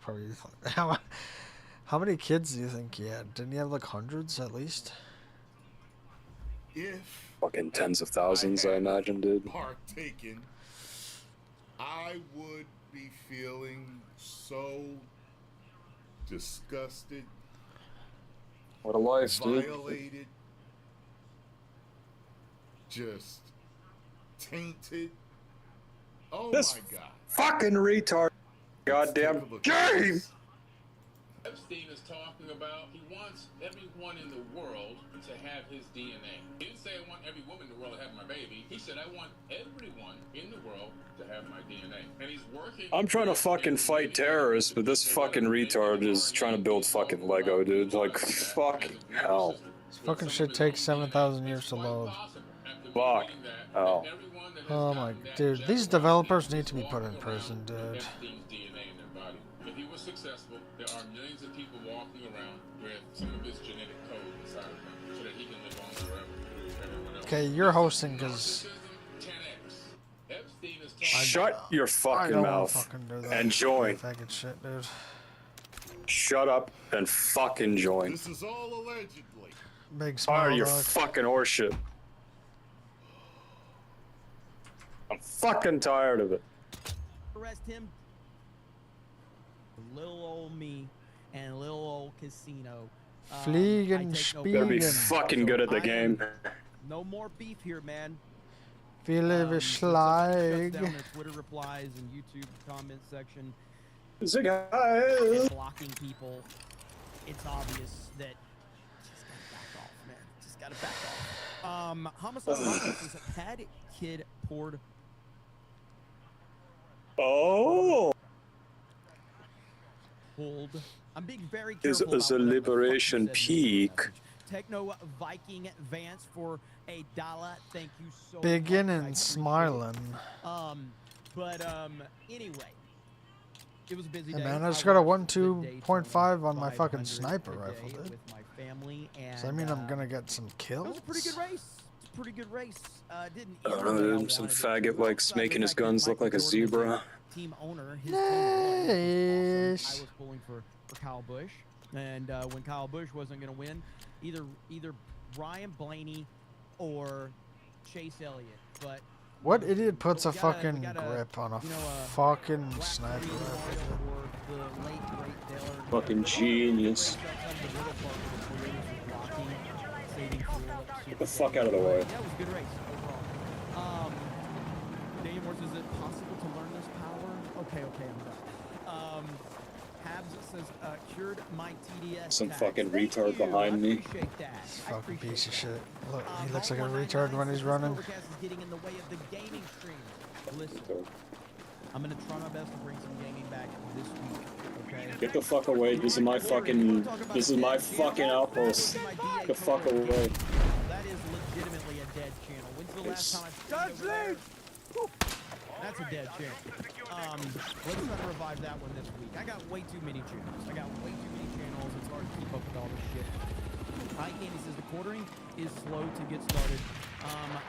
probably. How many kids do you think he had? Didn't he have like hundreds at least? If Fucking tens of thousands, I imagine, dude. Partaken, I would be feeling so disgusted, What a life, dude. violated, just tainted. Oh This my God. fucking retard. Goddamn game! Epstein is talking about he wants everyone in the world to have his DNA. He didn't say I want every woman in the world to have my baby. He said I want everyone in the world to have my DNA. And he's working. I'm trying to fucking fight terrorists, but this fucking retard is trying to build fucking Lego, dude. Like, fuck hell. This fucking shit takes 7,000 years to load. Fuck hell. Oh my, dude, these developers need to be put in prison, dude. If he was successful, there are millions of people walking around with some of his genetic code inside of them, so that he can live on forever through everyone else. Okay, you're hosting because Shut your fucking mouth and join. Faggot shit, dude. Shut up and fucking join. This is all allegedly. Big smile, Fire your dog. fucking horseshit. I'm fucking tired of it. Arrest him. Little old me and little old casino. Fliegen Better be Spiegen. fucking good at the game. No more beef here, man. Viele Schlag. Down their Twitter replies and YouTube comment section. Zig Blocking people. It's obvious that just gotta back off, man. Just gotta back off. Homicide Rockets is had kid poured. Oh. Hold. I'm being very careful. This is a liberation peak. Techno Viking Vance for $1. Thank you so Begin much. and smiling. Anyway. It was a busy Hey day. man, I just got a 1.2.5 on my fucking sniper rifle, dude. With my family, and, Does that mean I'm gonna get some kills? It was a pretty good race. It's a pretty good race. Didn't I don't know, dude. Some faggot likes making his guns look like a zebra. Team owner, his nice. I was pulling for Kyle Busch, and when Kyle Busch wasn't going to win, either Ryan Blaney or Chase Elliott. But what idiot puts a fucking grip on a fucking sniper rifle? Fucking genius. Get the fuck out of the way. That was a good race overall. Daniel Morse, is it possible to learn this power? Okay, I'm done. Habs says, cured my TDS. Some fucking retard behind me. This fucking piece of shit. Look, he looks like a retard when he's running. Listen, I'm gonna try my best to bring some gaming back this week. Okay? Get the fuck away. This is my fucking outpost. Get the fuck away. That is legitimately a dead channel. When's the last time That's a dead channel. Let's try to revive that one this week. I got way too many channels. It's hard to keep up with all this shit. Hi, Candy says the quartering is slow to get started.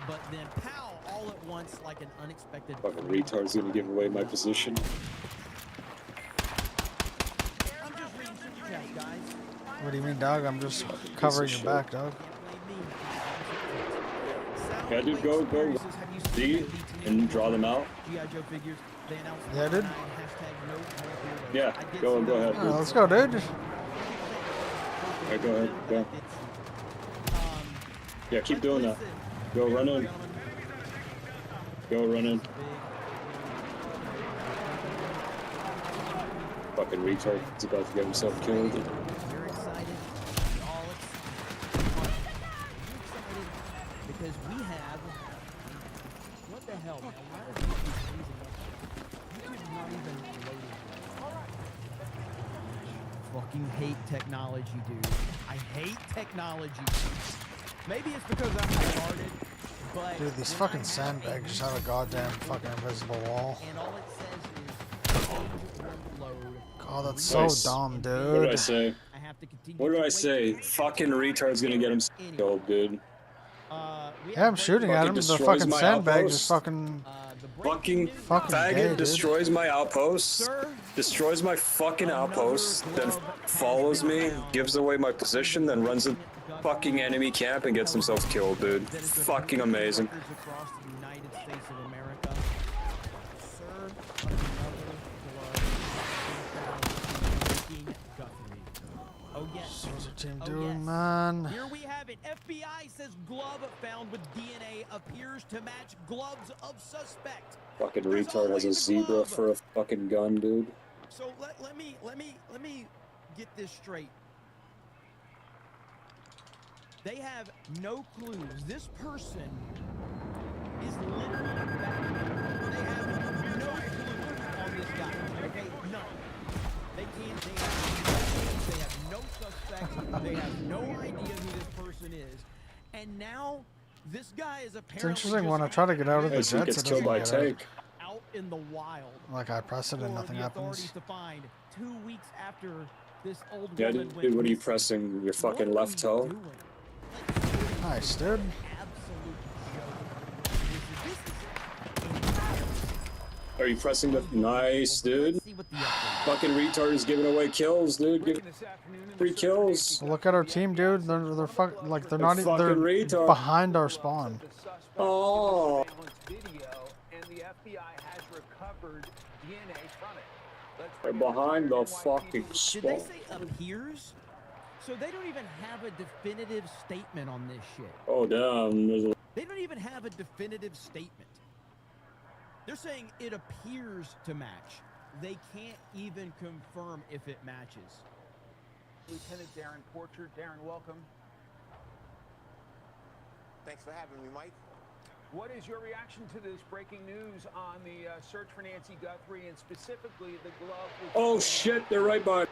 But then pow, all at once like an unexpected. Fucking retard's gonna give away my position. I'm just reading super chats, guys. What do you mean, dog? I'm just covering your back, dog. Yeah, dude, go D and draw them out. Yeah, dude. Yeah, go ahead. Oh, let's go, dude. Yeah, go ahead, go. Yeah, keep doing that. Go run in. Go run in. Fucking retard. He's about to get himself killed. You're excited. Because we have. What the hell, man? Why are these freezing up? YouTube's not even loading. Fucking hate technology, dude. I hate technology. Maybe it's because I'm retarded, but Dude, these fucking sandbags just have a goddamn fucking invisible wall. and all it says is load. God, that's so dumb, dude. What did I say? I have to continue. What did I say? Fucking retard's gonna get him killed, dude. Yeah, I'm shooting at him. The destroys fucking my sandbag outpost. just fucking Fucking Fucking faggot gay, dude. destroys my outposts. Sir, Destroys my fucking outposts, then follows me, gives away my position, then runs a fucking enemy camp and gets himself killed, dude. Fucking amazing. across the United States of America. Sir, another glove Oh yes. What's the team Oh, doing, yes. man? Here we have it. FBI says glove found with DNA appears to match gloves of suspect. Fucking There's retard has a always a zebra glove. for a fucking gun, dude. So let me get this straight. They have no clues. This person is literally back. They have no clues on this guy. Okay, none. They can't. They have no suspect. They have no idea who this person is. And now this guy is apparently. It's interesting when I try to get out of the As he jets, gets it killed doesn't by a get out. tank. Out in the wild. Like I press it and For nothing the authorities happens. to find 2 weeks after this old Yeah, woman dude, went what are you missing. pressing? Your fucking What are left we toe? doing? Nice, dude. Absolute joke. Are you pressing the... Nice, dude. See what the update is. Fucking retard is giving away kills, dude. Give 3 kills. Well, look at our team, dude. They're not Fucking they're retard. behind our spawn. Oh. They're behind the fucking Did they spawn. say appears? So they don't even have a definitive statement on this shit. Oh, damn. There's a... They don't even have a definitive statement. They're saying it appears to match. They can't even confirm if it matches. Lieutenant Darren Porcher. Darren, welcome. Thanks for having me, Mike. What is your reaction to this breaking news on the search for Nancy Guthrie and specifically the glove? Oh, shit. They're right by...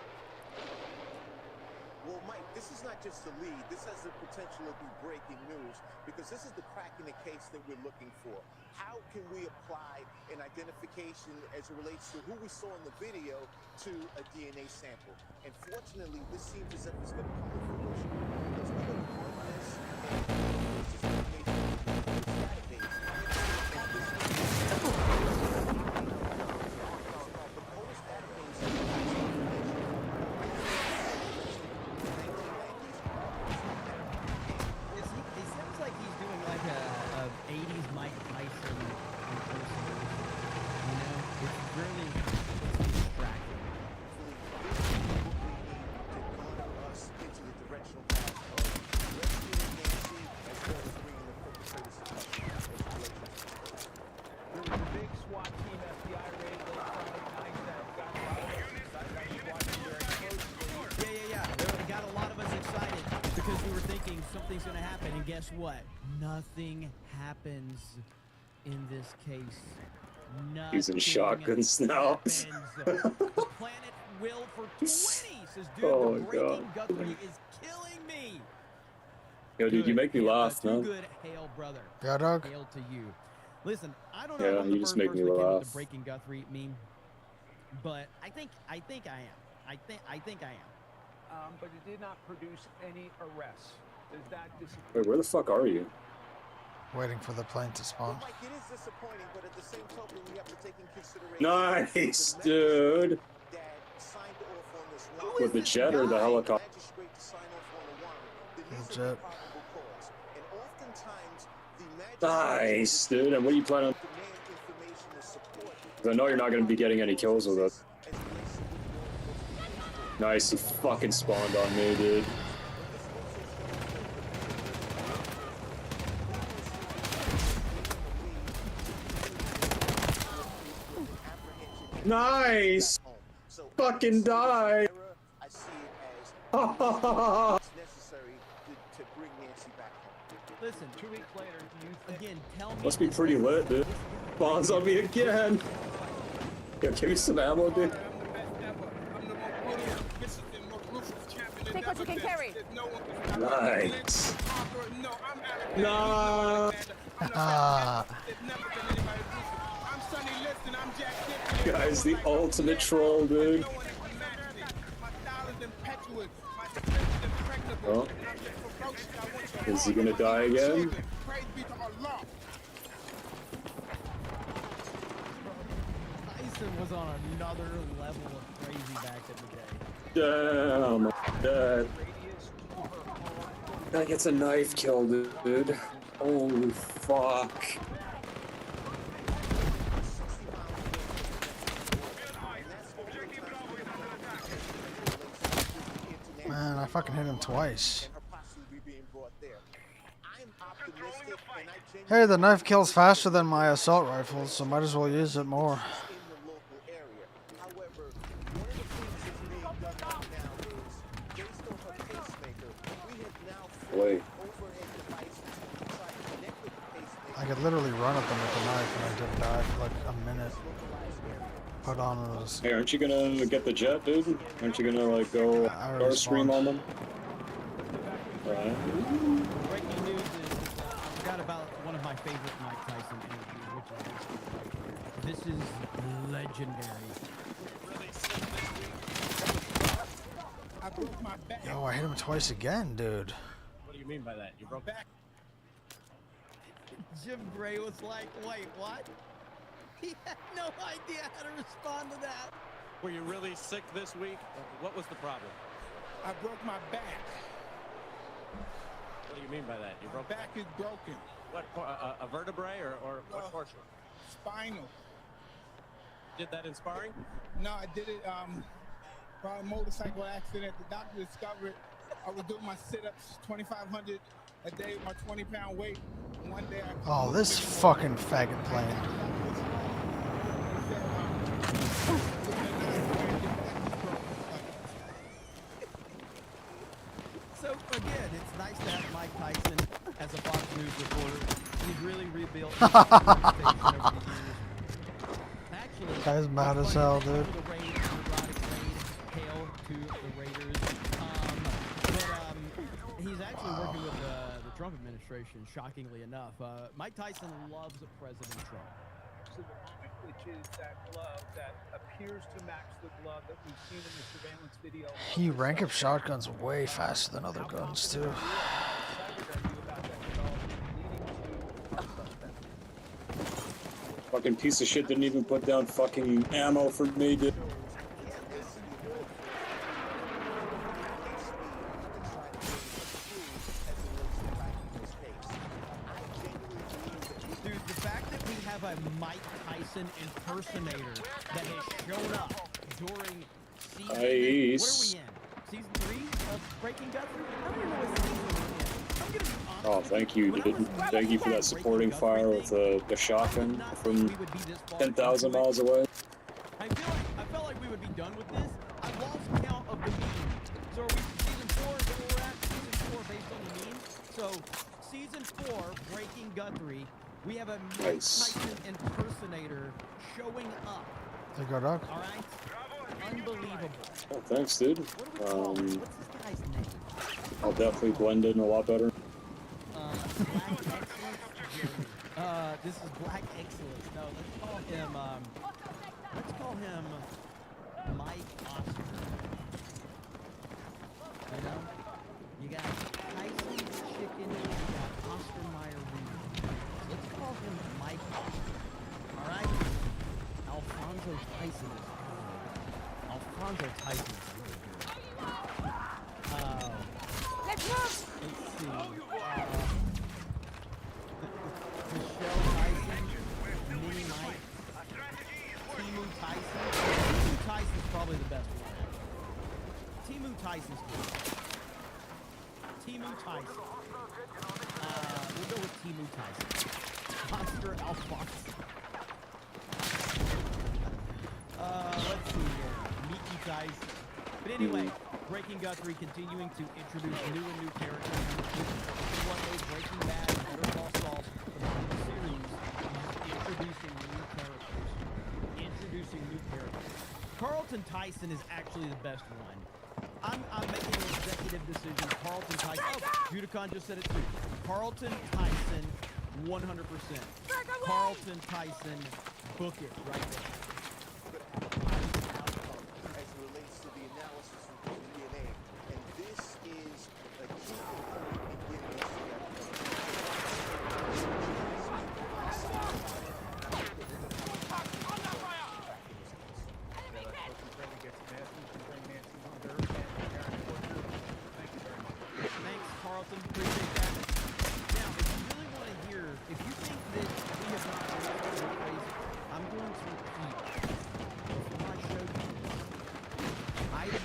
Well, Mike, this is not just a lead. This has the potential to be breaking news because this is the crack in the case that we're looking for. How can we apply an identification as it relates to who we saw in the video to a DNA sample? And fortunately, this seems as if it's going to come to fruition because we're going to run this and this database. It sounds like he's doing like a 80s Mike Tyson impersonation. You know, it's really distracting. There was a big SWAT team FBI raid last Friday night that got a lot of us excited. I was watching very closely. Yeah. It got a lot of us excited because we were thinking something's going to happen. And guess what? Nothing happens in this case. Nothing He's in shotguns now. happens. The planet will for 20 says, dude, Oh, the my breaking God. Guthrie is killing me. Yo, dude, you make me laugh, Too man. good, hail, brother. Yeah, dog. Hail to you. Listen, I don't know Yeah, if I'm you the just first make person me that came up with laugh. the breaking Guthrie meme, but I think I am. I think I am. But it did not produce any arrests. Does that disappoint? Wait, where the fuck are you? Waiting for the plane to spawn. Well, Mike, it is disappointing, but at the same token, we have to take in consideration Nice, the dude. that signed off on this Who warrant. is With the this jet or the guy? helicopter? Magistrate to sign off on the warrant, there needs to be Jet. probable cause. And oftentimes, the magistrate Nice, dude. And what are you planning on? demand information to support 'Cause I know you're not going to be getting any kills with it. as it relates to what law enforcement Nice, he fucking spawned on me, dude. Nice! So Fucking die! I see it as it's necessary to bring Nancy back home. Listen, 2 weeks later, do you think again, tell me. Must be this pretty is- lit, dude. Spawns on me again. Yo, give me some ammo, dude. Take what you can carry. Nice. No. Ah, Guy's the ultimate troll, dude. Oh. Is he gonna die again? Tyson was on another level of crazy back in the day. Damn, dead. That gets a knife kill, dude. Holy fuck. Man, I fucking hit him twice. Hey, the knife kills faster than my assault rifles, so might as well use it more. Wait. I could literally run at them with the knife and I didn't die for like a minute. Put on those. Hey, aren't you gonna get the jet, dude? Aren't you gonna, like, go already Starscream spawned. on them? Right. Breaking news is I forgot about one of my favorite Mike Tyson interviews, which is this is legendary. I broke my back. Yo, I hit him twice again, dude. What do you mean by that? You broke back? Jim Gray was like, wait, what? He had no idea how to respond to that. Were you really sick this week? What was the problem? I broke my back. What do you mean by that? You broke Back is broken. what? A vertebrae or what portion? Spinal. Did that in sparring? No, I did it by a motorcycle accident. The doctor discovered I was doing my sit-ups 2,500 a day with my 20-pound weight. One day I Oh, this fucking faggot plane. So again, it's nice to have Mike Tyson as a Fox News reporter. He's really rebuilt his reputation over the years. Actually, Guy's mad as hell, dude. The raid, erotic raid, hail to the Raiders. But he's actually working with the Trump administration, shockingly enough. Mike Tyson loves President Trump. To the moment, which is that glove that appears to match the glove that we've seen in the surveillance video. He rank up shotguns way faster than other guns, too. Fucking piece of shit didn't even put down fucking ammo for me, dude. Dude, the fact that we have a Mike Tyson impersonator that has shown up during season... What are we in? Nice. Season 3 of Breaking Guthrie? I don't even know what season we're in. I'm gonna be honest Oh, with thank you. you, When I dude. was Thank you for that supporting fire with the shotgun from 10,000 miles away. I felt like we would be done with this. I've lost count of the meme. So are we season 4 is where we're at? Season 4 based on the meme? So season 4, Breaking Guthrie, we have a Mike Nice. Tyson impersonator showing up. They go, dog. All right? Unbelievable. Oh, thanks, dude. What do we call him? What's this guy's name? I'll definitely blend in a lot better. Black Excellence? This is Black Excellence. No, let's call him Mike Oscar. You know? You got Tyson Chicken, you got Oscar Mayer Reed. Let's call him Mike Oscar. Alright? Alfonso Tyson is good. Alfonso Tyson is really good. Let's move! Let's see. Michelle Tyson, Mini Mike, Timu Tyson. Timu Tyson's probably the best one. Timu Tyson's good. Timu Tyson. We'll go with Timu Tyson. Oscar Alfonso. Let's see here. Miki Tyson. But anyway, Breaking Guthrie continuing to introduce new characters. This is what made Breaking Bad and Better Call Saul the series is introducing new characters. Carlton Tyson is actually the best one. I'm making an executive decision. Carlton Tyson. Oh, Judicon just said it too. Carlton Tyson, 100%. Carlton Tyson, book it right there. As it relates to the analysis of DNA, and this is a key component in getting us to that.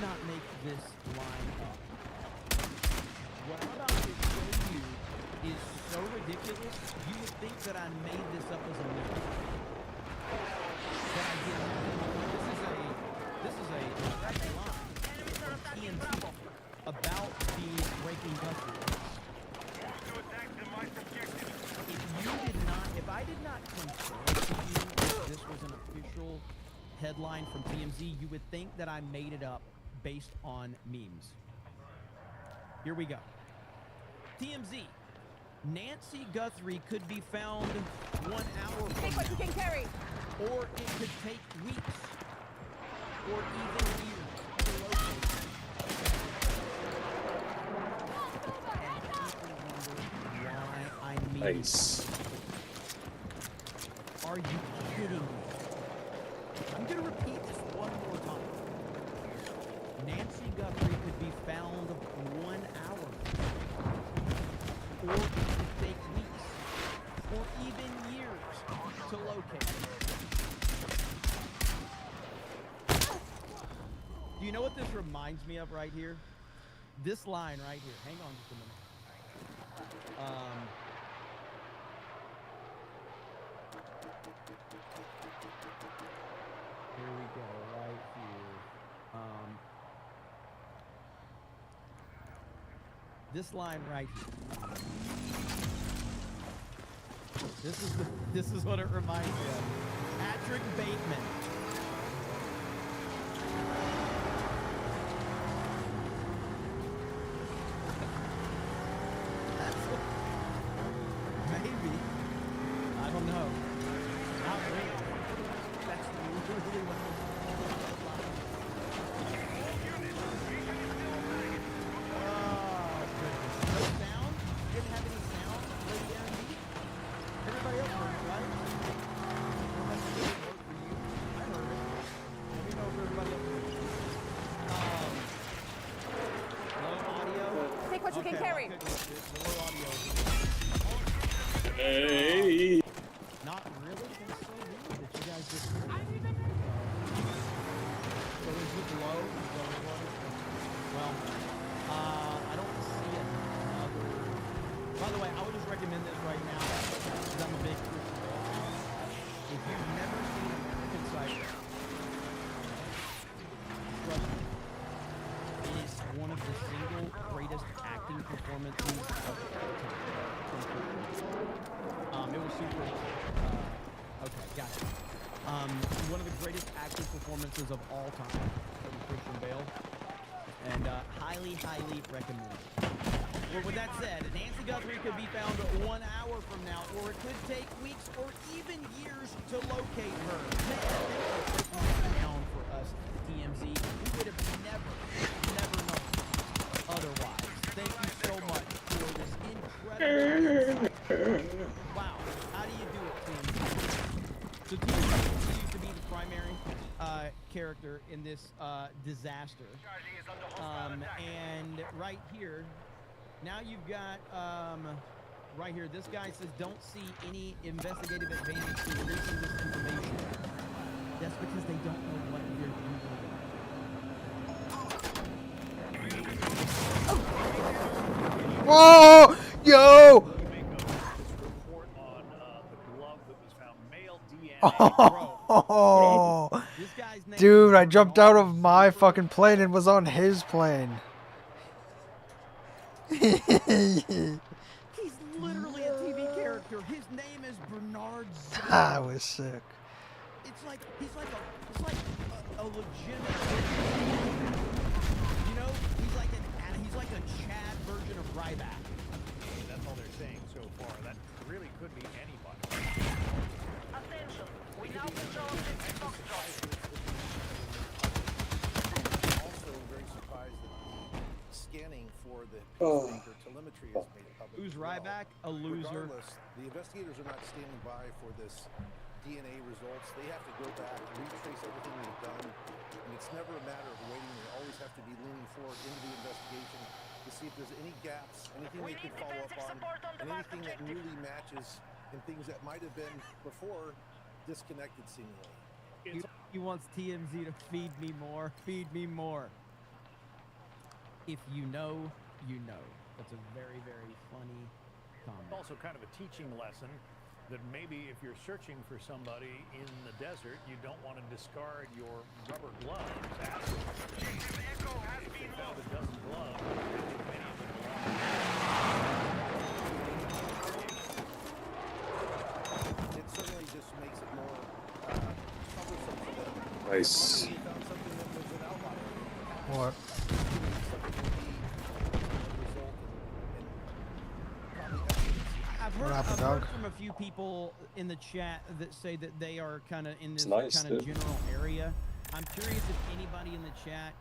not make this line up. What I'm about to show you is so ridiculous, you would think that I made this up as a meme. But I didn't. This is a direct line from TNT about the breaking Guthrie. If I did not confirm to you that this was an official headline from TMZ, you would think that I made it up based on memes. Here we go. TMZ. Nancy Guthrie could be found 1 hour from Take what you can carry. or it could take weeks or even years to locate. And people wonder why I mean. Nice. Are you kidding me? I'm gonna repeat this one more time. Nancy Guthrie could be found 1 hour, or it could take weeks, or even years to locate. Do you know what this reminds me of right here? This line right here. Hang on just a minute. Here we go, right here. This line right here. This is what it reminds me of. Patrick Bateman. Maybe. I don't know. Not really. That's literally what no sound? Didn't have any sound? Lady R&B? Everybody else heard it, right? Well, that didn't work for you. I heard it. Let me know if everybody else heard it. Low audio? Take what you can carry. The low audio. Hey. Not really? That's so weird that you guys just... So is it low? Is that what it was? Well, I don't see another... By the way, I would just recommend this right now, because I'm a big Christian Bale fan. If you've never seen American Psycho, trust me, it is one of the single greatest acting performances of all time. It was super... okay, got it. One of the greatest acting performances of all time from Christian Bale. And highly, highly recommended. Well, with that said, Nancy Guthrie could be found 1 hour from now, or it could take weeks or even years to locate her. Man, thanks for breaking that down for us, TMZ. We would have never known otherwise. Thank you so much for this incredible insight. Wow, how do you do it, TMZ? So TMZ continues to be the primary character in this disaster. And right here, now you've got, right here, this guy says, don't see any investigative advantage to releasing this information. That's because they don't know what they're doing. Whoa! Yo! Oh, dude, I jumped out of my fucking plane and was on his plane. He's literally a TV character. His name is Bernard Zimmer. That was sick. It's like he's like a legitimate. You know, he's like a Chad version of Ryback. That's all they're saying so far. That really could be anybody. Attention. We now control the Fox drive. Also very surprised that the scanning for the pacemaker telemetry is made public. Who's as well. Ryback? A loser. Regardless, the investigators are not standing by for this DNA results. They have to go back, retrace everything they've done. And it's never a matter of waiting. They always have to be leaning forward into the investigation to see if there's any gaps, anything they could follow up on, and anything that newly matches and things that might have been before disconnected seemingly. He wants TMZ to feed me more. Feed me more. If you know, you know. That's a very, very funny comment. Also kind of a teaching lesson that maybe if you're searching for somebody in the desert, you don't want to discard your rubber gloves. If they found a dozen gloves, many of them It certainly just makes it more troublesome for them. Nice. They found something that was an outlier. What? I've What heard, happened, I've heard Doug? from a few people in the chat that say that they are kind of in this nice, kind of dude. general area. I'm curious if anybody in the chat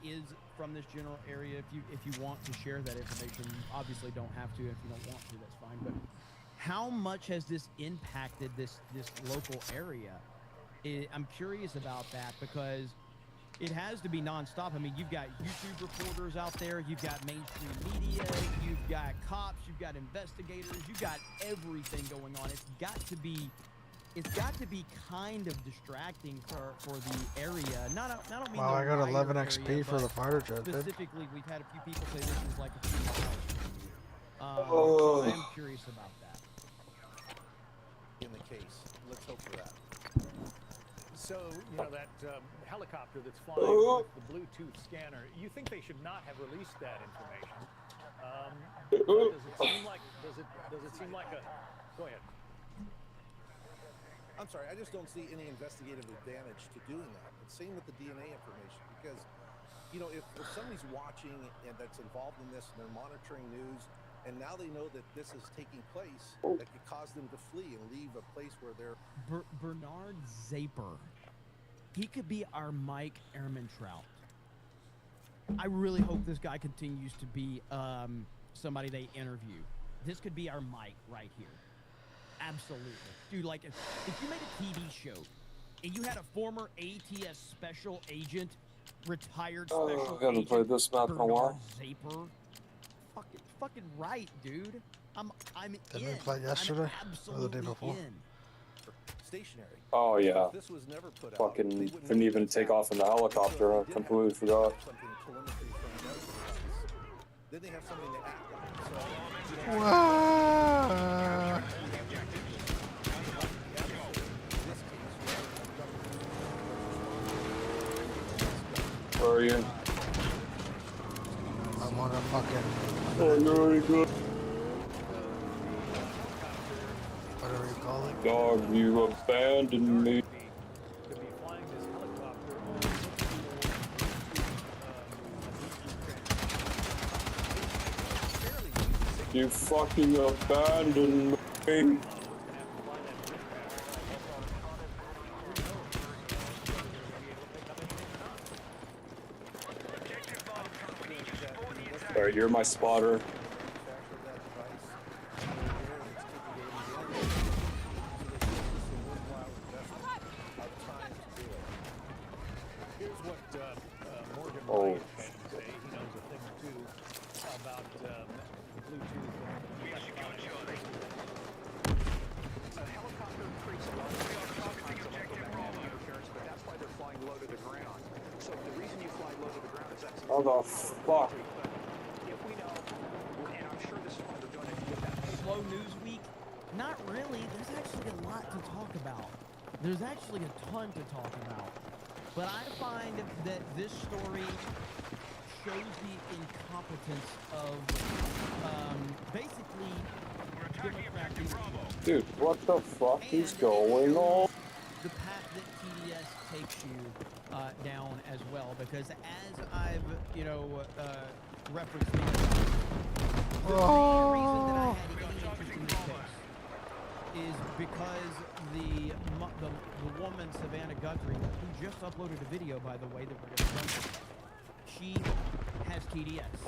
is from this general area. If you want to share that information, you obviously don't have to. If you don't want to, that's fine. But how much has this impacted this local area? I'm curious about that because it has to be nonstop. I mean, you've got YouTube reporters out there, you've got mainstream media, you've got cops, you've got investigators, you've got everything going on. It's got to be kind of distracting for the area. I don't mean Wow, the I got wider 11 area, XP for but the fighter jet, dude. specifically, we've had a few people say this is like a few miles. Oh. So I am curious about that. In the case, let's hope for that. So, you know, that helicopter that's flying with the Bluetooth scanner, you think they should not have released that information. Does it seem like a... Go ahead. I'm sorry, I just don't see any investigative advantage to doing that. But same with the DNA information, because, you know, if somebody's watching and that's involved in this and they're monitoring news, and now they know that this is taking place, that could cause them to flee and leave a place where they're... Bernard Zaper. He could be our Mike Ehrmantraut. I really hope this guy continues to be somebody they interview. This could be our Mike right here. Absolutely. Dude, like, if you made a TV show and you had a former ATS special agent, retired special I haven't agent, played this map in a Bernard while. Zaper, fucking right, dude. I'm Didn't in. we play yesterday or the day before? stationary. Oh yeah. If this was never put out, Fucking they wouldn't couldn't even take off in the helicopter. I completely forgot. something telemetry from those devices. Then they have something to act on. So, Wow. Where are you? I want to fucking... Oh, you're already good. Whatever you call it. Dog, you abandoned me. You fucking abandoned me. Alright, you're my spotter. Here's what Morgan Oh. Ryan had to say. He knows a thing or two about Bluetooth and electronic. A helicopter creates a lot of electromagnetic interference, but that's why they're flying low to the ground. So the reason you fly low to the ground is that's How the fuck? if we know, and I'm sure this is why they're doing it to get that Slow news week? Not really. There's actually a lot to talk about. There's actually a ton to talk about. But I find that this story shows the incompetence of basically Democrat leadership. Dude, what the fuck is going on? The path that TDS takes you down as well, because as I've, referenced many times, the main reason that I had any interest in this case is because the woman, Savannah Guthrie, who just uploaded a video, by the way, that we're going to run through, she has TDS.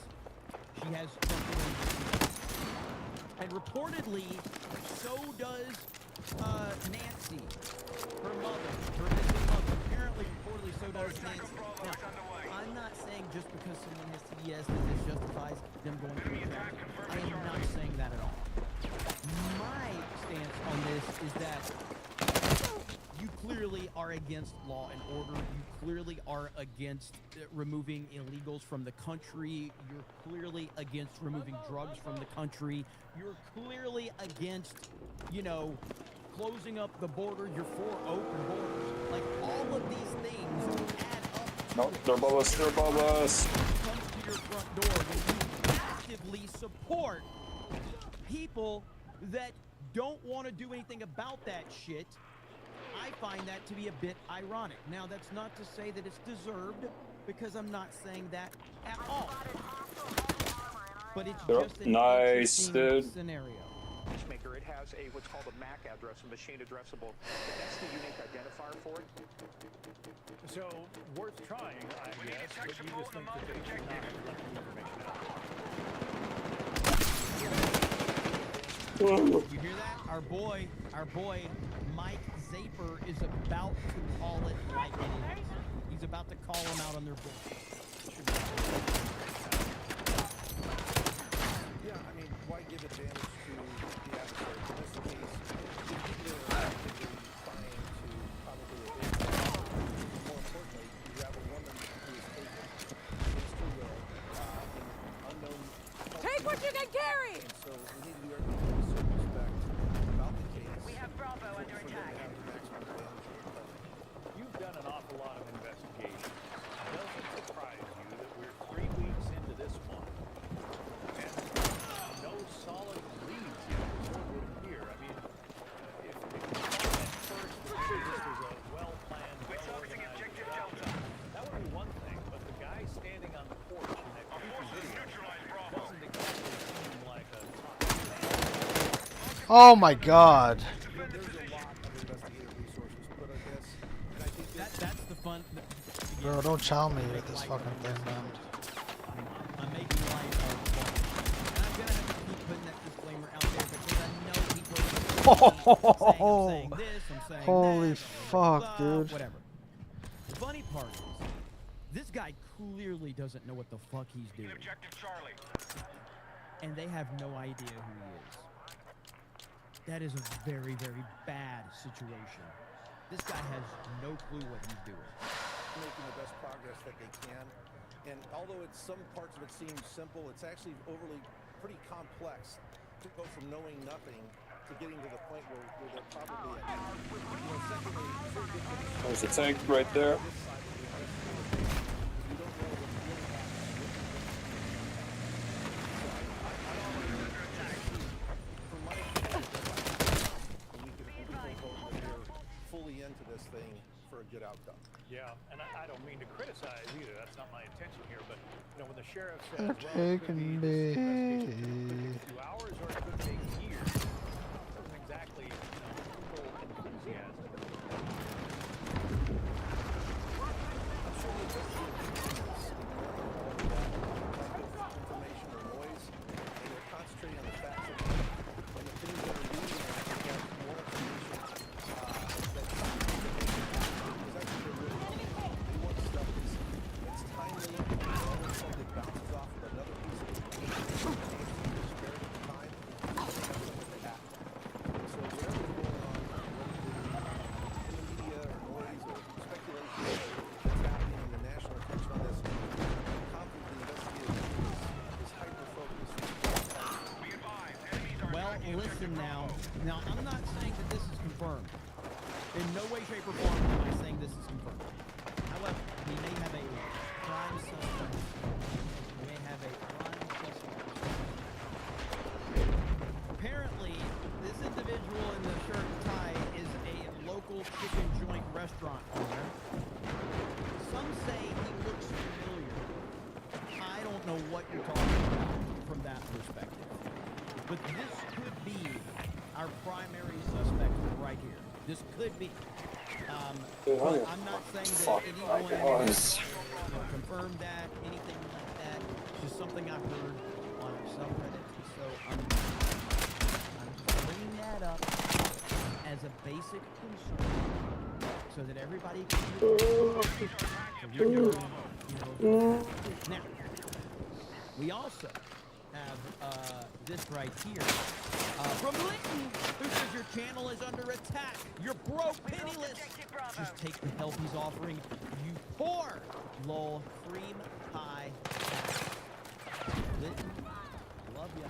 She has and reportedly, so does Nancy, her mother, her missing mother. Apparently, reportedly, so does Nancy. Now, I'm not saying just because someone has TDS that this justifies them going through that. I am not saying that at all. My stance on this is that You clearly are against law and order. You clearly are against removing illegals from the country. You're clearly against removing drugs from the country. You're clearly against, you know, closing up the border. You're for open borders. Like, all of these things add up to No, they're above us. They're above us. comes to your front door when you actively support people that don't want to do anything about that shit. I find that to be a bit ironic. Now, that's not to say that it's deserved, because I'm not saying that at all. But it's just an nice, interesting dude. scenario. Maker, it has a what's called a MAC address, a machine addressable. But that's the unique identifier for it. So, worth trying, I guess, but you just think that they should not have let the information out. You hear that? Our boy, Mike Zaper is about to call it like it is. He's about to call them out on their bullshit. Yeah, I mean, why give advantage to the adversary? In this case, the people are actively trying to probably evade that. More importantly, you have a woman who is taken against her will in unknown. Take what you can carry! And so we need to do everything to circumspect about the case. We have Bravo under for them attack. to have the maximum advantage of the play. You've done an awful lot of investigation. Does it surprise you that we're 3 weeks into this one and no solid leads yet, so it would appear? I mean, if you thought at first that this was a well-planned, well-organized job, that would be one thing, but the guy standing on the porch in that creepy video doesn't exactly seem like a top. Oh my god. There's a lot of investigative resources put on this, and I think That's the fun. Bro, don't chow me with this fucking thing, man. I'm making light of fun. And I'm gonna have to keep putting that disclaimer out there because I know people are saying this, I'm saying Holy that, fuck, blah, dude. whatever. The funny part is, this guy clearly doesn't know what the fuck he's doing. Objective Charlie. And they have no idea who he is. That is a very, very bad situation. This guy has no clue what he's doing. making the best progress that they can. And although it's some parts of it seem simple, it's actually overly pretty complex to go from knowing nothing to getting to the point where they're probably at. You know, secondly, There's a tank right there. fully into this thing for a good outcome. Yeah, and I don't mean to criticize either. That's not my intention here. But you know, when the sheriff says, They're "Well, it could taking be me. this investigation could take a few hours or it could take years," doesn't exactly equal enthusiasm. I'm sure the investigators ignoring all of that information or noise, and they're concentrating on the facts of it and the things that are leading them to get more information. That because that's what they're really looking for. They want stuff that's timely, and always something that bounces off of another piece of information. Spared at the time, and they have something to act on. So whatever's going on, in the media or noise or speculation that's happening in the national attention on this, I'm confident the investigative is hyper-focused. Well, listen now. Now, I'm not saying that this is confirmed. In no way, shape, or form am I saying this is confirmed. However, we may have a crime suspect. We may have a crime suspect. Apparently, this individual in the shirt and tie is a local chicken joint restaurant owner. Some say he looks familiar. I don't know what you're talking about from that perspective. But this could be our primary suspect right here. This could be. But I'm not saying that anyone has confirmed that, anything like that. It's just something I heard on a subreddit. So I'm just bringing that up as a basic concern so that everybody can now, we also have this right here. From Linton, who says your channel is under attack. You're broke, penniless. Just take the help he's offering. You poor lol cream pie. Linton, love ya.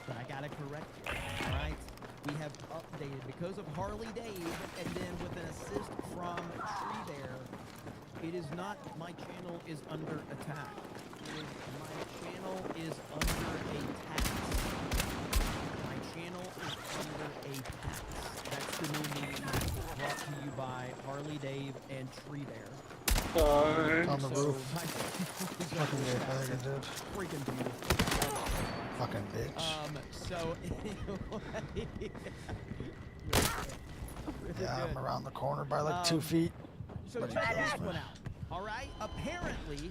But I gotta correct you, all right? We have updated because of Harley Dave, and then with an assist from Tree Bear. It is not my channel is under attack. It is my channel is under a tax. My channel is under a tax. That's the new meme brought to you by Harley Dave and Tree Bear. On the roof. Fucking gay faggot, dude. Freaking beautiful. Fucking bitch. So Yeah, I'm around the corner by like 2 feet. So check this one out. All right. Apparently,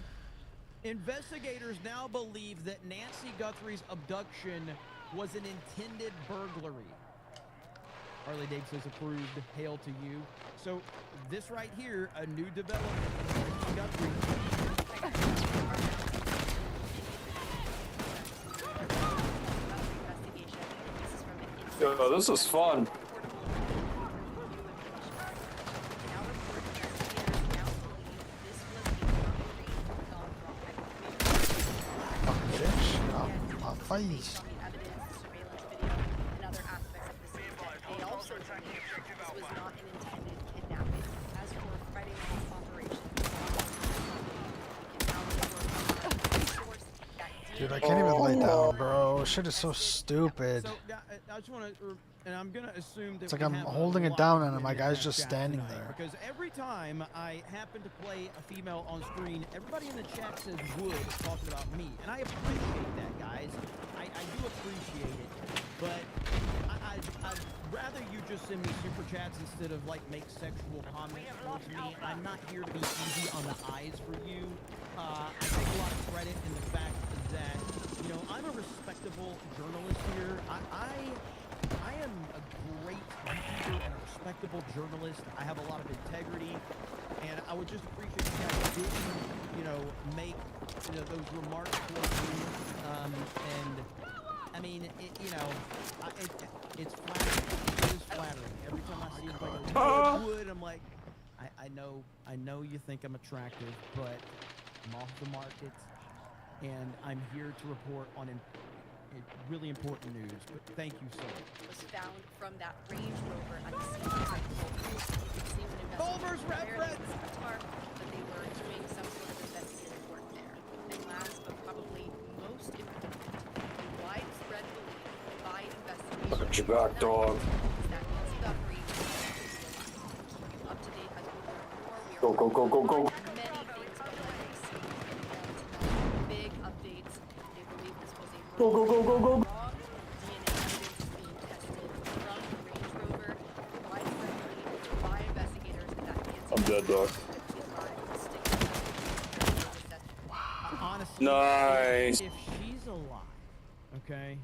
investigators now believe that Nancy Guthrie's abduction was an intended burglary. Harley Dave says approved. Hail to you. So this right here, a new development in Nancy Guthrie. Yo, this is fun. Face. Dude, I can't even lay down, bro. Shit is so stupid. So, I just want to, and I'm gonna assume that It's like I'm holding it down and my guy's just standing there. Because every time I happen to play a female on screen, everybody in the chat says would talking about me, and I appreciate that, guys. I do appreciate it, but I'd rather you just send me super chats instead of like make sexual comments towards me. I'm not here to be easy on the eyes for you. I take a lot of credit in the fact that, you know, I'm a respectable journalist here. I am a great YouTuber and a respectable journalist. I have a lot of integrity, and I would just appreciate you guys didn't, you know, make, you know, those remarks towards me. And I mean, you know, it's flattering. It is flattering. Every time I see it, would, I'm like, I know you think I'm attractive, but I'm off the market, and I'm here to report on really important news. But thank you, sir. Was found from that Range Rover at the scene of Culver's Red Red. But they were doing some sort of investigative work there. And last but probably most important, the widespread belief by investigators Look at your back, dog. that Nancy Guthrie was up to date as we learn more. We Go, go, go, go, go. many things by the way. Big updates. They believe this was a Go, go, go, go, go. DNA evidence is being tested from the Range Rover. Widespread belief by investigators that Nancy I'm dead, dog. Honestly, Nice. if she's alive, okay,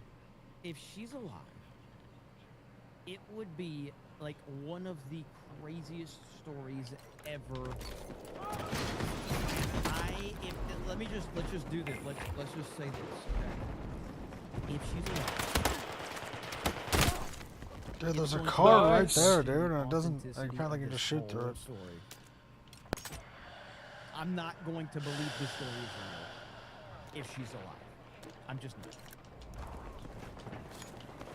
if she's alive, it would be like one of the craziest stories ever. Let's just do this. Let's just say this, okay? If she's alive. Dude, there's a car right there, dude, and it doesn't, apparently you can just shoot through it. I'm not going to believe this story is real if she's alive. I'm just not.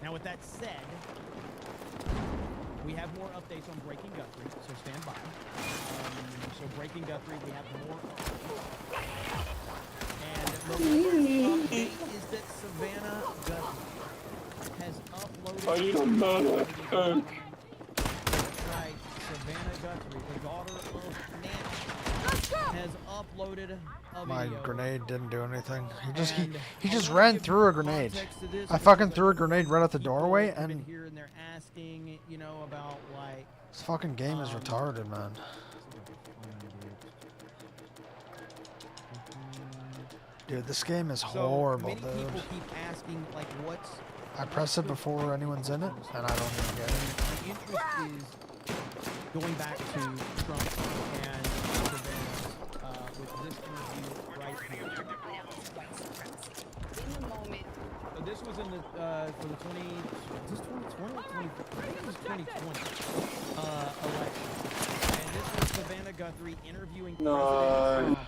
Now, with that said, we have more updates on Breaking Guthrie, so stand by. So Breaking Guthrie, we have more. And the latest update is that Savannah Guthrie has uploaded. I need a medic. That's right, Savannah Guthrie, the daughter of Nancy, has uploaded a My video. grenade didn't do anything. He just ran through a grenade. I fucking threw a grenade right at the doorway, and Here and they're asking, you know, about like. this fucking game is retarded, man. Dude, this game is horrible, many dude. people keep asking, like, what's. I press it before anyone's in it, and I don't even get it. The interest is going back to Trump and Savannah with this interview right here. was in the for the 20. Is this 2020 or 20? I think it was 2020 election, and this was Savannah Guthrie interviewing President Trump.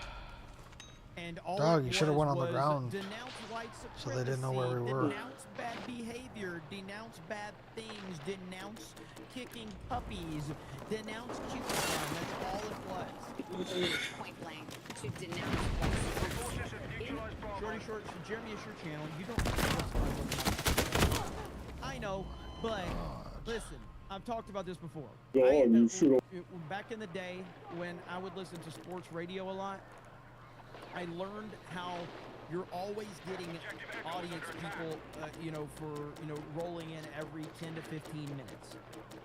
And all Dog, it you should have went on the was ground denounce white so they didn't know where we were. denounce bad behavior, denounce bad things, denounce kicking puppies, denounce QAnon. That's all it was. Point blank to denounce white supremacy. Shorty Shorts, Jeremy is your channel. You don't have to listen. I know, but listen, I've talked about this before. Back in the day when I would listen to sports radio a lot, I learned how you're always getting audience people, rolling in every 10 to 15 minutes.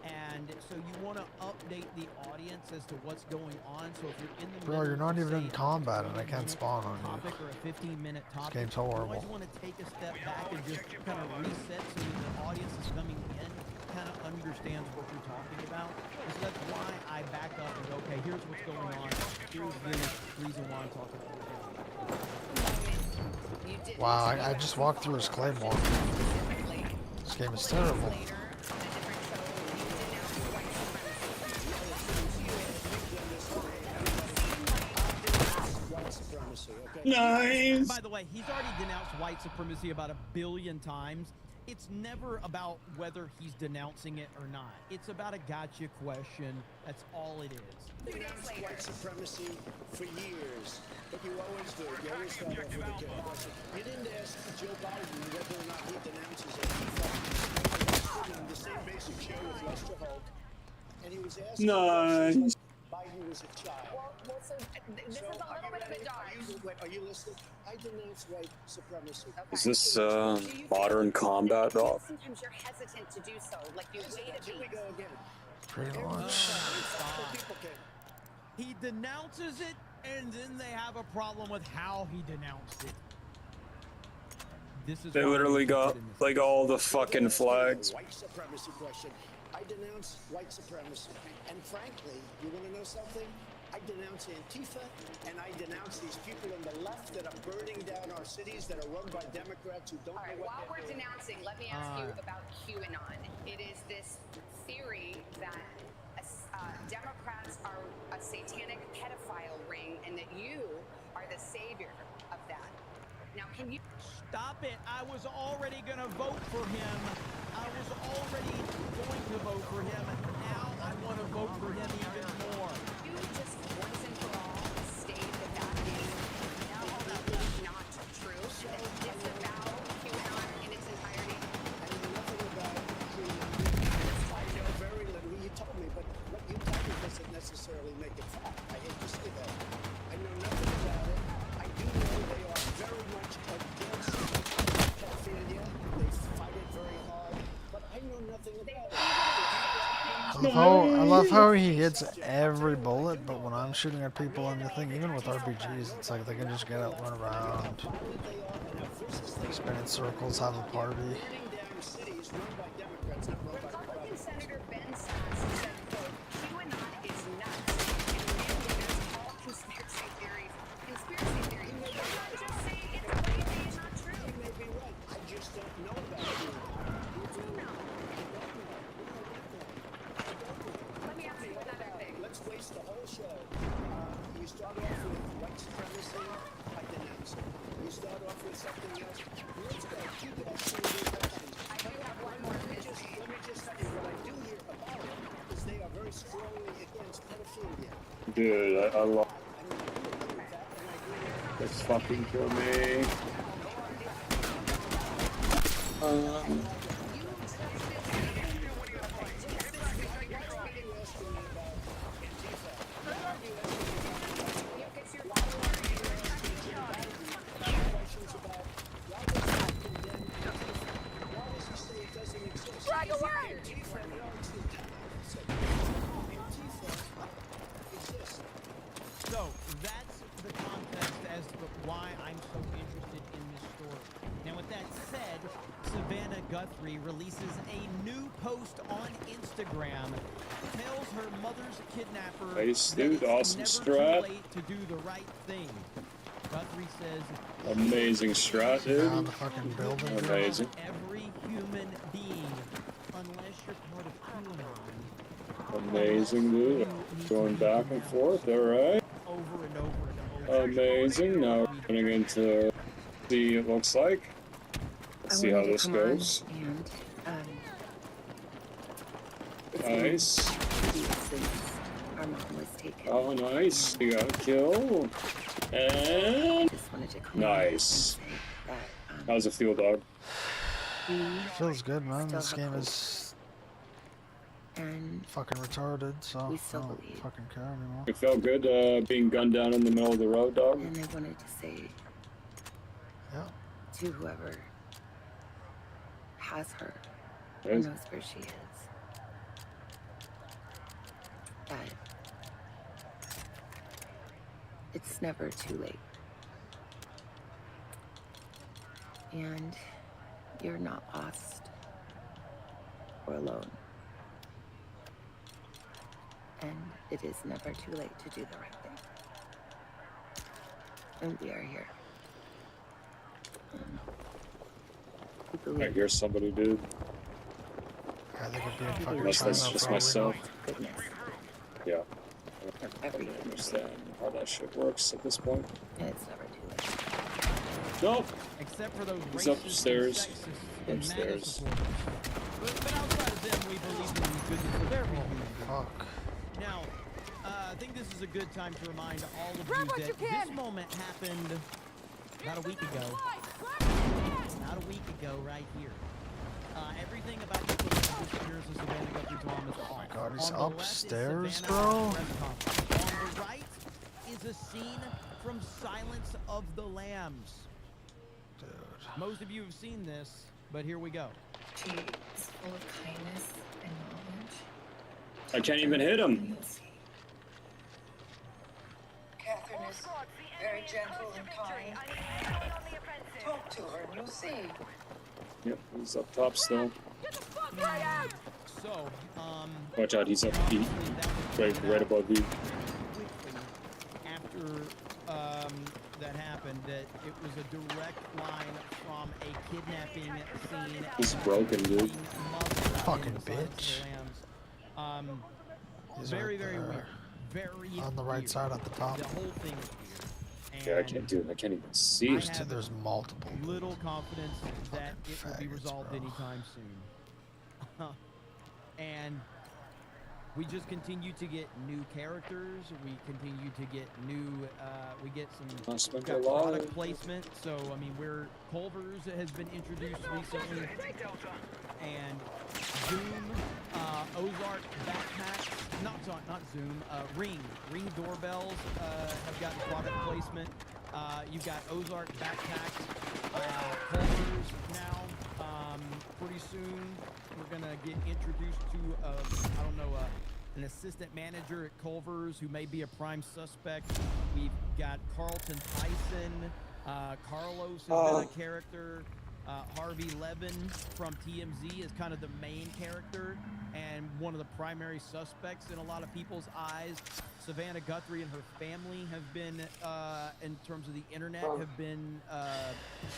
And so you want to update the audience as to what's going on. So if you're in the Bro, middle you're not of, even say, in combat and I can't spawn on topic you. or a 15-minute topic, This game's you horrible. always want to take a step back and just kind of reset so that the audience is coming in kind of understands what you're talking about. And so that's why I back up and go, okay, here's what's going on. Here's the reason why I'm talking about it. Wow, I just walked through his claymore. This game is terrible. Nice. By the way, he's already denounced white supremacy about 1 billion times. It's never about whether he's denouncing it or not. It's about a gotcha question. That's all it is. You denounced white supremacy for years, but you always do. You always start off with a question. You didn't ask Joe Biden whether or not he denounces it. He was the same basic show with Lester Holt, and he was asking Nice. Biden was a child. Well, so this is a little bit of a dodge. Are you listening? I denounce white supremacy. Is this modern combat dog? Sometimes you're hesitant to do so, like you wait a Here we beat. go again. Pretty much. He denounces it, and then they have a problem with how he denounced it. This is They why literally we got keep it in this. like all the fucking flags. White supremacy question. I denounce white supremacy. And frankly, you want to know something? I denounce Antifa, and I denounce these people on the left that are burning down our cities that are run by Democrats who don't All right, know what while we're they're doing. denouncing, let me ask you about QAnon. It is this theory that Democrats are a satanic pedophile ring and that you are the savior of that. Now, can you... Stop it. I was already going to vote for him. I was already going to vote for him. Now I want to vote for him even more. You just once and for all state that is not true. That disavow QAnon in its entirety. I know nothing about QAnon. I know very little. You told me, but what you told me doesn't necessarily make it fact. I hate to say that. I know nothing about it. I do know they are very much against pedophilia. They fight it very hard, but I know nothing about it. I love how he hits every bullet, but when I'm shooting at people on the thing, even with RPGs, it's like they can just get out, run around, spin in circles, have a party. Republican Senator Ben Sasse said, quote, QAnon is nuts, and mandates all conspiracy theories. Conspiracy theories. I'm not just saying it's crazy and not true. You may be right. I just don't know about it. You do know. Let me ask you another thing. Let's waste the whole show. You start off with white supremacy, I denounce it. You start off with something else. Let's go. Keep it up. I do have one more Let me just tell you what I do hear about it is they are very strongly against pedophilia. Dude, I love. Let's fucking kill me. Drag away! So that's the context as to why I'm so interested in this story. Now, with that said, Savannah Guthrie releases a new post on Instagram, tells her mother's kidnapper Nice, that dude. it's Awesome never strat. too late to do the right thing. Guthrie says Amazing strat, Now dude. the fucking building. Amazing. every human being, unless you're part of QAnon, Amazing, dude. Going back and forth, alright. over and over and over. Amazing. Now we're running into see it looks like. Let's see how this goes. Nice. Our mom was taken. Oh, nice. You got a kill. And nice. How does it feel, dog? Feels good, man. This game is fucking retarded, so I don't fucking care anymore. It felt good being gunned down in the middle of the road, dog. And I wanted to say to whoever has her or knows where she is, that it's never too late. And you're not lost or alone. And it is never too late to do the right thing. And we are here. I hear somebody, dude. I think it'd be a fucking Unless that's China just for all we myself. know. Yeah. I don't understand how that shit works at this point. And it's never too late. Nope. Except for those He's racist upstairs. and sexist and MAGA Upstairs. supporters. But outside of them, we believe in the goodness of every human being. Fuck. Now, I think this is a good time to remind all of you that this moment happened about a week ago. About a week ago, right here. Everything about the disappearance of Savannah Guthrie's mom is off. Oh my god, he's On the left is upstairs, Savannah bro? press conference. On the right is a scene from Silence of the Lambs. Dude. Most of you have seen this, but here we go. She is full of kindness and knowledge. I can't even hit him. Catherine is very gentle and kind. Talk to her and you'll see. Yep, he's up top still. So, Watch out, he's up deep. Right above you. after that happened, that it was a direct line from a kidnapping scene. He's broken, dude. Fucking bitch. He's Very, right very there. weird. Very On the right weird. side at the top. The whole thing is weird. Yeah, I can't do it. I can't even see. There's multiple. Little confidence that it will be resolved anytime soon. And we just continue to get new characters. We continue to get new. We get some Got got a lot product of- placement. So I mean, Culver's has been introduced recently, and Zoom, Ozark backpacks. Not Zoom. Ring doorbells have gotten product placement. You've got Ozark backpacks. Culver's now. Pretty soon we're gonna get introduced to I don't know an assistant manager at Culver's who may be a prime suspect. We've got Carlton Tyson. Carlos has been a character. Harvey Levin from TMZ is kind of the main character and one of the primary suspects in a lot of people's eyes. Savannah Guthrie and her family have been, in terms of the internet, have been,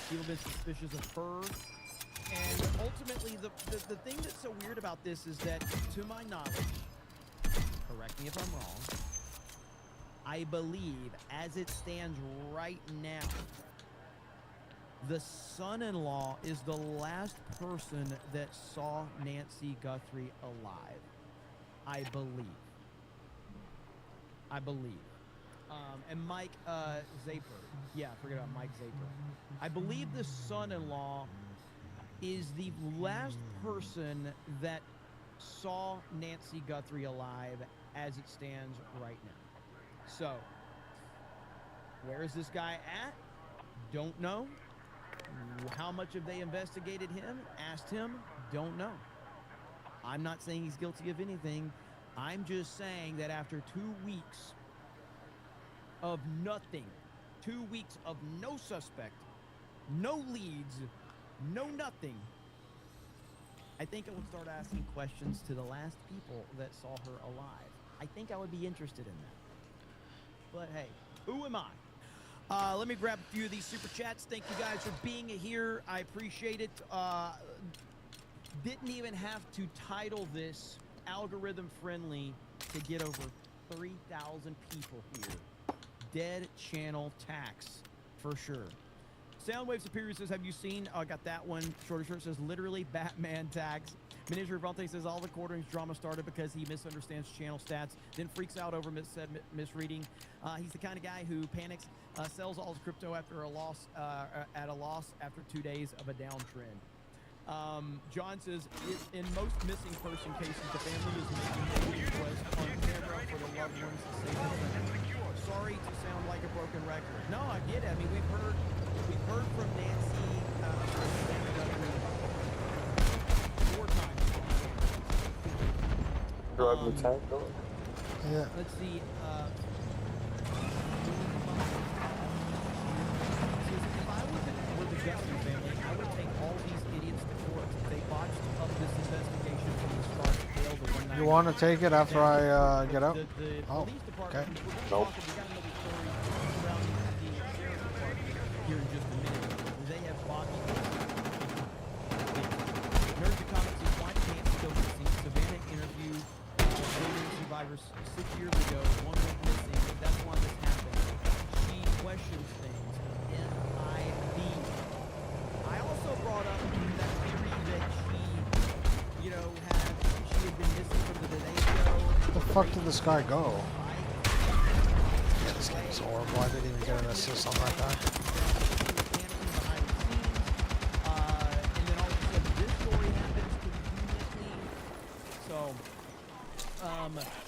people have been suspicious of her. And ultimately, the thing that's so weird about this is that, to my knowledge, correct me if I'm wrong, I believe, as it stands right now, the son-in-law is the last person that saw Nancy Guthrie alive. I believe. And Mike Zaper. Yeah, forget about Mike Zaper. I believe the son-in-law is the last person that saw Nancy Guthrie alive as it stands right now. So, where is this guy at? Don't know. How much have they investigated him? Asked him? Don't know. I'm not saying he's guilty of anything. I'm just saying that after 2 weeks of nothing, 2 weeks of no suspect, no leads, no nothing, I think I would start asking questions to the last people that saw her alive. I think I would be interested in that. But hey, who am I? Let me grab a few of these super chats. Thank you guys for being here. I appreciate it. Didn't even have to title this algorithm friendly to get over 3,000 people here. Dead channel tax for sure. Soundwave Superior says, have you seen? I got that one. Shorter Shirt says, literally Batman tax. Miniature Revante says, all the quarterings drama started because he misunderstands channel stats, then freaks out over misreading. He's the kind of guy who panics, sells all his crypto after a loss, at a loss after 2 days of a downtrend. John says, in most missing person cases, the family is making a request on camera for the loved ones to save their friend. Sorry to sound like a broken record. No, I get it. I mean, we've heard from Nancy 4 times. Driving the tank going. Yeah. Let's see. If I were the Guthrie family, I would take all these idiots to court. They botched up this investigation from the start. Failed the 190. You want to take it after I get out? The Oh, police okay. department. Nope. We got another story surrounding the sheriff's department here in just a minute. They have Bobby. Nerd to comment says, why can't still missing? Savannah interviewed survivors 6 years ago. One went missing. That's why this happened. She questions things. NIV. I also brought up that theory that she had been missing from the Today Show. Where the fuck did this guy go? Yeah, this game is horrible. I didn't even get an assist on that guy. And then all of a sudden this story happens conveniently. So,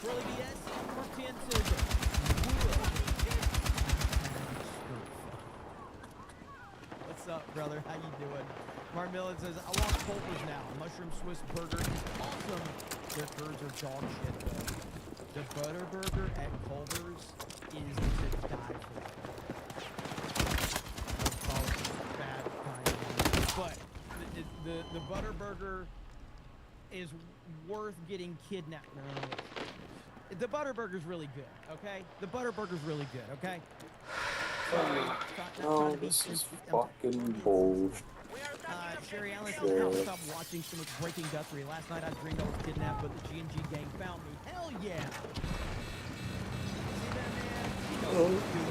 Shirley BS, number 10 says, what's up, brother? How you doing? Mark Millen says, I want Culver's now. Mushroom Swiss burger is awesome. Their burgers are dog shit, though. The butter burger at Culver's is to die for. Let's call it bad kind. But the butter burger is worth getting kidnapped. No. The butter burger's really good, okay? The butter burger's really good, okay? Oh, this is fucking bullshit. Sherry Allen says, "Now stop watching so much Breaking Guthrie. Last night I dreamed I was kidnapped, but the G&G gang found me. Hell yeah!" See that, man? You know what to do.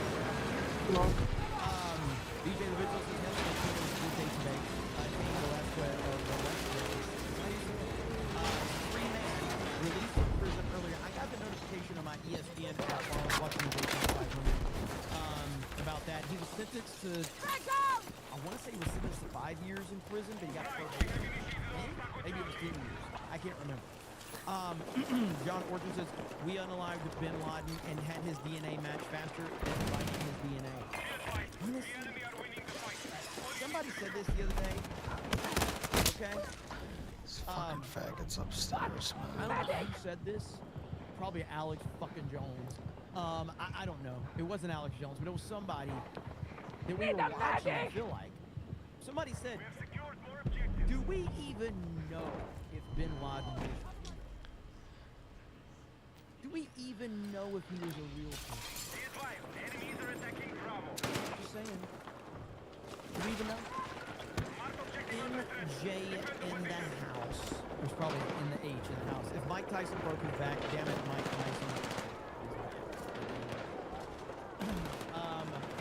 DJ the Vigil says, "Hell yeah, it was a good day today. I think the last day of the last day. Free Man released from prison earlier. I got the notification on my ESPN app while I was watching the Daytona 500 about that. He was sentenced to... I want to say he was sentenced to 5 years in prison, but he got probation. Maybe it was 10 years. I can't remember. John Orton says, we unalived Bin Laden and had his DNA match faster than finding his DNA. Somebody said this the other day. Okay? These fucking faggots upstairs, I man. don't know who said this. Probably Alex fucking Jones. I don't know. It wasn't Alex Jones, but it was somebody that we were watching, I feel like. Somebody said, do we even know if Bin Laden was real? Do we even know if he was a real person? Just saying. Do we even know? MJ in the house. There's probably in the H in the house. If Mike Tyson broke his back, damn it, Mike Tyson.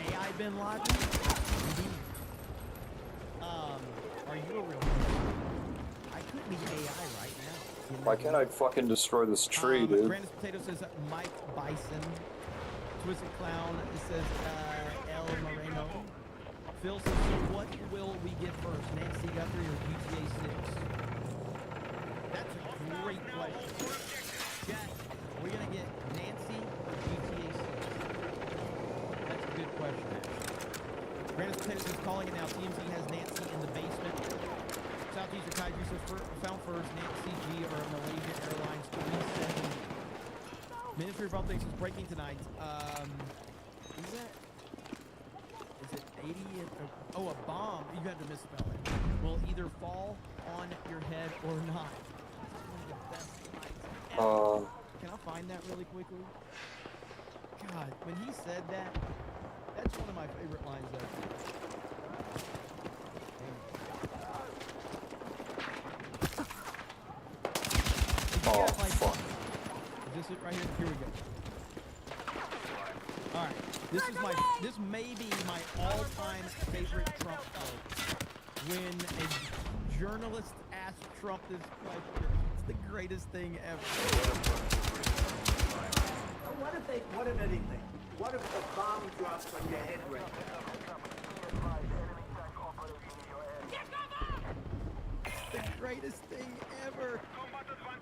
AI Bin Laden? Indeed. Are you a real person? I could be AI right now. Why can't I fucking destroy this tree, dude? Brandon Potato says Mike Bison. Twisted Clown says El Moreno. Phil says, so what will we get first, Nancy Guthrie or GTA 6? That's a great question. Jack, we're going to get Nancy or GTA 6? That's a good question, actually. Brandon Potato says, calling it now. TMZ has Nancy in the basement. Southeastern Kaiju says, found first, Nancy G or Malaysia Airlines 370. Ministry of All Things is breaking tonight. Is it 80? Oh, a bomb. You had to misspell it. Will either fall on your head or not. One of the best nights ever. Can I find that really quickly? God, when he said that That's one of my favorite lines there. Oh, fuck. Is this it right here? Here we go. All right. This may be my all-time favorite Trump quote. When a journalist asks Trump this question, it's the greatest thing ever. What if anything? What if a bomb drops on your head right The greatest thing ever.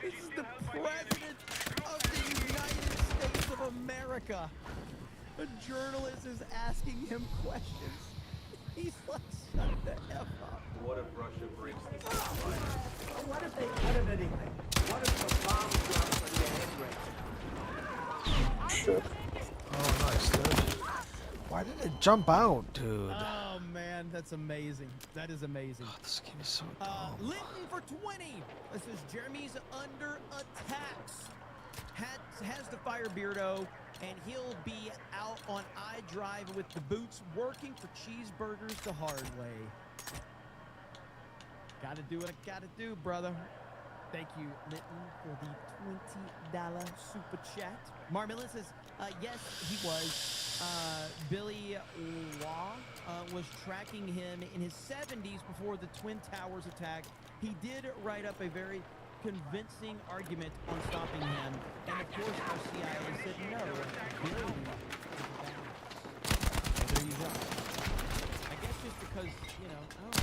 This is the President of the United States of America. A journalist is asking him questions. He's like, shut the F up. What if Russia breaks this ceasefire? What if anything? What if a bomb drops on your head right now? Shit. Oh, nice, dude. Why did it jump out, dude? Oh, man, that's amazing. That is amazing. Oh, this game is so dumb. Linton for 20. This is Jeremy's under attacks. Has to fire Beardo, and he'll be out on iDrive with the boots, working for cheeseburgers the hard way. Gotta do what I gotta do, brother. Thank you, Linton, for the $20 super chat. Marmilla says, yes, he was. Billy Law was tracking him in his 70s before the Twin Towers attack. He did write up a very convincing argument on stopping him, and of course our CIA said no. Billy was bad. So there you go. I guess just because, you know, I don't know.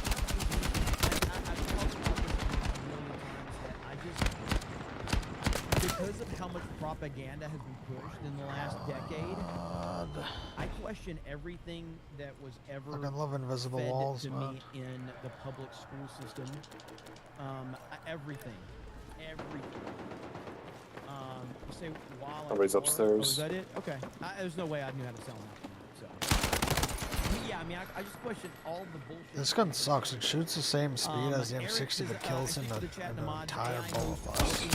I've talked about this a million times that I just, because of how much propaganda has been pushed in the last decade, I question everything that was ever Fucking love invisible fed walls, to man. me in the public school system. Everything. You say while Somebody's I'm upstairs. Oh, is that it? Okay. There's no way I knew how to sell that. So. Yeah, I mean, I just question all the bullshit. This gun sucks. It shoots the same speed as the M60, but kills in the entire bullet bust.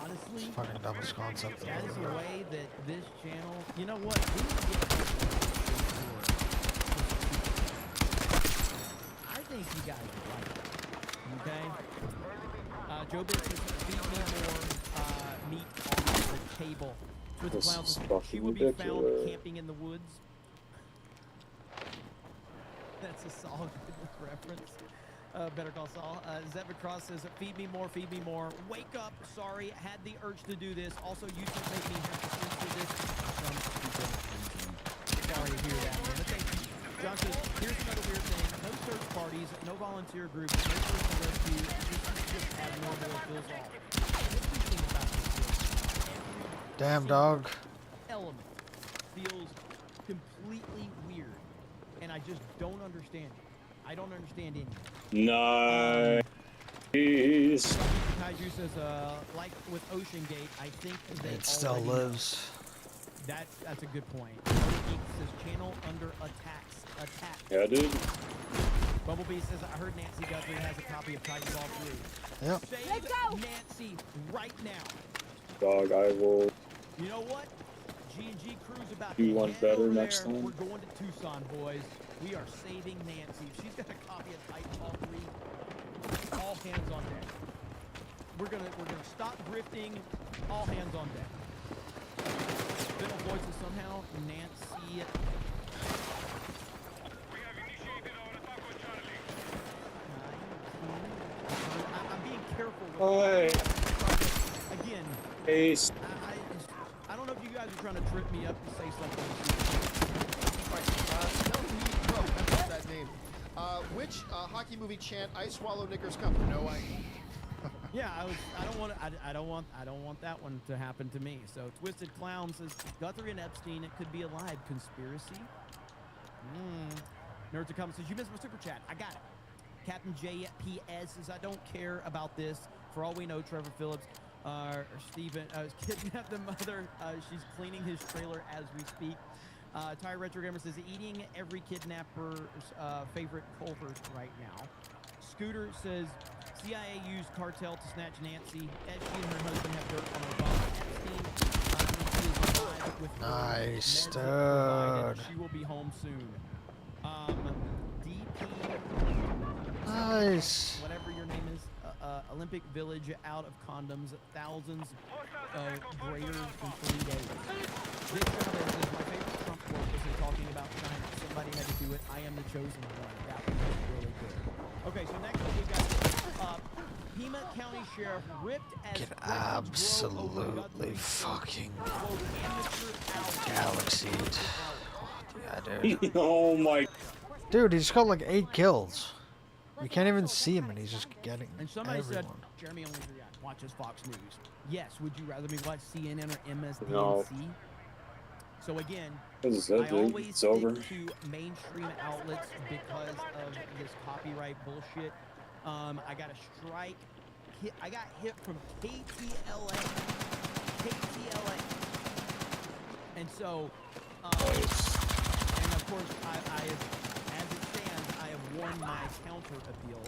Honestly, It's fucking dumbest concept that is ever. the way that this channel. You know what? We need to get I think you guys are right. Okay. Joe Bit says, feed me more meat on the table. With the This clowns, is she fucking will be found ridiculous. camping in the woods. That's a solid reference. Better Call Saul. Zebra Cross says, feed me more, feed me more. Wake up. Sorry, had the urge to do this. Also, you should make me have to sleep through this. Some stupid reason. Sorry to hear that, man. But thank you. John says, here's another weird thing. No search parties, no volunteer groups, no search and rescue. This is just abnormal. It feels off. What do you think about this? Damn, dog. Element feels completely weird, and I just don't understand it. I don't understand any. Nice. Kaiju says, like with Ocean Gate, I think they It still already lives. know. That's a good point. Geek says channel under attack. Yeah, dude. Bumblebee says, I heard Nancy Guthrie has a copy of Titanfall 3. Yep. Save Nancy right now. Dog, I will You know what? G&G crew's about do to one head better over next there. time. We're going to Tucson, boys. We are saving Nancy. If she's got a copy of Titanfall 3, all hands on deck. We're gonna stop drifting. All hands on deck. Fiddle voices somehow. Nancy. I'm being careful. Oh, hey. Again. Ace. I don't know if you guys are trying to trip me up to say something. That's that name. Which hockey movie chant "I swallow knickers" come from? No idea. Yeah, I don't want that one to happen to me. So Twisted Clown says Guthrie and Epstein, it could be a live conspiracy. Nerds of Comment says you missed my super chat. I got it. Captain JPS says I don't care about this. For all we know, Trevor Phillips or Steven kidnapped the mother. She's cleaning his trailer as we speak. Ty Retro Gamer says eating every kidnapper's favorite culvert right now. Scooter says CIA used cartel to snatch Nancy. Epstein and her husband have dirt on Obama. Epstein is Nice, provided. dude. She will be home soon. DP. Nice. Whatever your name is. Olympic Village out of condoms. Thousands greater than 3 days. This Chavez is my favorite Trump quote. Isn't talking about China. Somebody had to do it. I am the chosen one. That was really good. Okay, so next up we got Pima County Sheriff ripped as Get absolutely fucking galaxied. Yeah, dude. Oh my. Dude, he's got like 8 kills. You can't even see him, and he's just getting And somebody everyone. said, Jeremy only watches Fox News. Yes, would you rather me watch CNN or MSDNC? No. So again, What is that, I dude? always It's stick over. to mainstream outlets because of this copyright bullshit. I got a strike. I got hit from KTLA. And so, and of course, I as it stands, I have won my counter appeal.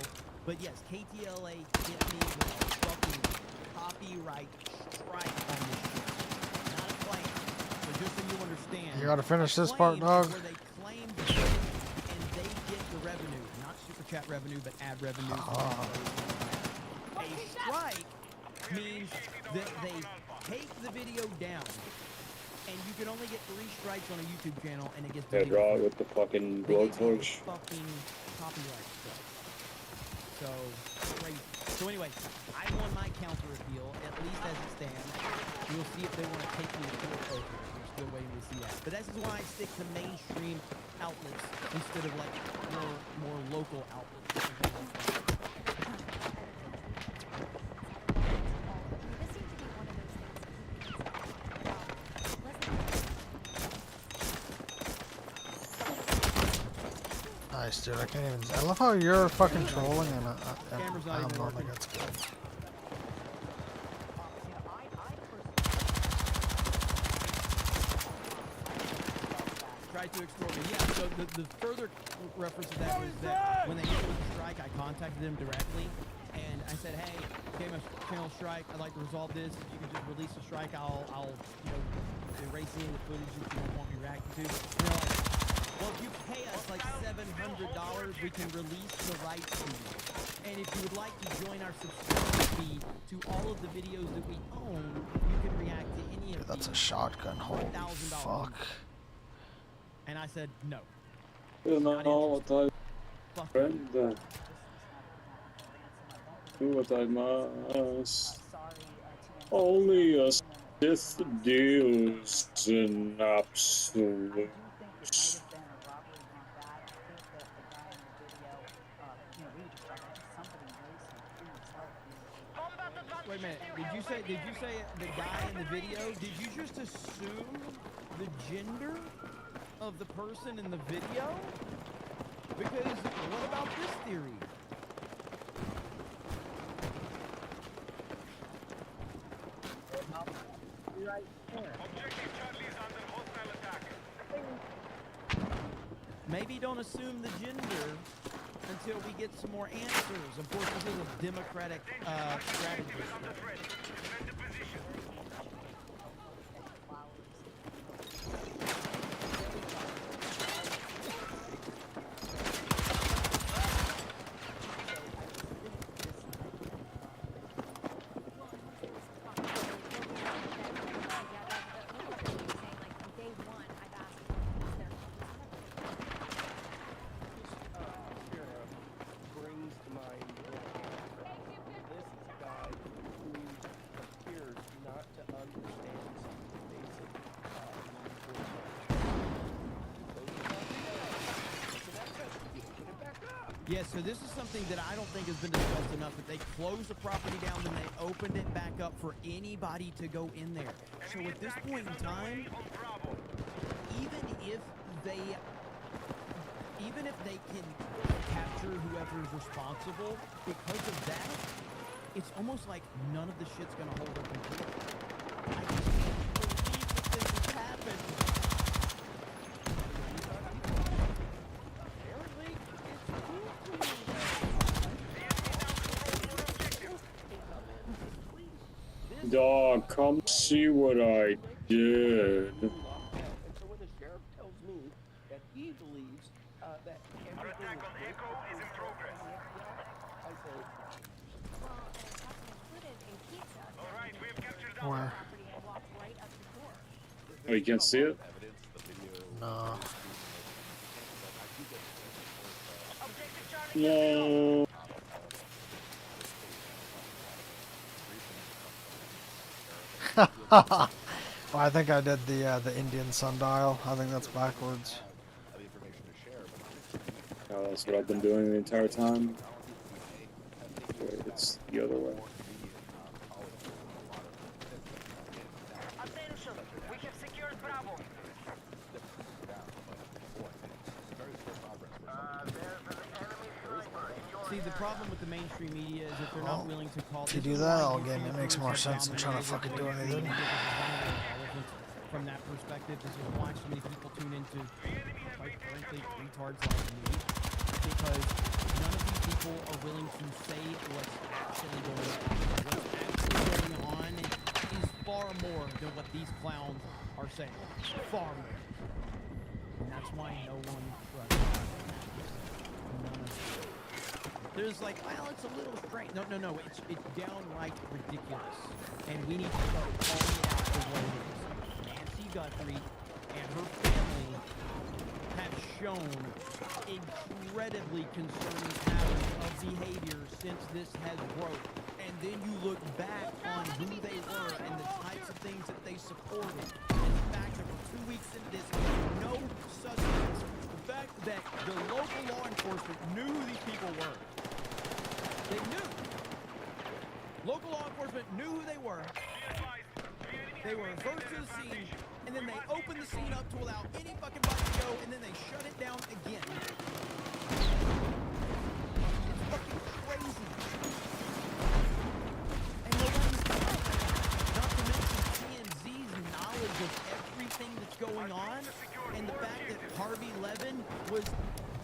But yes, KTLA hit me with a fucking copyright strike on this shit. Not a claim. So just so you understand. You gotta finish this part, claim dog. is where they claim the shit and they get the revenue. Not super chat revenue, but ad revenue. A strike means that they take the video down. And you can only get 3 strikes on a YouTube channel, and it gets Yeah, deleted. draw it with the fucking They blood gave me a torch. fucking copyright strike. So crazy. So anyway, I won my counter appeal, at least as it stands. We'll see if they want to take me to court over it. We're still waiting to see that. But this is why I stick to mainstream outlets instead of like more local outlets. Nice, dude. I can't even. I love how you're fucking trolling, and I'm not like that's good. Tried to extort me. Yeah, so the further reference to that was that when they hit me with the strike, I contacted them directly, and I said, hey, came a channel strike, I'd like to resolve this. If you can just release the strike, I'll erase any of the footage that you don't want me reacting to. And they're like, well, if you pay us like $700, we can release the rights to you. And if you would like to join our subscription fee to all of the videos that we own, you can react to any of Dude, that's a these. shotgun. Holy fuck. And I said, no. You know what I friend. Do what I must. Only a Sith deals in absolute. Wait a minute. Did you say the guy in the video? Did you just assume the gender of the person in the video? Because what about this theory? Right there. Objective Charlie is under hostile attack. Maybe don't assume the gender until we get some more answers. Of course, this is a democratic strategy. Brings to mind this is a guy who appears not to understand some basic Yeah, so this is something that I don't think has been discussed enough, that they closed the property down, then they opened it back up for anybody to go in there. So at this point in time, even if they can capture whoever is responsible, because of that, it's almost like none of the shit's gonna hold up in court. I just can't believe that this has happened. Dog, come see what I Yeah. And so when the sheriff tells me that he believes that everything is Echo is in progress. I say, All right, we have captured Where? Oh, you can't see it? No. No. Well, I think I did the Indian sundial. I think that's backwards. Oh, that's what I've been doing the entire time. Wait, it's the other way. Attention, we have secured Bravo. See, the problem with the mainstream media is if they're not willing to call. If you do that, all game, it makes more sense than trying to fucking do anything. From that perspective, this is why so many people tune into, quite frankly, retards like me, because none of these people are willing to say what's actually going on. What's actually going on is far more than what these clowns are saying. Far more. And that's why no one trusts them. None of them. There's like, well, it's a little strange. No, it's downright ridiculous. And we need to start calling it out for what it is. Nancy Guthrie and her family have shown incredibly concerning patterns of behavior since this has broke. And then you look back on who they were and the types of things that they supported. And the fact that we're 2 weeks into this, no suspects. The fact that the local law enforcement knew who these people were. They knew. Local law enforcement knew who they were. They were first to the scene, and then they opened the scene up to allow any fucking body to go, and then they shut it down again. It's fucking crazy. And nobody's not to mention TMZ's knowledge of everything that's going on, and the fact that Harvey Levin was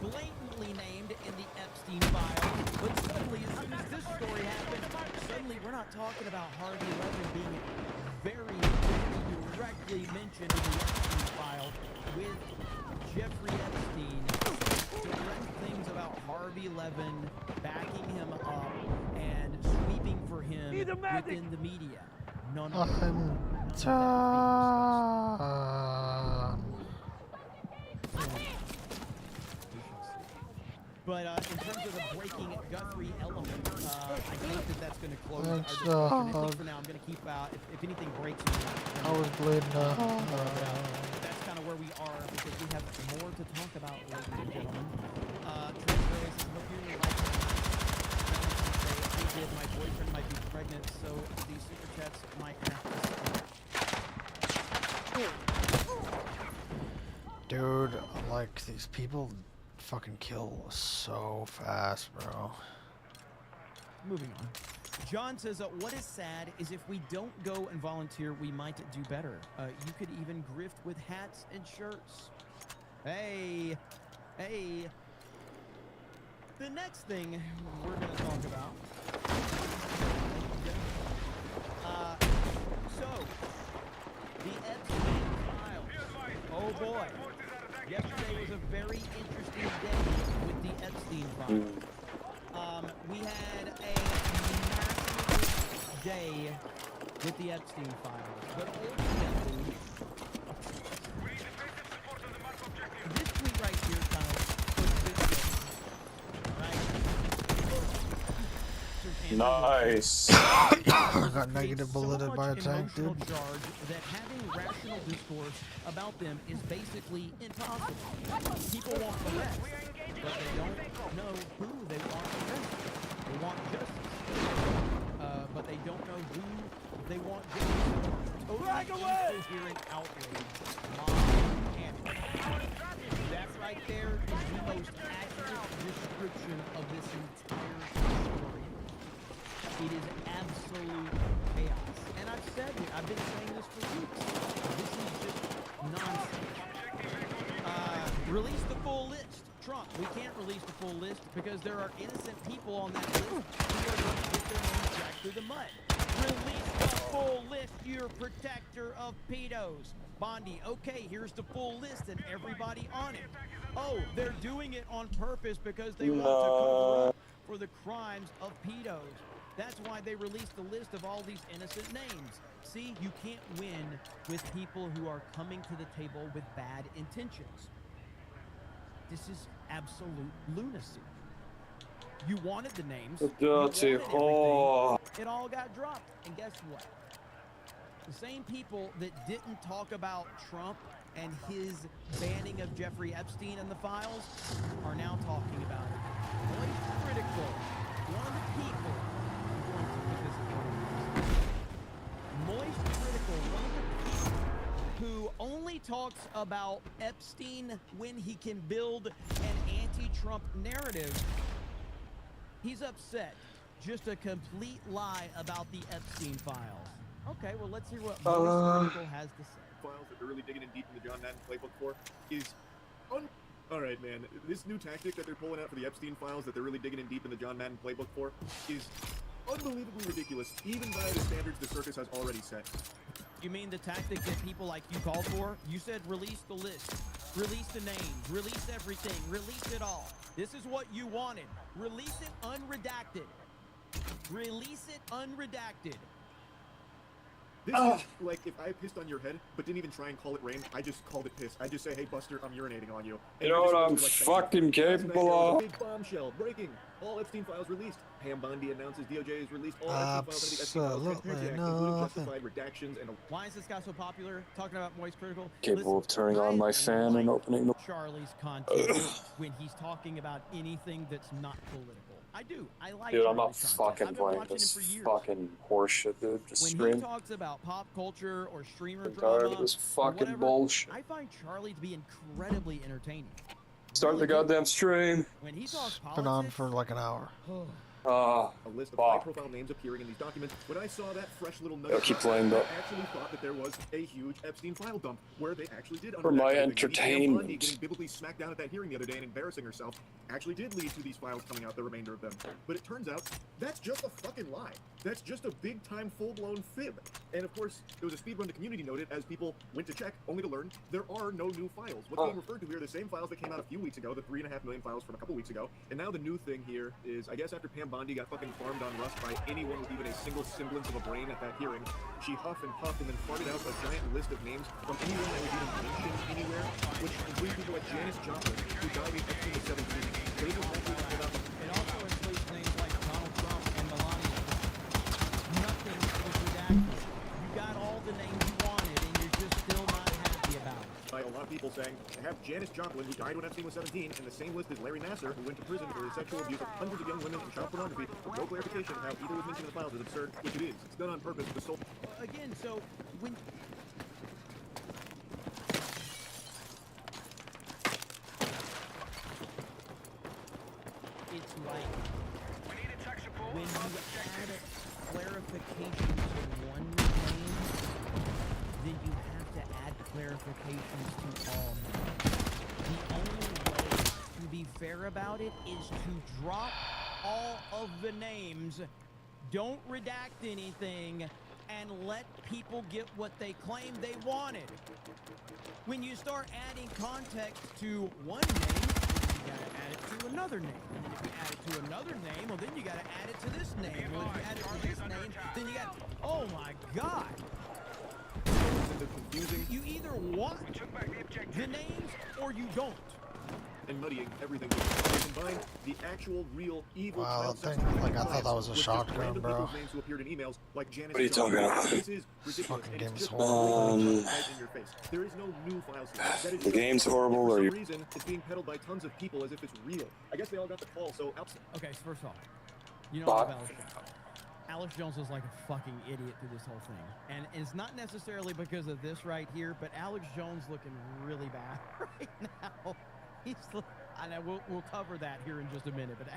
blatantly named in the Epstein file, but suddenly, as soon as this story happened, suddenly we're not talking about Harvey Levin being very directly mentioned in the Epstein file with Jeffrey Epstein direct things about Harvey Levin backing him up and sweeping for him within the media. None of that is But in terms of the breaking Guthrie element, I think that's going to close our discussion. At least for now, I'm going to keep, if anything breaks, I was bleeding out. That's kind of where we are because we have more to talk about, ladies and gentlemen. Trent says, hope you like it. My boyfriend might be pregnant, so these super chats might have to Dude, like, these people fucking kill so fast, bro. Moving on. John says, what is sad is if we don't go and volunteer, we might do better. You could even grift with hats and shirts. Hey. The next thing we're going to talk about. So, the Epstein files. Oh boy. Yesterday was a very interesting day with the Epstein files. We had a massive day with the Epstein files, but ultimately, this tweet right here kind of puts this right? Nice. I got negative bulleted by a tank, dude. Charge that having rational discourse about them is basically impossible. People want arrest, but they don't know who they want arrested. They want justice, but they don't know who they want justice. Totally incoherent outrage. That right there is the most accurate description of this entire story. It is absolute chaos. And I've said it. I've been saying this for weeks. This is just nonsense. Release the full list. Trump, we can't release the full list because there are innocent people on that list who are going to get their names dragged through the mud. Release the full list, you're protector of pedos. Bondi, okay, here's the full list and everybody on it. Oh, they're doing it on purpose because they want to cover up for the crimes of pedos. That's why they released the list of all these innocent names. See, you can't win with people who are coming to the table with bad intentions. This is absolute lunacy. You wanted the names. Dirty you wanted whore. everything. It all got dropped. And guess what? The same people that didn't talk about Trump and his banning of Jeffrey Epstein and the files are now talking about it. Moist Critical, one of the people, I'm going to put this in Moist Critical, one of the people who only talks about Epstein when he can build an anti-Trump narrative. He's upset. Just a complete lie about the Epstein files. Okay, well, let's hear what Moist Critical has to say. Files that they're really digging in deep in the John Madden playbook for is all right, man. This new tactic that they're pulling out for the Epstein files that they're really digging in deep in the John Madden playbook for is unbelievably ridiculous, even by the standards the circus has already set. You mean the tactic that people like you called for? You said release the list, release the names, release everything, release it all. This is what you wanted. Release it unredacted. Release it unredacted. This is like if I pissed on your head, but didn't even try and call it rain. I just called it piss. I just say, hey, Buster, I'm urinating on you. And You know what I'm fucking capable of? Big bombshell. Breaking. All Epstein files released. Pam Bondi announces DOJ has released all Epstein files under the Epstein Files Transparency Act, including justified redactions and... Why is this guy so popular? Talking about Moist Critical? Capable of turning on my fan and opening the... Charlie's content when he's talking about anything that's not political. I do. I like Dude, I'm not Charlie's fucking content. I've been playing watching this him for years. fucking horseshit, dude. Just When stream. he talks about pop culture or streamer I'm tired drama of this or fucking whatever, bullshit. I find Charlie to be incredibly entertaining. Start the goddamn stream. When he talks Been on for like an hour. A list of high-profile names appearing in these documents. When I saw that fresh little nugget, keep playing that. I actually thought that there was a huge Epstein file dump where they actually did For my unredact everything. entertainment. Bondi getting biblically smacked down at that hearing the other day and embarrassing herself actually did lead to these files coming out, the remainder of them. But it turns out that's just a fucking lie. That's just a big-time, full-blown fib. And of course, it was a speed run to Community Noted as people went to check, only to learn there are no new files. What's being referred to here are the same files that came out a few weeks ago, the 3.5 million files from a couple weeks ago. And now the new thing here is, I guess after Pam Bondi got fucking farmed on Rust by anyone with even a single semblance of a brain at that hearing, she huffed and puffed and then farted out a giant list of names from anyone that was even mentioned anywhere, which includes people like Janis Joplin, who died in Epstein at 17. They just actually pulled out. It also includes names like Donald Trump and Melania. Nothing was redacted. You got all the names you wanted, and you're just still not happy about it. By a lot of people saying, I have Janis Joplin, who died when Epstein was 17, and the same list as Larry Nassar, who went to prison for the sexual abuse of hundreds of young women and child pornography, with no clarification of how either was mentioned in the files is absurd, which it is. It's done on purpose. The sole... Again, so when... It's like when you add clarification to one name, then you have to add clarifications to all names. The only way to be fair about it is to drop all of the names, don't redact anything, and let people get what they claim they wanted. When you start adding context to one name, you gotta add it to another name. And then if you add it to another name, well then you gotta add it to this name. Well, if you add it to this name, then you got, oh my God. You either want the names or you don't. And muddying everything. They combined the actual, real, evil child sex like I thought that was a shotgun, bro. Names who appeared in emails like Janis What are you talking about? This is ridiculous. Fucking game's just horrible. right in your face. There is no new files here. That is The game's horrible, for or some you... reason, it's being peddled by tons of people as if it's real. I guess they all got the call, so Okay, so first of all, you know what Alex Jones? Alex Jones was like a fucking idiot through this whole thing. And it's not necessarily because of this right here, but Alex Jones looking really bad right now. He's, and we'll cover that here in just a minute, but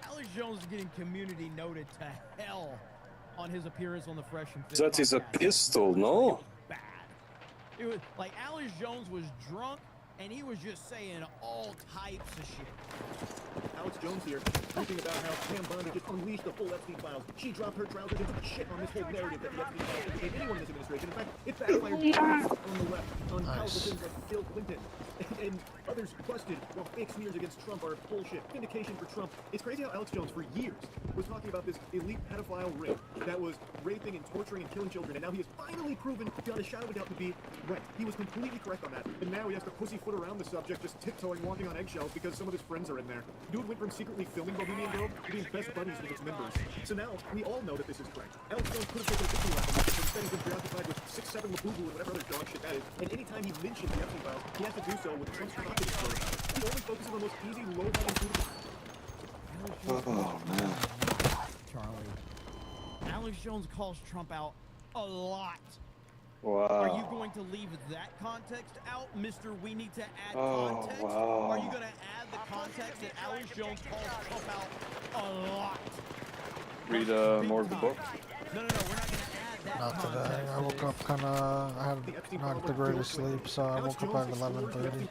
Alex Jones is getting community noted to hell on his appearance on the Fresh and Fit That is a podcast. pistol, no? Bad. It was like Alex Jones was drunk and he was just saying all types of shit. Alex Jones here, speaking about how Pam Bondi just unleashed the full Epstein files. She dropped her trousers and took shit on this whole narrative that the Epstein files became anyone in this administration. In fact, it backfired on the left, on powerful things like Bill Clinton. And others busted while fake smears against Trump are bullshit. Vindication for Trump. It's crazy how Alex Jones, for years, was talking about this elite pedophile ring that was raping and torturing and killing children, and now he has finally proven beyond a shadow of a doubt to be right. He was completely correct on that, and now he has to pussyfoot around the subject, just tiptoeing, walking on eggshells because some of his friends are in there. Dude went from secretly filming Bohemian Grove to being best buddies with its members. So now, we all know that this is correct. Alex Jones could have taken a victory lap on this, but instead he's been preoccupied with 6'7" Labubu and whatever other dog shit that is, and anytime he mentions the Epstein files, he has to do so with Trump's pocket story. He only focuses on the most easy, low-hanging fruit. Oh, man. Charlie. Alex Jones calls Trump out a lot. Wow. Are you going to leave that context out, Mr. We need to add context? Wow. Are you going to add the context that Alex Jones calls Trump out a lot? Read more of the book. No, we're not going to add that Not context. today. I woke up kind of, I had not the greatest sleep, so I woke up at 11:30.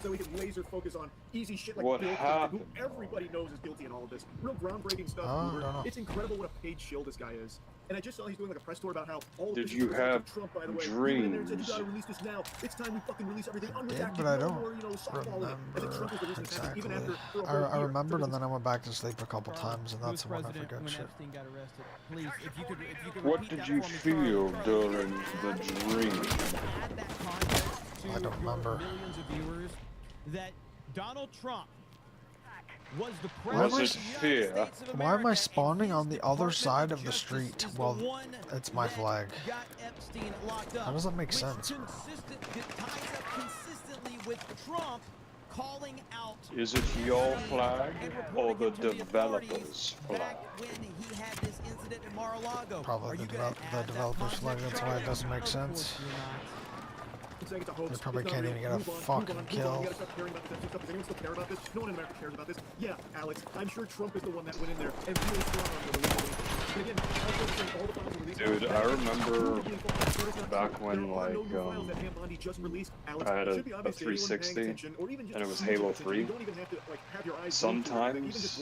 So we can laser focus on easy shit like What Bill happened? Clinton, who everybody knows is guilty in all of this. Real groundbreaking stuff. Oh, Uber. don't know. It's incredible what a paid shill this guy is. And I just saw he's doing like a press tour about how all Did of you have Trump, by the way, he went in there and said, dreams? you gotta release this now. It's time we fucking release everything unredacted. But I No don't more, you know, softball in it. I think Trump is the reason it's happening, exactly. even after for a whole I year. remembered, and then I went back to sleep a couple times, and that's when I President forget when shit. Epstein got arrested. Please, if you could What repeat did that you for me, feel Charlie. during the dream? Add that context to I don't your remember. millions of viewers that Donald Trump was the Why am president I- of the United States of Why am I America, spawning on the other Department side of of the Justice street is the while one it's my flag? got Epstein locked up, How does that make which sense? Ties up consistently with Trump calling out Is it your flag or the developer's flag? when he had this incident in Mar-a-Lago. Probably the developer's flag, that's why it doesn't make sense. Saying it's a hoax. They probably It's not can't real. even get a Move on, fucking move on, kill. You gotta stop caring about this stuff. Does anyone still care about this? No one in America cares about this. Yeah, Alex, I'm sure Trump is the one that went in there and really strong on the release. But again, Alex is saying all the files are released. Dude, I remember back when like I had a 360 and it was Halo 3. Sometimes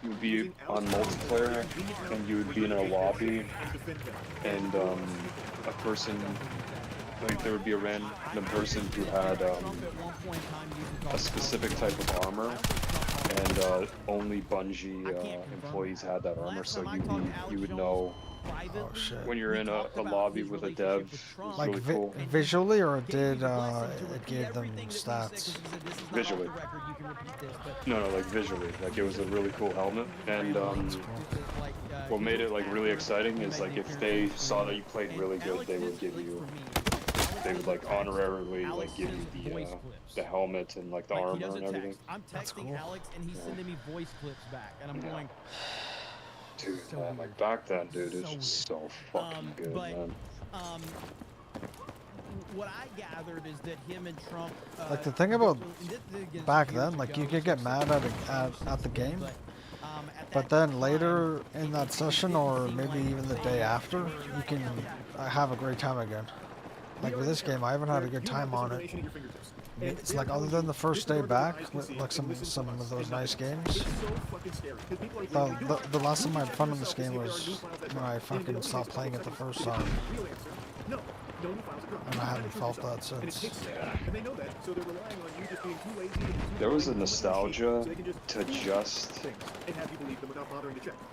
you would be on multiplayer and you would be in a lobby and a person, like there would be a random person who had a specific type of armor, and only Bungie employees had that armor, so you would know when you're in a lobby with a dev. It was Like really cool. visually, or it did it gave them stats? Visually. No, like visually. Like it was a really cool helmet, and what made it like really exciting is like if they saw that you played really good, they would like honorarily like give you the helmet and like the armor and everything. I'm texting Alex and he's sending me voice clips back, and I'm going. Dude, man, like back then, dude, it's just so fucking good, man. What I gathered is that him and Trump. Like the thing about back then, like you could get mad at the game, but then later in that session, or maybe even the day after, you can have a great time again. Like with this game, I haven't had a good time on it. It's like other than the first day back, like some of those nice games. The last time I had fun in this game was when I fucking stopped playing it the first time. And I haven't felt that since. There was a nostalgia to just,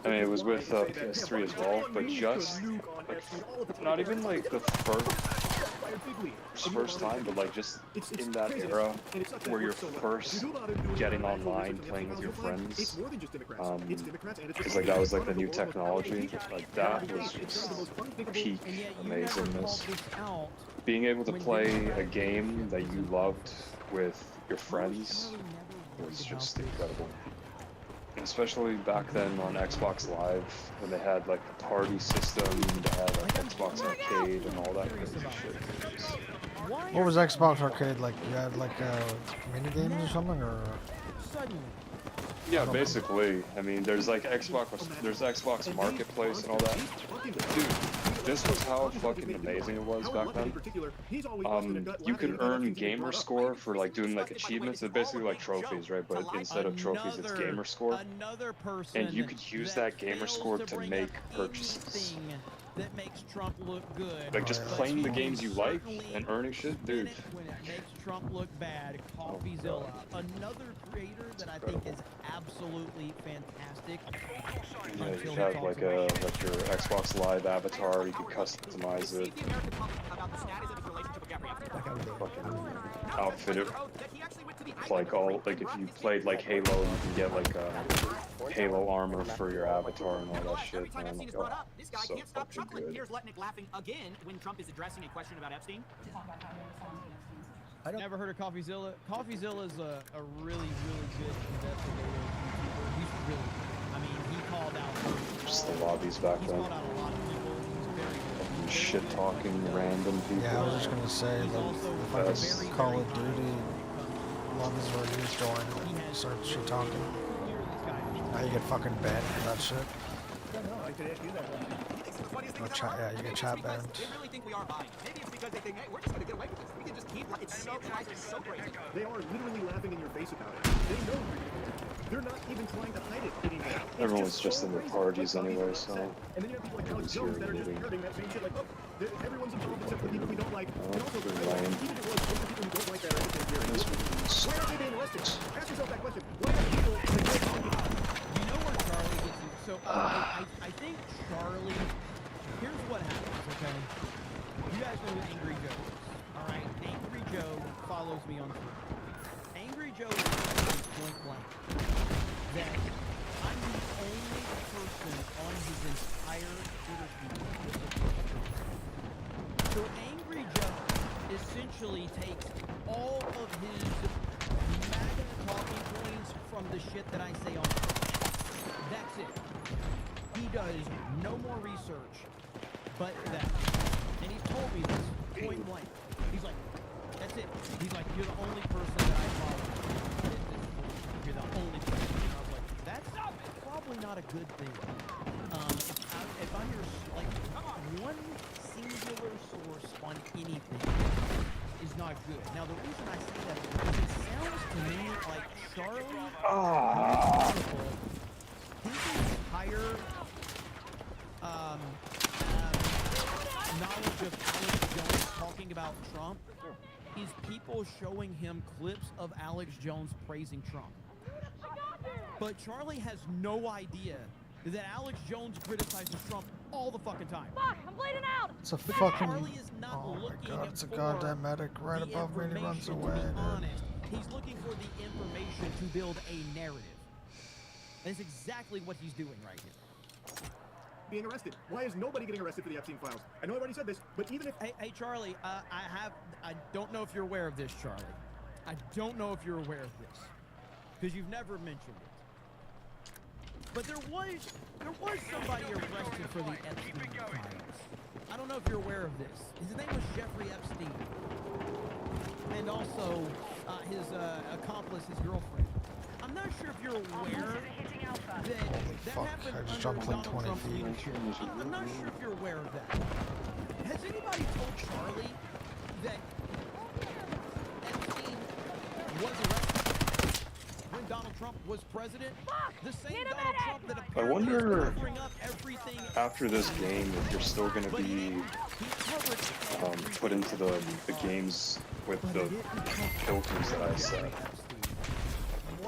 I mean, it was with PS3 as well, but just, like, not even like the first time, but like just in that era where you're first getting online, playing with your friends, because like that was like the new technology, like that was just peak amazingness. Being able to play a game that you loved with your friends was just incredible. And especially back then on Xbox Live, when they had like the party system, they had like Xbox Arcade and all that crazy shit. What was Xbox Arcade like? You had like mini games or something, or? Yeah, basically. I mean, there's like Xbox Marketplace and all that. Dude, this was how fucking amazing it was back then. You could earn gamer score for like doing like achievements. It's basically like trophies, right? But instead of trophies, it's gamer score. Another person And you could use that gamer score to make purchases. that makes Trump look good. Like just playing the games you like and earning shit, dude. When it makes Trump look bad, CoffeeZilla, another creator that I think is absolutely fantastic. Yeah, you have like your Xbox Live avatar. You can customize it. Fucking outfit it. Like if you played like Halo, you can get like Halo armor for your avatar and all that shit. Man, like, oh, so fucking good. Here's Letnick laughing again when Trump is addressing a question about Epstein. I never heard of CoffeeZilla. CoffeeZilla is a really, really good investigative YouTuber. He's really, I mean, he called out Just the lobbies back then. a lot of people. He's very good. Shit talking random people. Yeah, I was just gonna say, like, if I Call of Duty, lobbies where you just join and start shit talking. Now you get fucking banned for that shit. I could do that. No chat, yeah, you get chat banned. They really think we are buying. Maybe it's because they think, hey, we're just gonna get away with this. We can just keep. It's so crazy. They are literally laughing in your face about it. They know they're not even trying to hide it anymore. Everyone's just in their parties anyway, so. And then you have people like Alex Jones that are just parroting that same shit, like, oh, everyone's involved except for the people we don't like. And also, even if it was most of the people who don't like that are interested in why are they being arrested? Ask yourself that question. Why are people that don't like You know where Charlie gets you? So I think Charlie. Here's what happens, okay? You guys know who Angry Joe is, all right? Angry Joe follows me on Twitter. Angry Joe is point blank that I'm the only person on his entire Twitter feed that supports Trump. So Angry Joe essentially takes all of his MAGA talking points from the shit that I say on Twitter. That's it. He does no more research but that. And he told me this point blank. He's like, that's it. He's like, you're the only person that I follow. You're the only person. And I was like, that's probably not a good thing. If I'm your, like, one singular source on anything is not good. Now, the reason I say that is because it sounds to me like Charlie, his entire knowledge of Alex Jones talking about Trump is people showing him clips of Alex Jones praising Trump. But Charlie has no idea that Alex Jones criticizes Trump all the fucking time. Fuck, I'm bleeding out! It's a fucking... Oh my god, it's a goddamn medic right above me and he runs away, dude. He's looking for the information to build a narrative. That's exactly what he's doing right here. being arrested? Why is nobody getting arrested for the Epstein files? I know I've already said this, but even if... Hey, Charlie, I don't know if you're aware of this, Charlie. I don't know if you're aware of this, because you've never mentioned it. But there was somebody arrested for the Epstein files. I don't know if you're aware of this. His name was Jeffrey Epstein. And also, his accomplice, his girlfriend. I'm not sure if you're aware that happened I just under jumped like Donald 20 Trump's feet. leadership. I'm not sure if you're aware of that. Has anybody told Charlie that Epstein was arrested when Donald Trump was president? The same Donald Trump that I apparently is wonder covering up everything. after this game if you're still going to be put into the games with the filters that I set.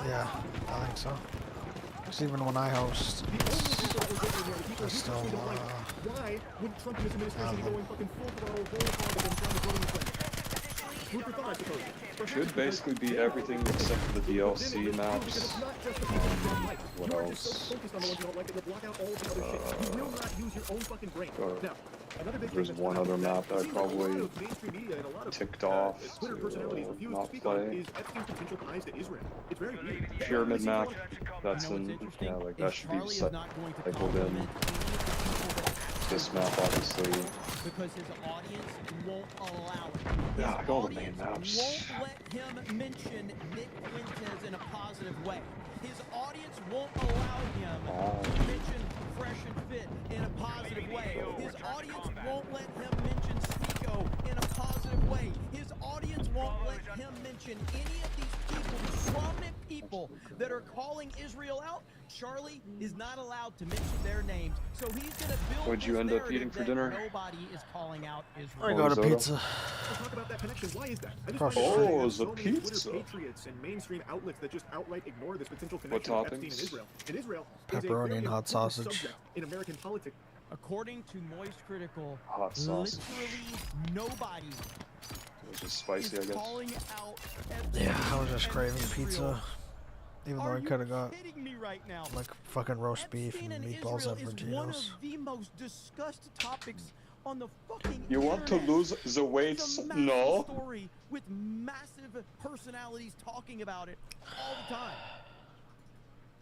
Yeah, I think so. Because even when I host, I still, why would Trump and his administration be going fucking full throttle, roll hard against trying to vote in the Senate? Food for thought, I suppose. Should basically be everything except for the DLC maps. What else? There's one other map that I probably ticked off to not play. Pyramid map, that's in, yeah, like that should be cycled in. This map, obviously. Because his audience won't allow it. Yeah, like all the main maps. Won't let him mention Nick Fuentes in a positive way. His audience won't allow him to mention Fresh and Fit in a positive way. His audience won't let him mention Sneeko in a positive way. His audience won't let him mention any of these people, prominent people that are calling Israel out. Charlie is not allowed to mention their names, so he's going to build What'd you this end up eating narrative for that dinner? nobody is calling out Israel. I got a pizza. Let's talk about that connection. Why is that? I just Oh, find it fascinating oh, that it's a so many Twitter pizza. patriots and mainstream outlets that just outright ignore this potential What connection of Epstein and toppings? Israel. And Israel is a Pepperoni very and hot important sausage. subject in American politics. According to Moist Critical, Hot sausage. literally nobody It was just spicy, I is guess. calling out Epstein Yeah, I was just and craving Israel. pizza. Even though Are I you could have got kidding me right now? like fucking roast beef Epstein and and meatballs Israel and is one of Virginios. the most discussed topics on the fucking You want to internet. lose the weight? It's a massive No. story with massive personalities talking about it all the time.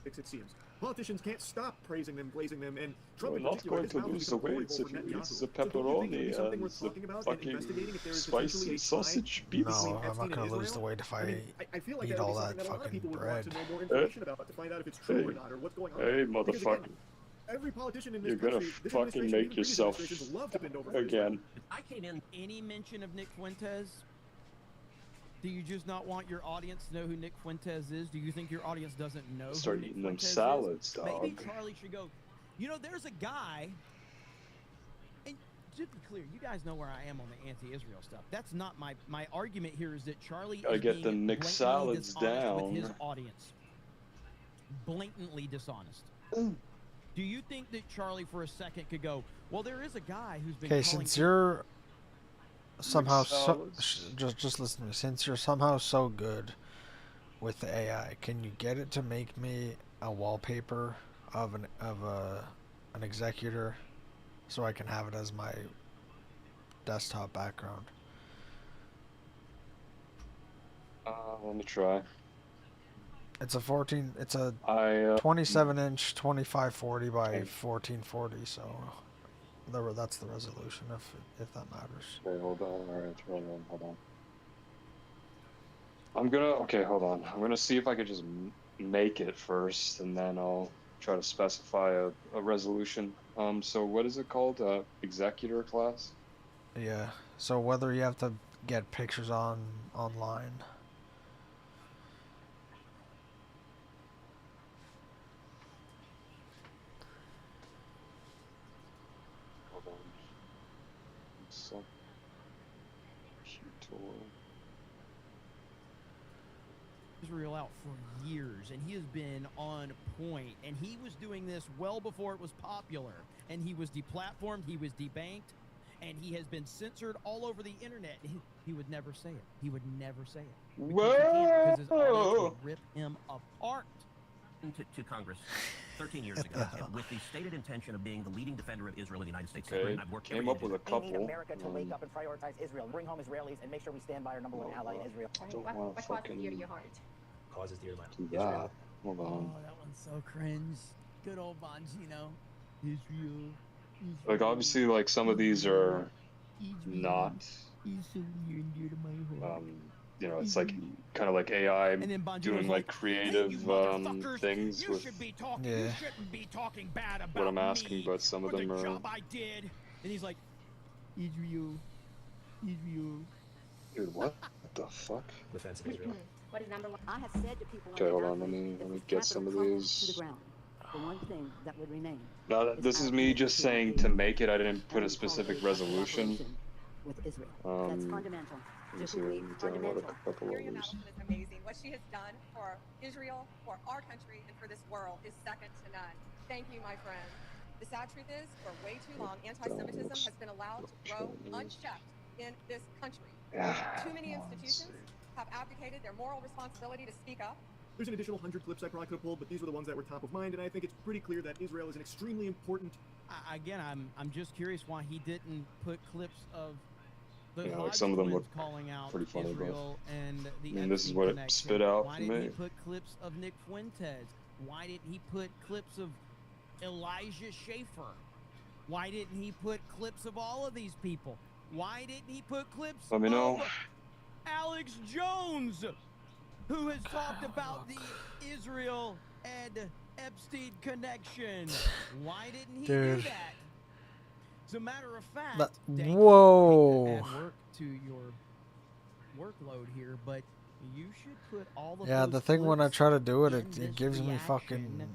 It seems. Politicians can't stop praising them, glazing them, and Trump We're in not particular, going his to mouth has lose the become weight horrible if for he eats Netanyahu. the So don't you think it would be pepperoni something and worth the talking about and fucking investigating if there is potentially a spicy sausage tie beef? No, between I'm not Epstein gonna and lose Israel? the weight if I mean, I feel like eat that would all be that something that a lot of fucking people would bread. want to know more information about to find out if it's true or not or what's going on. Hey, Because motherfucker. again, every politician in this You're gonna country, this fucking administration, make even previous yourself administrations, love to bend over for Israel. again. I can't end any mention of Nick Fuentes. Do you just not want your audience to know who Nick Fuentes is? Do you think your audience doesn't know Start who Nick eating them Fuentes salads, is? dog. Maybe Charlie should go, you know, there's a guy, and to be clear, you guys know where I am on the anti-Israel stuff. That's not my argument here is that Charlie Gotta is get being them Nick blatantly salads dishonest with his down. audience. Blatantly dishonest. Do you think that Charlie for a second could go, well, there is a guy who's been Okay, calling since you're somehow so salads. just listen to me. Since you're somehow so good with the AI, can you get it to make me a wallpaper of an executor so I can have it as my desktop background? Let me try. It's a 27-inch 2540 by 1440, so that's the resolution if that matters. Okay, hold on. Alright, hold on. Okay, hold on. I'm gonna see if I could just make it first, and then I'll try to specify a resolution. So what is it called? Executor class? Yeah. So whether you have to get pictures online. Hold on. So, Israel out for years, and he has been on point, and he was doing this well before it was popular, and he was deplatformed, he was debanked, and he has been censored all over the internet. He would never say it. He would never say it. Because his audience would rip him apart. To Congress 13 years ago with the stated intention of being the leading defender of Israel in the United States. Okay, I've worked came up with a couple. We need America to wake up and prioritize Israel, bring home Israelis, and make sure we stand by our number one ally in Israel. What causes dear to your heart? Causes dear to my do that. Hold on. Oh, that one's so cringe. Good old Bongino. Israel. Like obviously, like some of these are not. You know, it's like kind of like AI doing like creative things with You shouldn't be talking bad about what I'm asking, but some of them the are. job I did. And he's like, Israel. Dude, what the fuck? Defense of Israel. What is number one? I have said to people Okay, hold on. Let me get some of these. The one thing that would remain. Now, this is me just saying to make it. I didn't put a specific resolution. With Israel. That's fundamental. Let me see. Let me download a couple of these. Is amazing. What she has done for Israel, for our country, and for this world is second to none. Thank you, my friend. The sad truth is, for way too long, anti-Semitism has been allowed to grow unchecked in this country. Too many institutions have abdicated their moral responsibility to speak up. There's an additional 100 clips I probably could have pulled, but these were the ones that were top of mind, and I think it's pretty clear that Israel is an extremely important. Again, I'm just curious why he didn't put clips of the Yeah, like some of them look calling out pretty funny, Israel and the I mean, this is Epstein what it connection. spit out Why for didn't me. he put clips of Nick Fuentes? Why didn't he put clips of Elijah Schaefer? Why didn't he put clips of all of these people? Why didn't he put clips Let me know. of Alex Jones, who has talked about the Israel Ed Epstein connection. Why didn't he Dude. do that? As a matter of fact, That, Dank, whoa. I hate to add work to your workload here, but you should put all of Yeah, those the thing when I clips try to do it, in it this gives me reaction fucking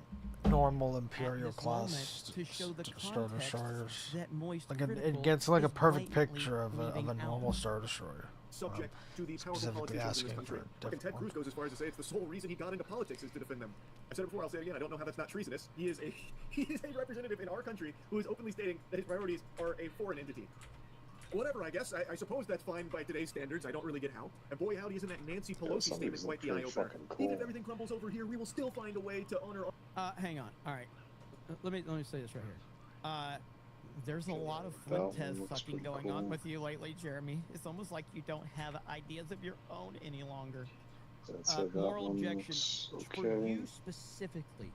normal at Imperial this class moment to show the Star context Destroyers. that Moist Like it Critical gets like a is perfect blatantly picture of leaving a out. normal Star Destroyer. Subject to the powerful Specifically politicians in this asking country. for a Fucking different Ted one. Cruz goes as far as to say it's the sole reason he got into politics is to defend them. I've said it before, I'll say it again, I don't know how that's not treasonous. He is a representative in our country who is openly stating that his priorities are a foreign entity. Whatever, I guess. I suppose that's fine by today's standards. I don't really get how. And boy, howdy, isn't that Nancy Pelosi statement quite the eye-opener. Even if everything crumbles over here, we will still find a way to honor... Hang on. All right. Let me say this right here. There's a lot of Fuentes fucking going on with you lately, Jeremy. It's almost like you don't have ideas of your own any longer. Moral objection for you specifically.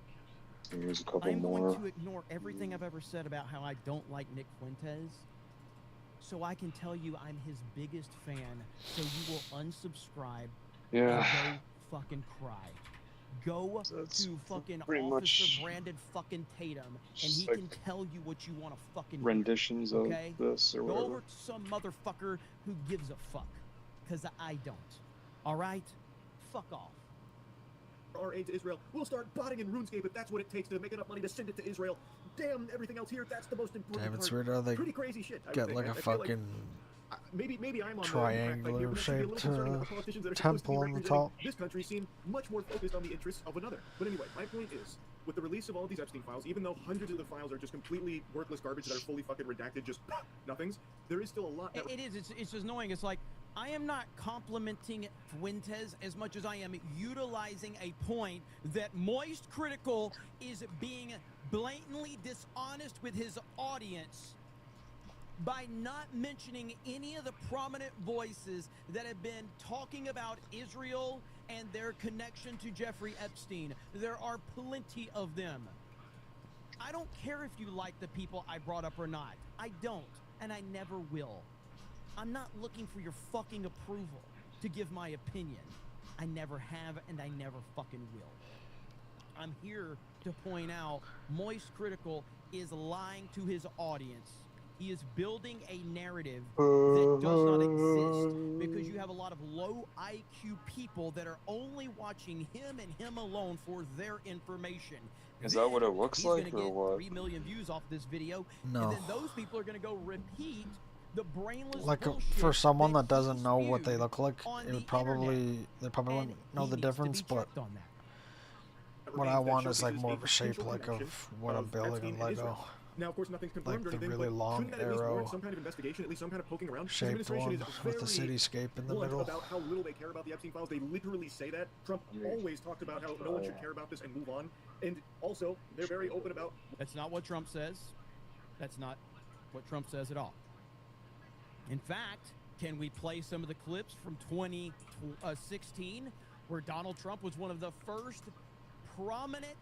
Here's a couple I'm more. going to ignore everything I've ever said about how I don't like Nick Fuentes, so I can tell you I'm his biggest fan, so you will unsubscribe Yeah. and go fucking cry. Go to fucking pretty Officer much Brandon fucking Tatum, and just he like can tell you what you want to fucking renditions hear, of okay? this or Go whatever. over to some motherfucker who gives a fuck, because I don't. All right? Fuck off. our aid to Israel. We'll start botting in RuneScape if that's what it takes to make enough money to send it to Israel. Damn everything else here, that's the most important Damn, it's part. weird how they Pretty crazy shit, I would get think. like I a feel fucking maybe I'm on triangular shaped temple on the top. This country seem much more focused on the interests of another. But anyway, my point is, with the release of all of these Epstein files, even though hundreds of the files are just completely worthless garbage that are fully fucking redacted, just nothings, there is still a lot. It is. It's just annoying. It's like, I am not complimenting Fuentes as much as I am utilizing a point that Moist Critical is being blatantly dishonest with his audience by not mentioning any of the prominent voices that have been talking about Israel and their connection to Jeffrey Epstein. There are plenty of them. I don't care if you like the people I brought up or not. I don't, and I never will. I'm not looking for your fucking approval to give my opinion. I never have, and I never fucking will. I'm here to point out Moist Critical is lying to his audience. He is building a narrative that does not exist because you have a lot of low IQ people that are only watching him and him alone for their information. Is that what it looks He's like, gonna or get what? 3 million views off this video, No. and then those people are going to go repeat the brainless Like bullshit for someone that doesn't know what they look like, on it would the probably they probably and wouldn't know he the needs to difference. be But checked on that. what I want is like more of a shape like of what I'm building in Lego. Now, of course, nothing's confirmed Like or the anything, really but long shouldn't that at least warrant arrow some kind of investigation, at least some kind of poking around? This shaped administration one is with the very cityscape in the blunt middle. about how little they care about the Epstein files. They literally say that. Trump always talked about how no one should care about this and move on. And also, they're very open about... That's not what Trump says. That's not what Trump says at all. In fact, can we play some of the clips from 2016 where Donald Trump was one of the first prominent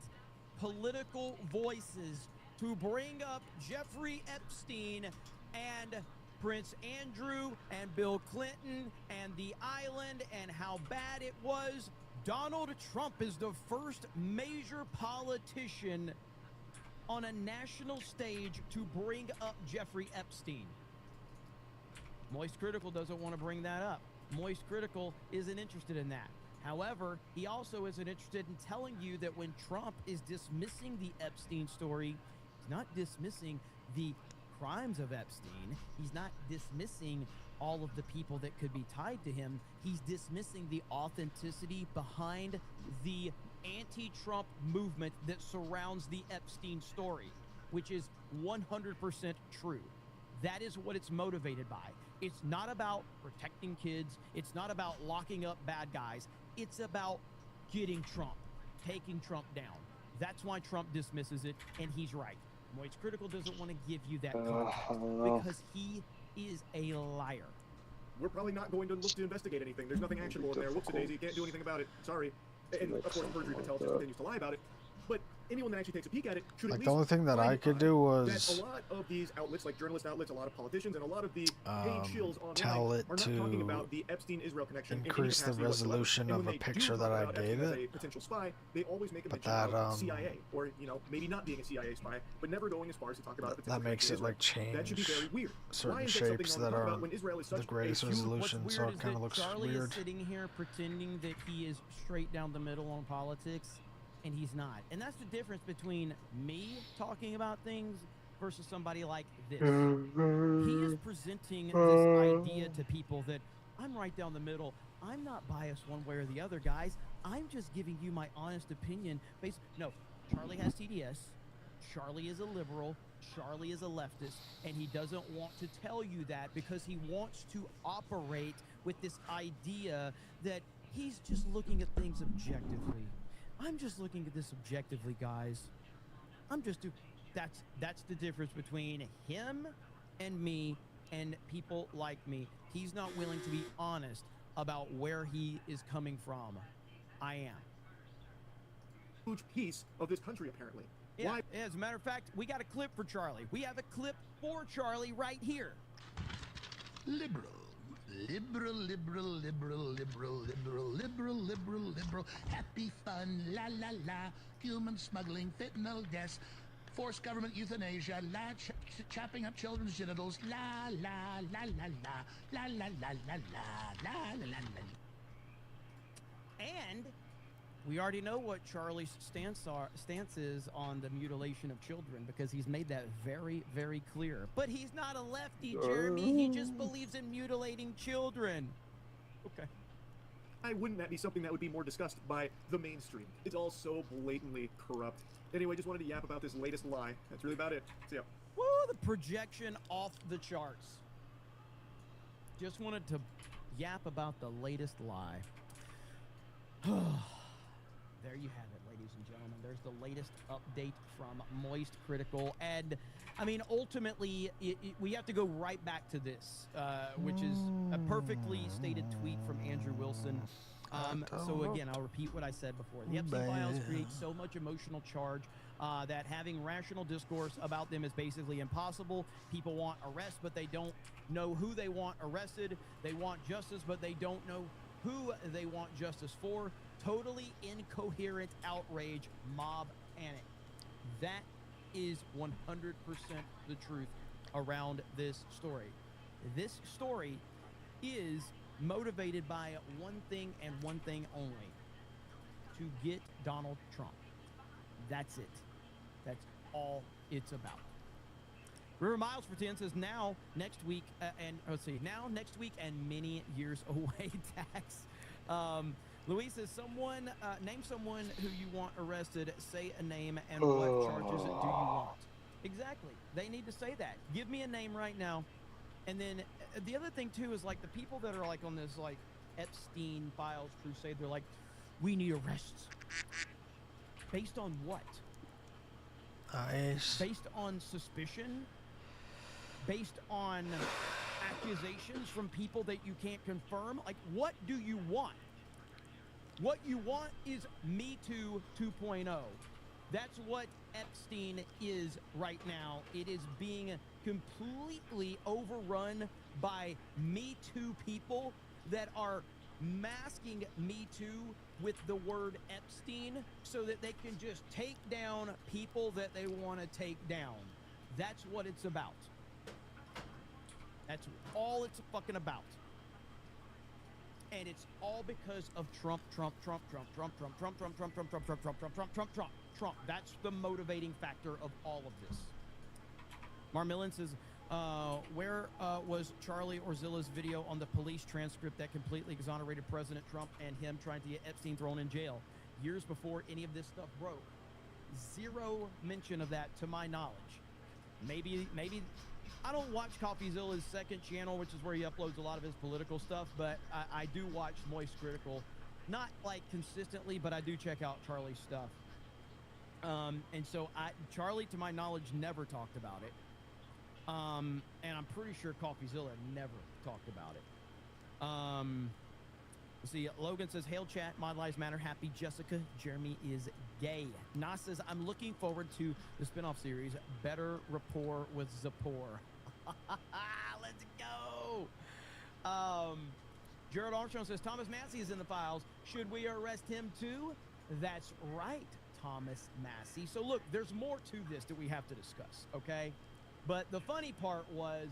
political voices to bring up Jeffrey Epstein and Prince Andrew and Bill Clinton and the island and how bad it was? Donald Trump is the first major politician on a national stage to bring up Jeffrey Epstein. Moist Critical doesn't want to bring that up. Moist Critical isn't interested in that. However, he also isn't interested in telling you that when Trump is dismissing the Epstein story, he's not dismissing the crimes of Epstein. He's not dismissing all of the people that could be tied to him. He's dismissing the authenticity behind the anti-Trump movement that surrounds the Epstein story, which is 100% true. That is what it's motivated by. It's not about protecting kids. It's not about locking up bad guys. It's about getting Trump, taking Trump down. That's why Trump dismisses it, and he's right. Moist Critical doesn't want to give you that context because he is a liar. We're probably not going to look to investigate anything. There's nothing actionable in there. Whoops-a-daisy, can't do anything about it. Sorry. And of course, perjury intelligence continues to lie about it. But anyone that actually takes a peek at it should Like at the least only thing that find I could do that was a lot of these outlets, like journalist outlets, a lot of politicians, and a lot of the paid shills tell online it are not talking to about the Epstein-Israel connection in any increase the capacity whatsoever. resolution And of when a they picture do that talk I about Epstein gave as it. a potential spy, they always make a But mention that, of CIA, or maybe not being a CIA spy, but never going as far as to talk about a potential that makes it connection to like Israel. That should be change very weird. certain Why is that something shapes you want that to talk are about when Israel is such the greatest a huge... resolution, What's so weird it is kind of that looks Charlie weird. is sitting here pretending that he is straight down the middle on politics, and he's not. And that's the difference between me talking about things versus somebody like this. He is presenting this idea to people that I'm right down the middle. I'm not biased one way or the other, guys. I'm just giving you my honest opinion. No, Charlie has TDS. Charlie is a liberal. Charlie is a leftist, and he doesn't want to tell you that because he wants to operate with this idea that he's just looking at things objectively. I'm just looking at this objectively, guys. That's the difference between him and me and people like me. He's not willing to be honest about where he is coming from. I am. Huge piece of this country, apparently. Yeah, Why? as a matter of fact, we got a clip for Charlie. We have a clip for Charlie right here. Liberal. Liberal, liberal, liberal, liberal, liberal, liberal, liberal, liberal, happy fun, la la la, human smuggling, fentanyl deaths, forced government euthanasia, chopping up children's genitals, la la la la la, la la la la la, la la la la. And we already know what Charlie's stance is on the mutilation of children because he's made that very, very clear. But he's not a lefty, Jeremy. He just believes in mutilating children. Okay. Why wouldn't that be something that would be more discussed by the mainstream? It's all so blatantly corrupt. Anyway, just wanted to yap about this latest lie. That's really about it. See ya. Woo, the projection off the charts. Just wanted to yap about the latest lie. There you have it, ladies and gentlemen. There's the latest update from Moist Critical. And, I mean, ultimately, we have to go right back to this, which is a perfectly stated tweet from Andrew Wilson. So, again, I'll repeat what I said before. The Epstein files create so much emotional charge that having rational discourse about them is basically impossible. People want arrest, but they don't know who they want arrested. They want justice, but they don't know who they want justice for. Totally incoherent outrage, mob panic. That is 100% the truth around this story. This story is motivated by one thing and one thing only: to get Donald Trump. That's it. That's all it's about. River Miles for 10 says now next week next week and many years away tax. Luis says name someone who you want arrested, say a name, and what charges do you want? Exactly. They need to say that. Give me a name right now. And then the other thing too is like the people that are like on this like Epstein files crusade, they're like, we need arrests. Based on what? Nice. Based on suspicion? Based on accusations from people that you can't confirm? Like, what do you want? What you want is Me Too 2.0. That's what Epstein is right now. It is being completely overrun by Me Too people that are masking Me Too with the word Epstein so that they can just take down people that they want to take down. That's what it's about. That's all it's fucking about. And it's all because of Trump. That's the motivating factor of all of this. Marmillan says, where was Charlie Orzilla's video on the police transcript that completely exonerated President Trump and him trying to get Epstein thrown in jail years before any of this stuff broke? Zero mention of that to my knowledge. Maybe I don't watch CoffeeZilla's second channel, which is where he uploads a lot of his political stuff, but I do watch Moist Critical. Not like consistently, but I do check out Charlie's stuff. And so Charlie, to my knowledge, never talked about it. And I'm pretty sure CoffeeZilla never talked about it. Let's see, Logan says, hail chat, Mod Lives Matter, happy Jessica, Jeremy is gay. Nas says, I'm looking forward to the spinoff series, Better Rapport with Zippor. Let's go. Gerald Armstrong says, Thomas Massey is in the files. Should we arrest him too? That's right, Thomas Massey. So look, there's more to this that we have to discuss, okay? But the funny part was,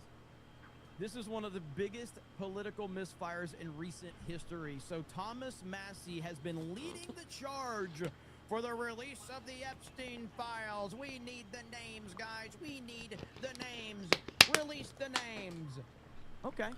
this is one of the biggest political misfires in recent history. So Thomas Massey has been leading the charge for the release of the Epstein files. We need the names, guys. We need the names. Release the names. Okay.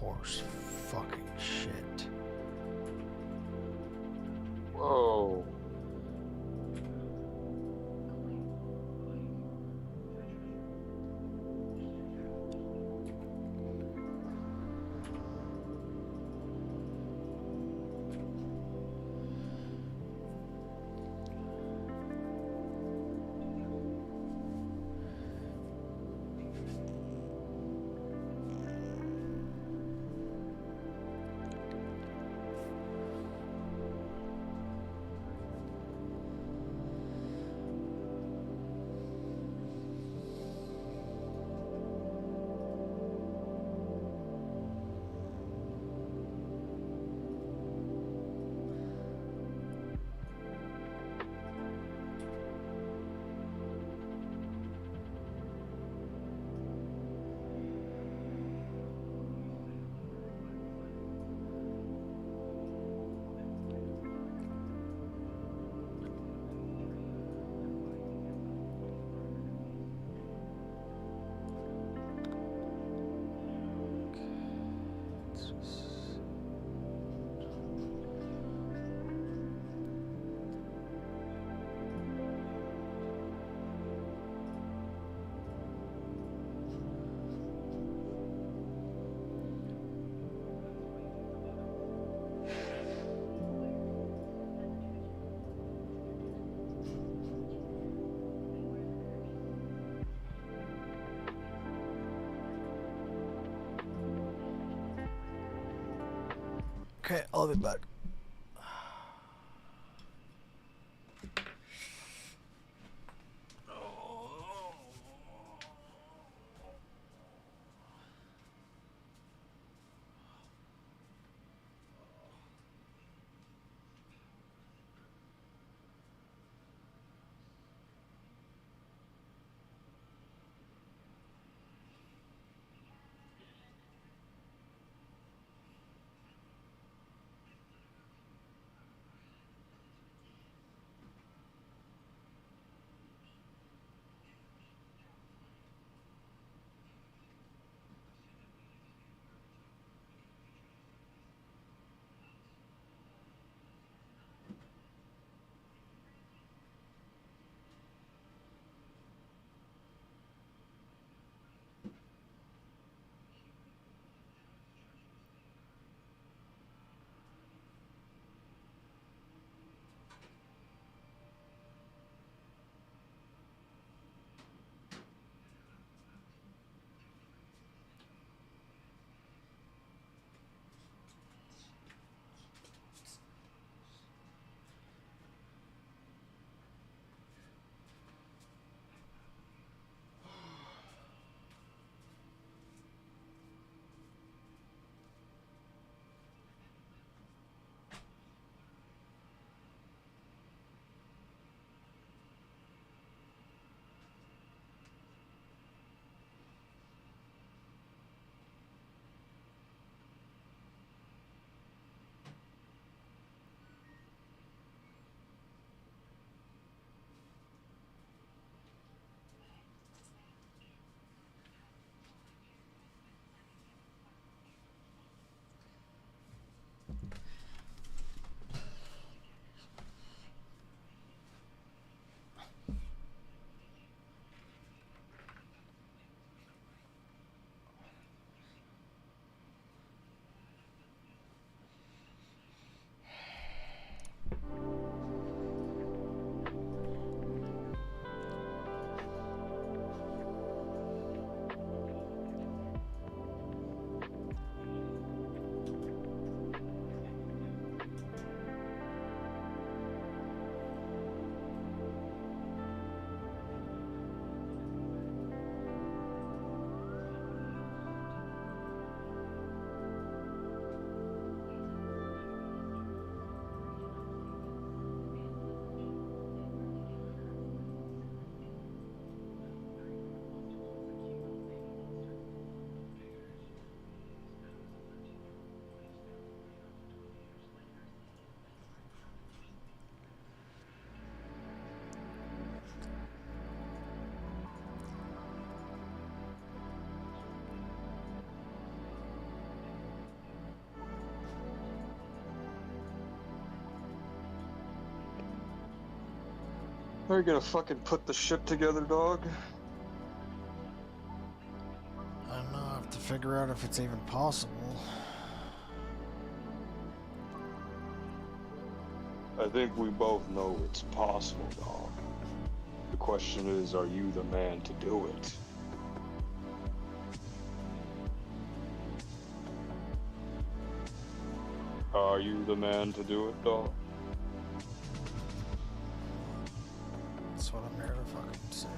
Horse fucking shit. Whoa. Okay, I'll be back. How are you gonna fucking put the shit together, dog? I don't know. I have to figure out if it's even possible. I think we both know it's possible, dog. The question is, are you the man to do it? Are you the man to do it, dog? That's what I'm here to fucking say.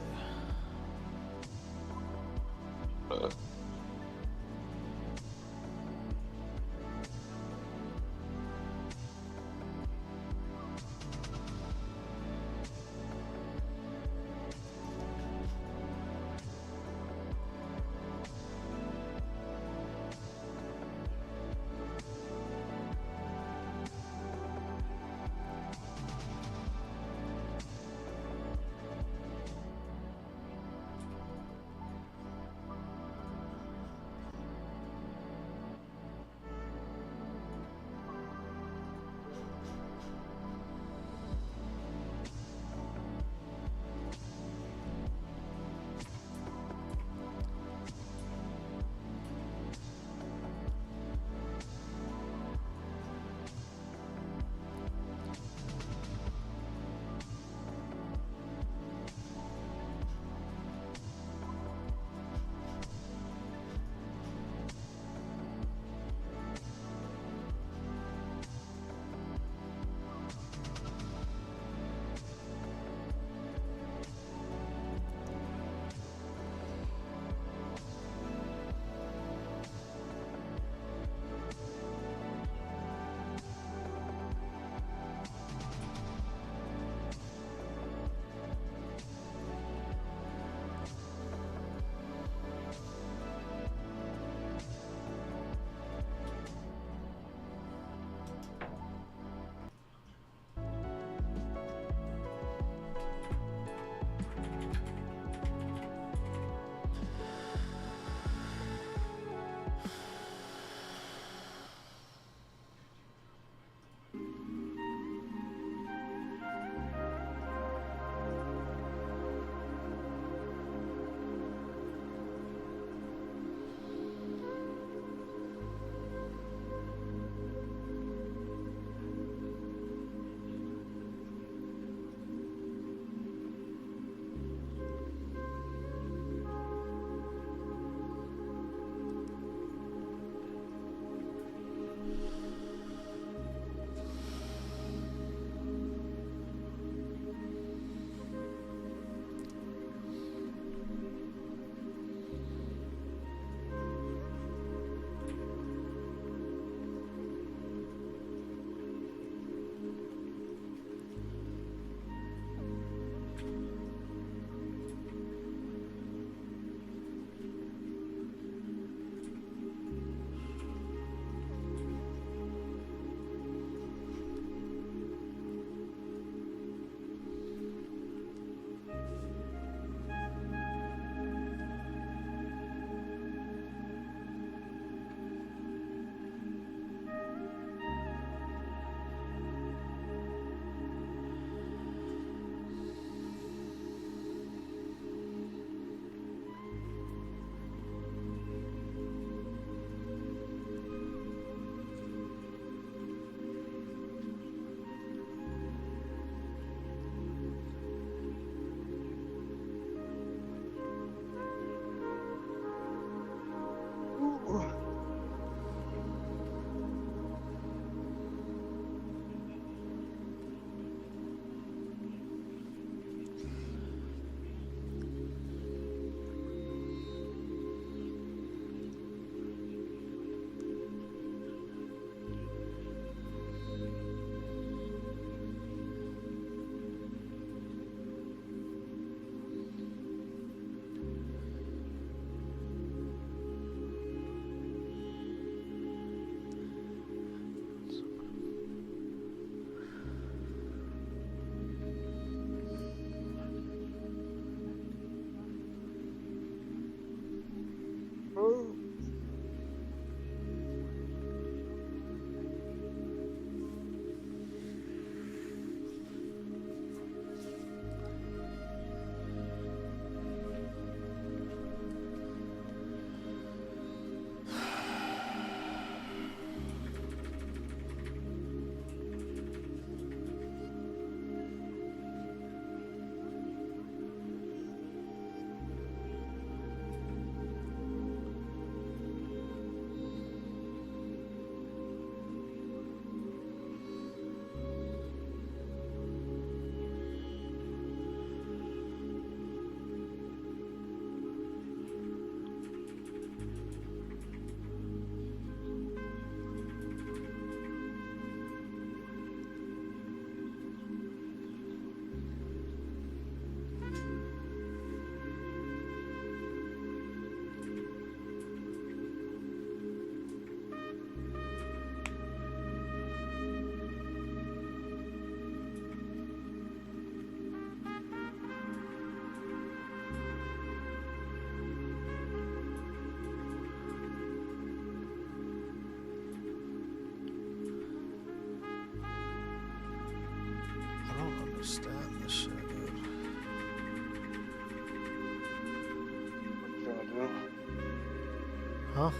Huh?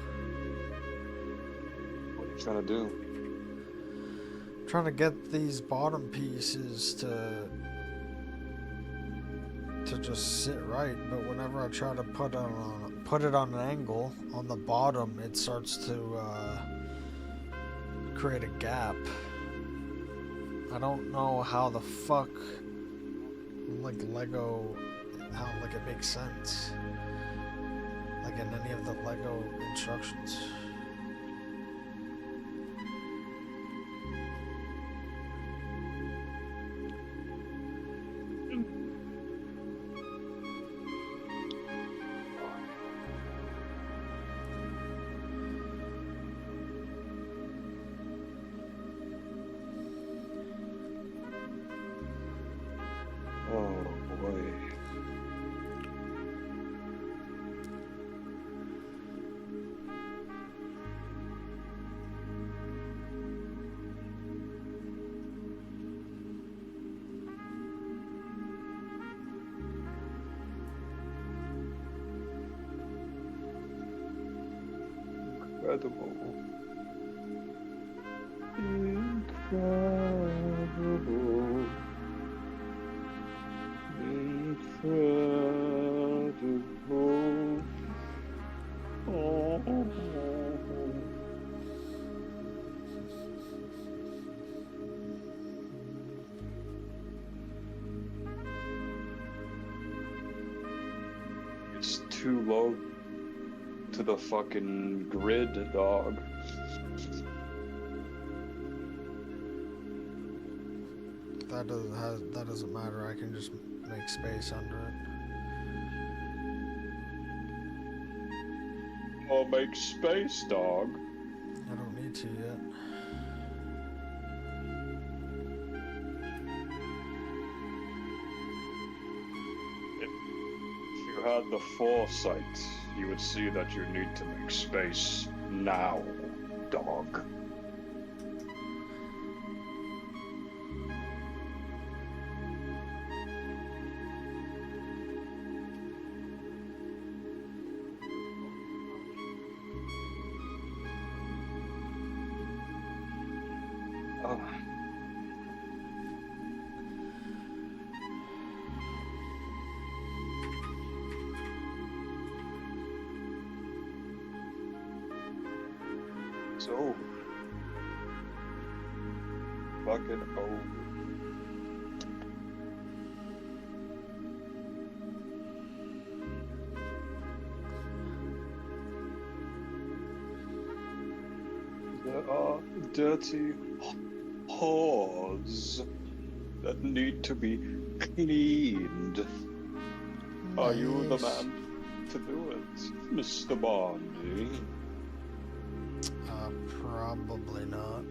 What are you trying to do? Trying to get these bottom pieces to just sit right, but whenever I try to put it on an angle on the bottom, it starts to create a gap. I don't know how the fuck, like Lego, how like it makes sense, like in any of the Lego instructions. Oh boy. Incredible. Incredible. Incredible. Oh. It's too low to the fucking grid, dog. That doesn't matter. I can just make space under it. Oh, make space, dog. I don't need to yet. If you had the foresight, you would see that you need to make space now, dog. So fucking over. There are dirty whores that need to be cleaned. Are you the man to do it, Mr. Bondi? Probably not.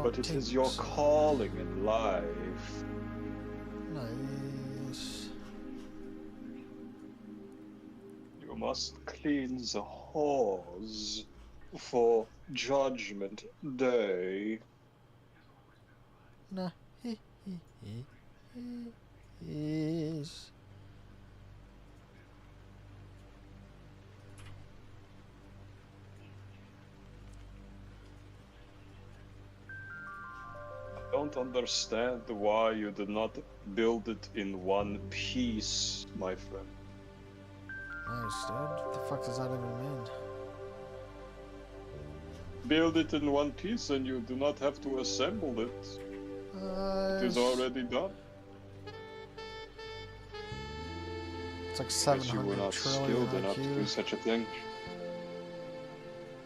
But it is your calling in life. Nice. You must clean the whores for Judgment Day. Nah. Yes. I don't understand why you did not build it in one piece, my friend. Nice, dude. What the fuck does that even mean? Build it in one piece and you do not have to assemble it. It is already done. It's like Guess you were 700 not trillion skilled enough to do IQ. such a thing.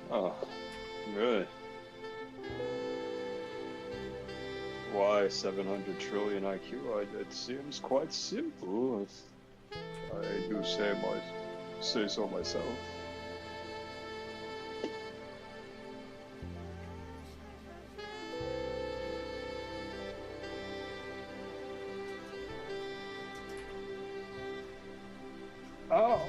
Oh, really? Why 700 trillion IQ? It seems quite simple, if I do say so myself. Oh.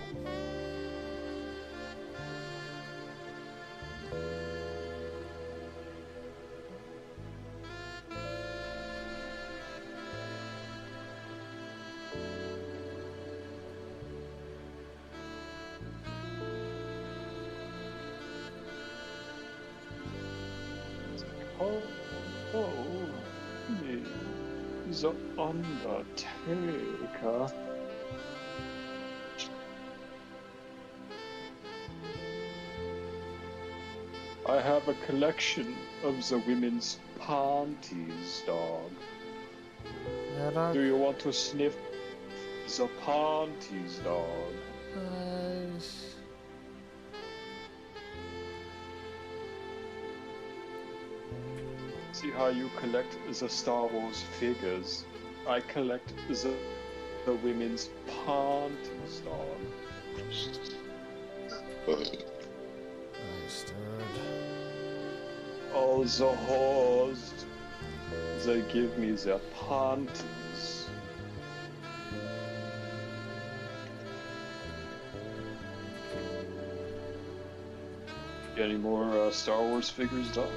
Oh, me, the Undertaker. I have a collection of the women's panties, dog. Yeah, dog. Do you want to sniff the panties, dog? Nice. See how you collect the Star Wars figures? I collect the women's panties, dog. Nice, dude. All the whores, they give me their panties. Any more Star Wars figures, dog?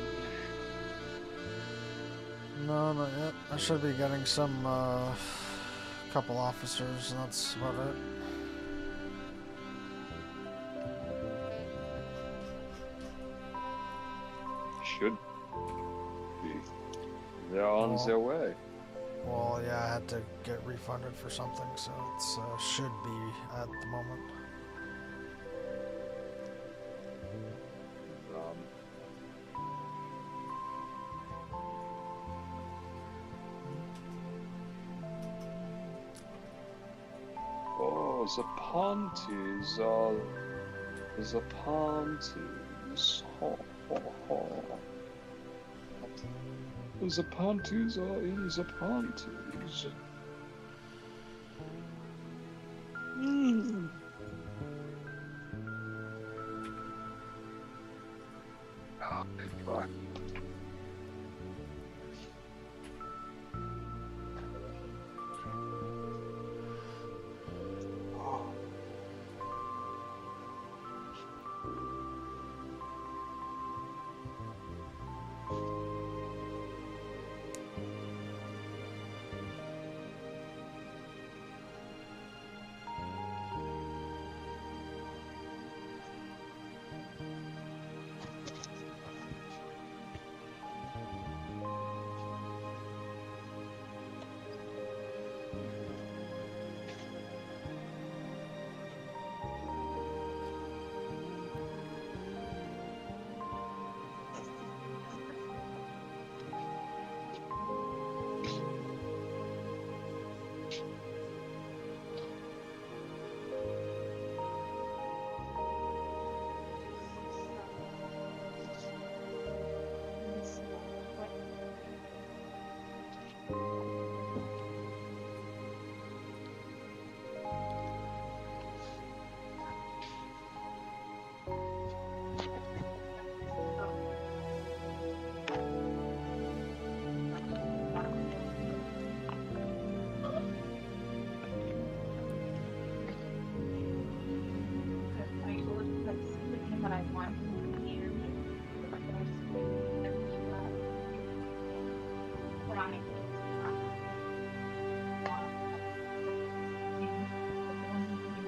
No, not yet. I should be getting some, couple officers, and that's about it. Should be. They're on their way. Well, yeah, I had to get refunded for something, so it's should be at the moment. Oh, the panties are the panties. Ho, ho, ho. The panties are in the panties. Mm. Oh, fuck.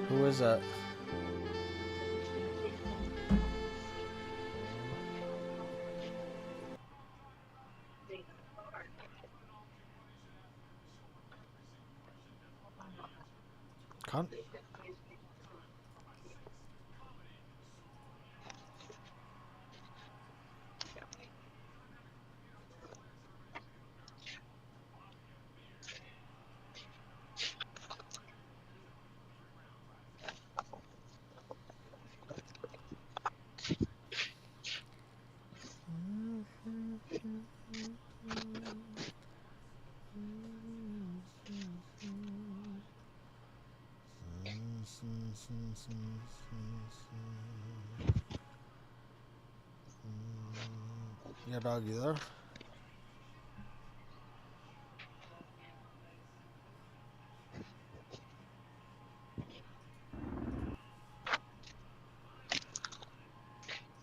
Who is that? Cunt. Yeah, dog, you there?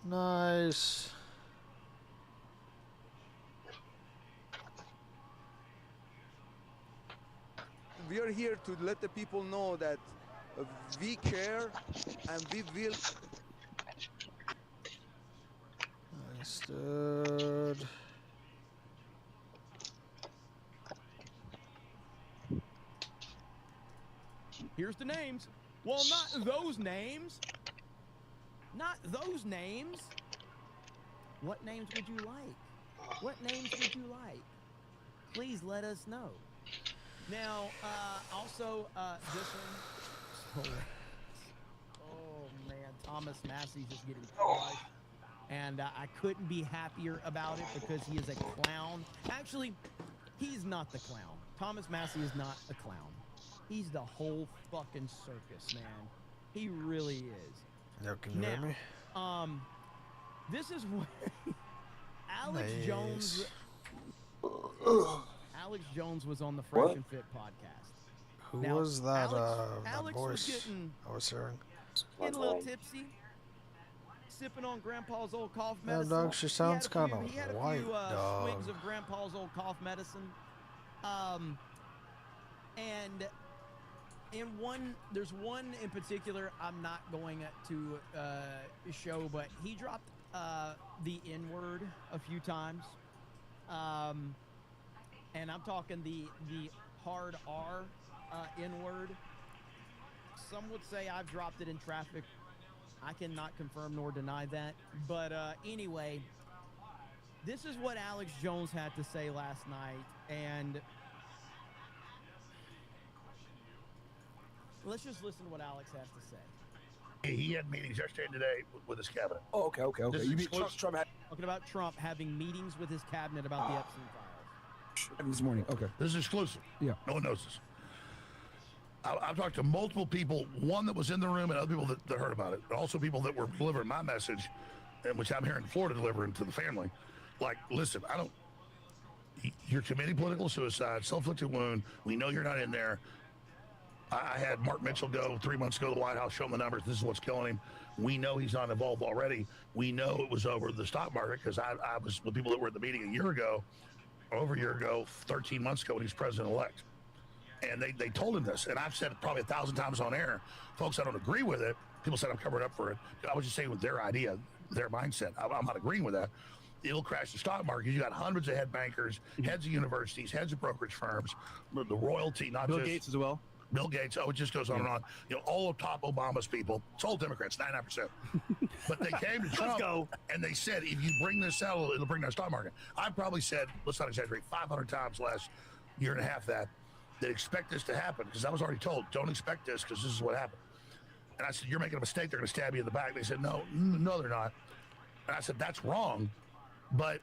Nice. We are here to let the people know that we care and we will. Nice, dude. Here's the names. Well, not those names. Not those names. What names would you like? What names would you like? Please let us know. Now, also, this one. Oh, man. Thomas Massey's just getting crushed. And I couldn't be happier about it because he is a clown. Actually, he's not the clown. Thomas Massey is not a clown. He's the whole fucking circus, man. He really is. Yo, can you hear me? This is where Alex Jones. Alex Jones was on the Fresh and Fit podcast. Who Now, was that? Alex that voice I was hearing. Getting a little tipsy, sipping on Grandpa's old cough Yeah, medicine. dog, she sounds kind of He had a white, few dog. swigs of Grandpa's old cough medicine. And there's one in particular I'm not going to show, but he dropped the N-word a few times. And I'm talking the hard R N-word. Some would say I've dropped it in traffic. I cannot confirm nor deny that. But anyway, this is what Alex Jones had to say last night. And let's just listen to what Alex has to say. He had meetings yesterday and today with his cabinet. Oh, okay. This is You mean exclusive. Trump had Talking about Trump having meetings with his cabinet about the Epstein files. this morning? Okay. This is exclusive. Yeah. No one knows this. I've talked to multiple people, one that was in the room and other people that heard about it, but also people that were delivering my message, and which I'm here in Florida delivering to the family. Like, listen, you're committing political suicide, self-inflicted wound. We know you're not in there. I had Mark Mitchell go 3 months ago to the White House, show him the numbers. This is what's killing him. We know he's not involved already. We know it was over the stock market because I was with people that were at the meeting a year ago, over a year ago, 13 months ago when he's president-elect. And they told him this, and I've said it probably 1,000 times on air. Folks, I don't agree with it. People said I'm covering up for it. I was just saying with their idea, their mindset. I'm not agreeing with that. It'll crash the stock market. You got hundreds of head bankers, heads of universities, heads of brokerage firms, the royalty, not Bill just Gates as well. Bill Gates. Oh, it just goes on and on. You know, all of top Obama's people. It's all Democrats, 99%. But they came to Trump and they said, if you bring this out, it'll bring down the stock market. I probably said, let's not exaggerate, 500 times last year and a half that expect this to happen, because I was already told, don't expect this because this is what happened. And I said, you're making a mistake. They're going to stab you in the back. They said, no, they're not. And I said, that's wrong. But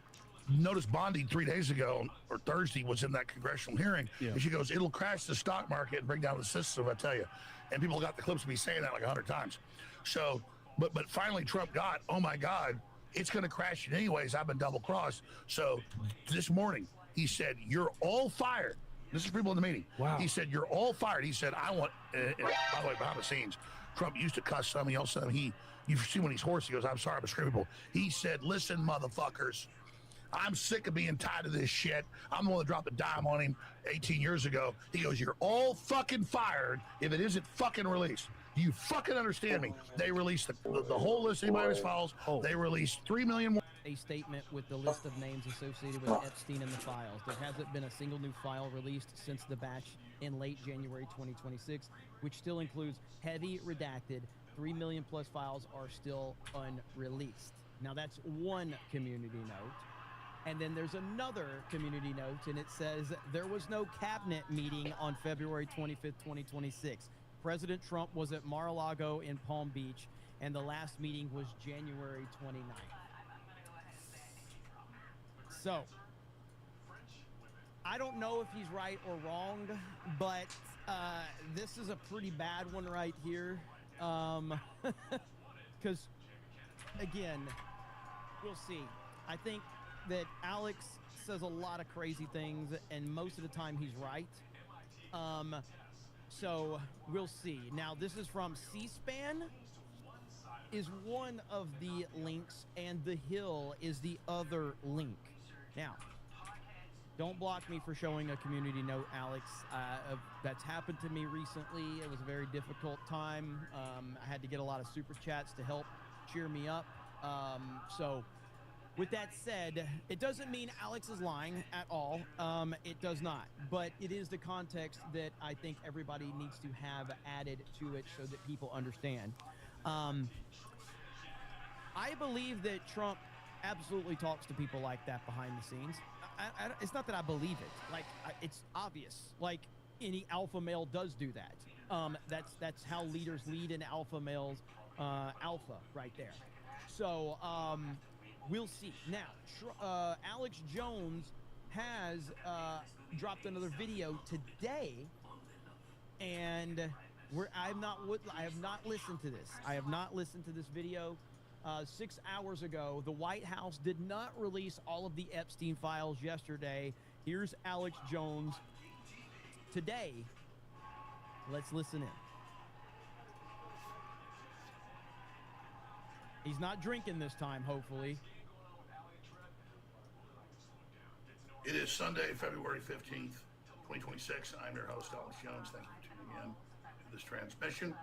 notice Bondi 3 days ago, or Thursday, was in that congressional hearing. Yeah. And she goes, it'll crash the stock market and bring down the system, I tell you. And people got the clips of me saying that like 100 times. So, but finally Trump got, oh my God, it's going to crash it anyways. I've been double crossed. So this morning, he said, you're all fired. This is people in the meeting. Wow. He said, you're all fired. He said, I want, by the way, behind the scenes, Trump used to cuss some, he also, you see when he's hoarse, he goes, I'm sorry, I'm screamable. He said, listen, motherfuckers, I'm sick of being tied to this shit. I'm the one that dropped a dime on him 18 years ago. He goes, you're all fucking fired if it isn't fucking released. Do you fucking understand me? They released the whole list of anybody's files. They released 3 million more. A statement with the list of names associated with Epstein in the files. There hasn't been a single new file released since the batch in late January 2026, which still includes heavy redacted. 3 million plus files are still unreleased. Now that's one community note. And then there's another community note, and it says there was no cabinet meeting on February 25th, 2026. President Trump was at Mar-a-Lago in Palm Beach, and the last meeting was January 29th. So, I don't know if he's right or wrong, but this is a pretty bad one right here. Because, again, we'll see. I think that Alex says a lot of crazy things, and most of the time he's right. So we'll see. Now, this is from C-SPAN, is one of the links, and The Hill is the other link. Now, don't block me for showing a community note, Alex. That's happened to me recently. It was a very difficult time. I had to get a lot of super chats to help cheer me up. So with that said, it doesn't mean Alex is lying at all. It does not. But it is the context that I think everybody needs to have added to it so that people understand. I believe that Trump absolutely talks to people like that behind the scenes. It's not that I believe it. Like, it's obvious. Like, any alpha male does do that. That's how leaders lead, in alpha males. Alpha right there. So, we'll see. Now, Alex Jones has dropped another video today, and I have not listened to this. I have not listened to this video. 6 hours ago, the White House did not release all of the Epstein files yesterday. Here's Alex Jones today. Let's listen in. He's not drinking this time, hopefully. It is Sunday, February 15th, 2026. I'm your host, Alex Jones. Thank you for tuning in to this transmission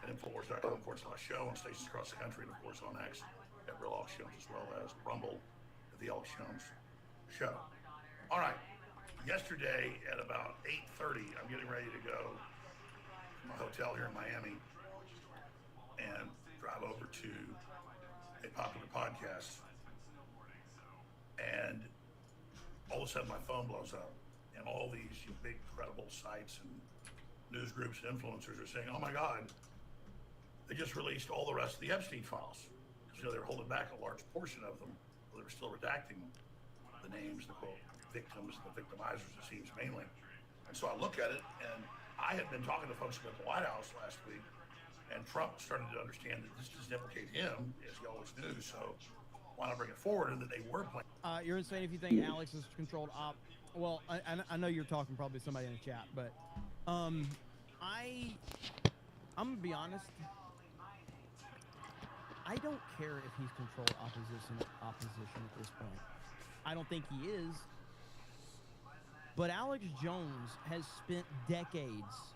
at Infowars.com/show, on stations across the country, and of course on X at Real Alex Jones, as well as Rumble at the Alex Jones Show. All right. Yesterday at about 8:30, I'm getting ready to go to my hotel here in Miami and drive over to a popular podcast. And all of a sudden my phone blows up, and all these big credible sites and news groups and influencers are saying, oh my God, they just released all the rest of the Epstein files. Because they were holding back a large portion of them, but they were still redacting the names, the quote victims, and the victimizers, it seems, mainly. And so I look at it, and I had been talking to folks at the White House last week, and Trump started to understand that this doesn't implicate him, as he always knew, so why not bring it forward, and that they were playing. You're insane if you think Alex is controlled op. Well, I know you're talking probably to somebody in the chat, but I'm gonna be honest. I don't care if he's controlled opposition at this point. I don't think he is. But Alex Jones has spent decades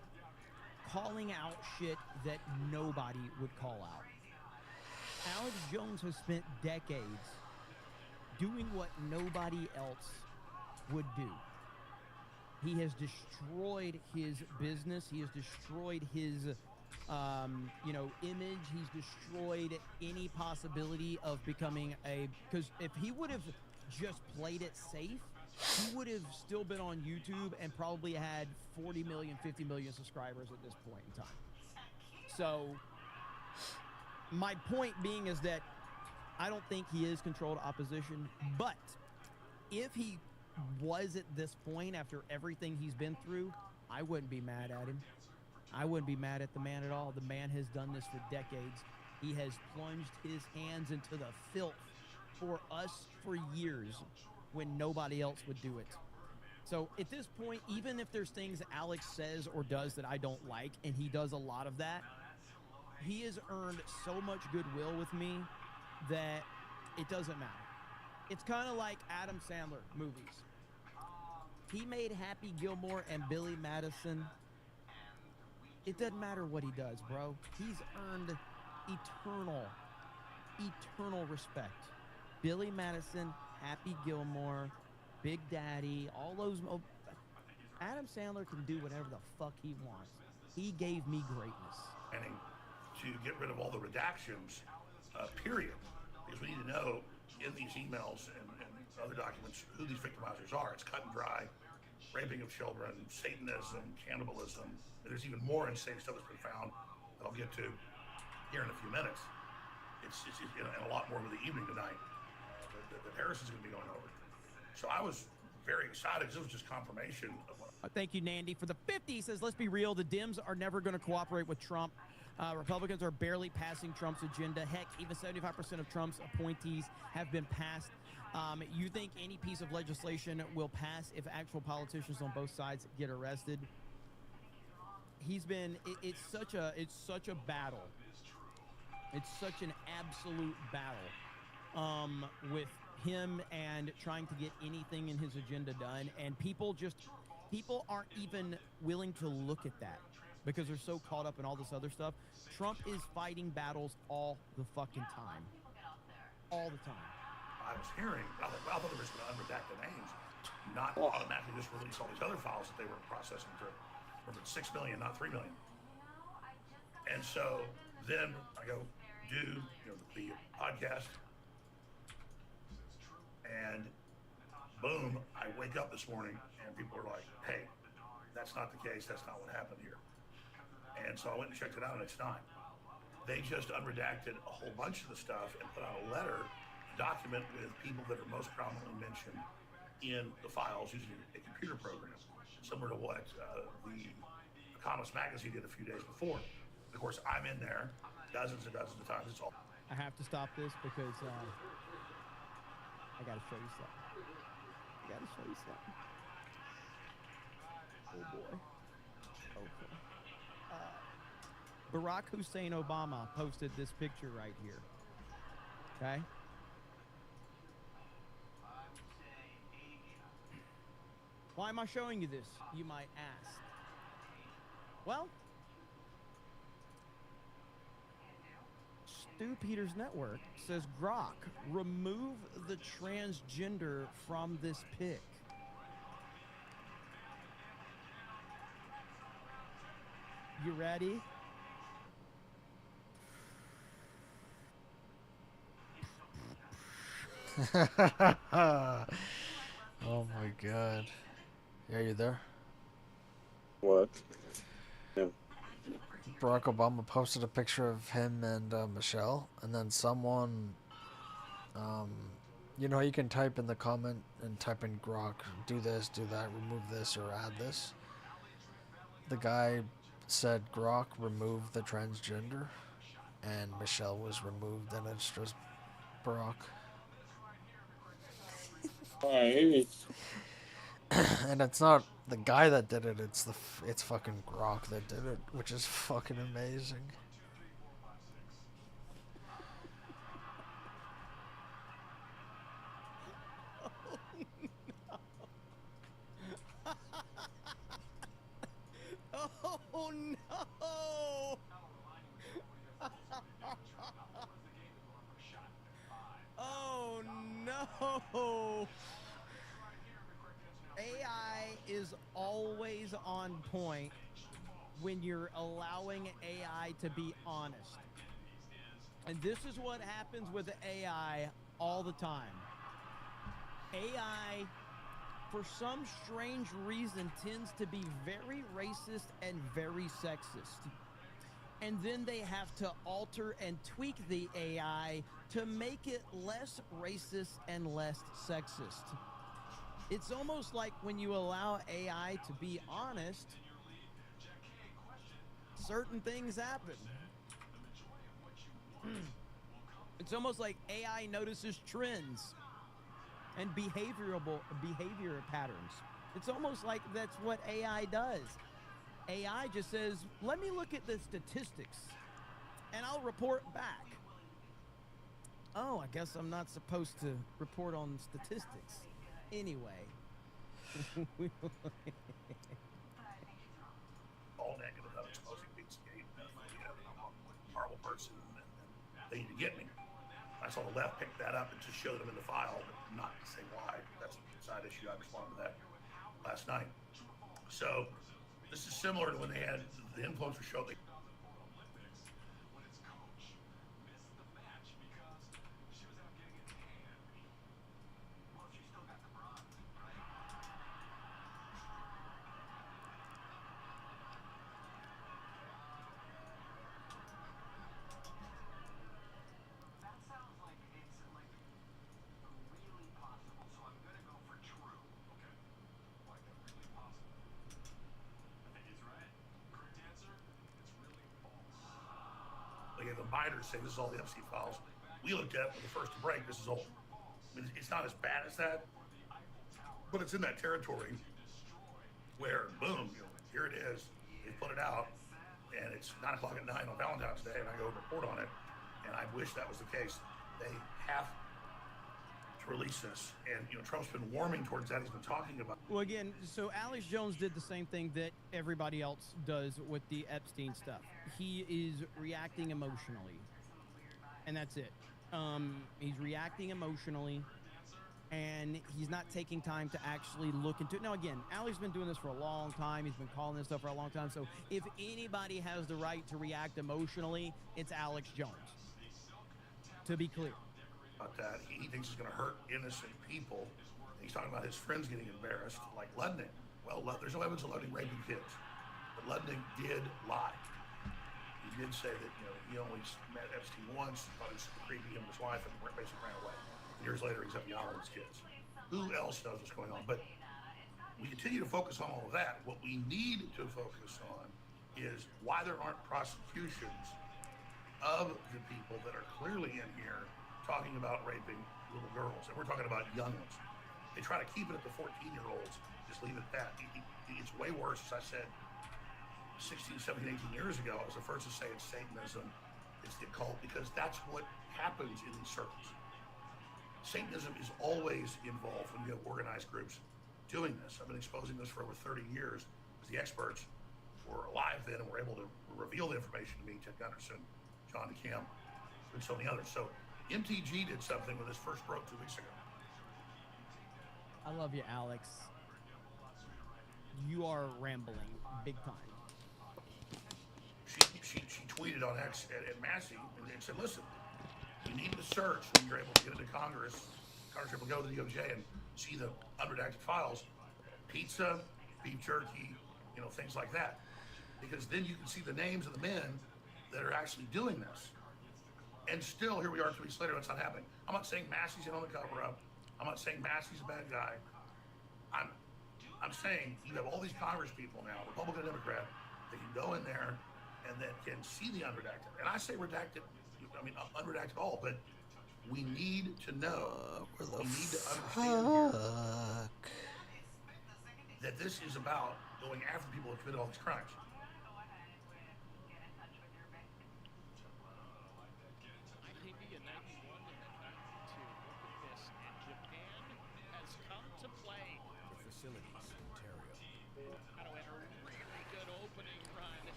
calling out shit that nobody would call out. Alex Jones has spent decades doing what nobody else would do. He has destroyed his business. He has destroyed his, image. He's destroyed any possibility of becoming because if he would have just played it safe, he would have still been on YouTube and probably had 40 million, 50 million subscribers at this point in time. So my point being is that I don't think he is controlled opposition, but if he was at this point after everything he's been through, I wouldn't be mad at him. I wouldn't be mad at the man at all. The man has done this for decades. He has plunged his hands into the filth for us for years when nobody else would do it. So at this point, even if there's things Alex says or does that I don't like, and he does a lot of that, he has earned so much goodwill with me that it doesn't matter. It's kind of like Adam Sandler movies. He made Happy Gilmore and Billy Madison. It doesn't matter what he does, bro. He's earned eternal respect. Billy Madison, Happy Gilmore, Big Daddy, all those. Adam Sandler can do whatever the fuck he wants. He gave me greatness. To get rid of all the redactions, period. Because we need to know in these emails and other documents who these victimizers are. It's cut and dry. Raping of children, Satanism, cannibalism. There's even more insane stuff that's been found that I'll get to here in a few minutes. It's and a lot more with the evening tonight that Harrison's going to be going over. So I was very excited because it was just confirmation of what. Thank you, Nandy, for the 50. He says, let's be real. The Dems are never going to cooperate with Trump. Republicans are barely passing Trump's agenda. Heck, even 75% of Trump's appointees have been passed. You think any piece of legislation will pass if actual politicians on both sides get arrested? It's such a battle. It's such an absolute battle with him and trying to get anything in his agenda done. And people aren't even willing to look at that because they're so caught up in all this other stuff. Trump is fighting battles all the fucking time. All the time. I was hearing, I thought they were just going to unredact the names, not automatically just release all these other files that they were processing through. Remember, it's 6 million, not 3 million. And so then I go do the podcast, and boom, I wake up this morning and people are like, hey, that's not the case. That's not what happened here. And so I went and checked it out, and it's not. They just unredacted a whole bunch of the stuff and put out a letter, a document with people that are most prominently mentioned in the files using a computer program, similar to what the Economist magazine did a few days before. Of course, I'm in there dozens and dozens of times. It's all. I have to stop this because I got to show you something. Oh boy. Okay. Barack Hussein Obama posted this picture right here. Okay. Why am I showing you this, you might ask? Well, Stu Peters Network says, Grok, remove the transgender from this pic. You ready? Oh my god. Yeah, you there? What? Yeah. Barack Obama posted a picture of him and Michelle, and then someone, you know, you can type in the comment and type in Grok, do this, do that, remove this, or add this. The guy said, Grok, remove the transgender, and Michelle was removed, and it's just Barack. Hey. And it's not the guy that did it, it's fucking Grok that did it, which is fucking amazing. Oh no! Oh no! AI is always on point when you're allowing AI to be honest. And this is what happens with AI all the time. AI, for some strange reason, tends to be very racist and very sexist. And then they have to alter and tweak the AI to make it less racist and less sexist. It's almost like when you allow AI to be honest, certain things happen. It's almost like AI notices trends and behavior patterns. It's almost like that's what AI does. AI just says, let me look at the statistics and I'll report back. Oh, I guess I'm not supposed to report on statistics. Anyway. All negative of exposing Pizzagate. Horrible person. They need to get me. I saw the left pick that up and just show them in the file, but not to say why. That's a side issue. I responded to that last night. So this is similar to when they had the influencer show. The miners say this is all the FC files we looked at when the first to break. This is old. I mean, it's not as bad as that, but it's in that territory where, boom, here it is. They put it out, and it's 9 o'clock at night on Valentine's Day, and I go report on it, and I wish that was the case. They have to release this, and Trump's been warming towards that. He's been talking about. Well, again, so Alex Jones did the same thing that everybody else does with the Epstein stuff. He is reacting emotionally, and that's it. He's reacting emotionally, and he's not taking time to actually look into it. Now, again, Ali's been doing this for a long time. He's been calling this stuff for a long time. So if anybody has the right to react emotionally, it's Alex Jones. To be clear. About that, he thinks it's going to hurt innocent people. He's talking about his friends getting embarrassed, like Ludnick. Well, there's no evidence of Ludnick raping kids, but Ludnick did lie. He did say that he only met Epstein once, thought it was super creepy, him and his wife, and basically ran away. Years later, he's up the island with his kids. Who else knows what's going on? But we continue to focus on all of that. What we need to focus on is why there aren't prosecutions of the people that are clearly in here talking about raping little girls. And we're talking about young ones. They try to keep it at the 14-year-olds, just leave it at that. It's way worse, as I said, 16, 17, 18 years ago. I was the first to say it's Satanism, it's the occult, because that's what happens in these circles. Satanism is always involved when you have organized groups doing this. I've been exposing this for over 30 years because the experts were alive then and were able to reveal the information to me, Ted Gunderson, John DeCamp, and so many others. So MTG did something when this first broke 2 weeks ago. I love you, Alex. You are rambling big time. She tweeted on X at Massey and said, listen, you need to search when you're able to get into Congress. Congress able to go to the DOJ and see the unredacted files, pizza, beef jerky, things like that. Because then you can see the names of the men that are actually doing this. And still, here we are 2 weeks later, it's not happening. I'm not saying Massey's in on the cover-up. I'm not saying Massey's a bad guy. I'm saying you have all these Congress people now, Republican and Democrat, that can go in there and that can see the unredacted. And I say redacted, unredacted all, but we need to know, we need to understand here that this is about going after people who committed all these crimes.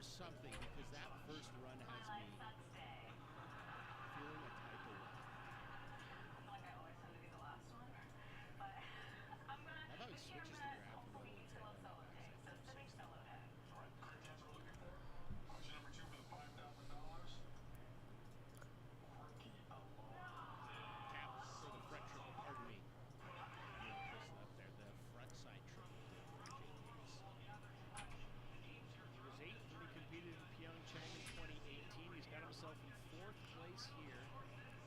Something, because that first run has me feeling a type of way. How about he switches the grab from level 10 to Option number 2 for the $5,000. Tap for the front triple, pardon me. Chris left there, the front side triple for He was 8th when he competed in Pyeongchang in 2018. He's got himself in 4th place here.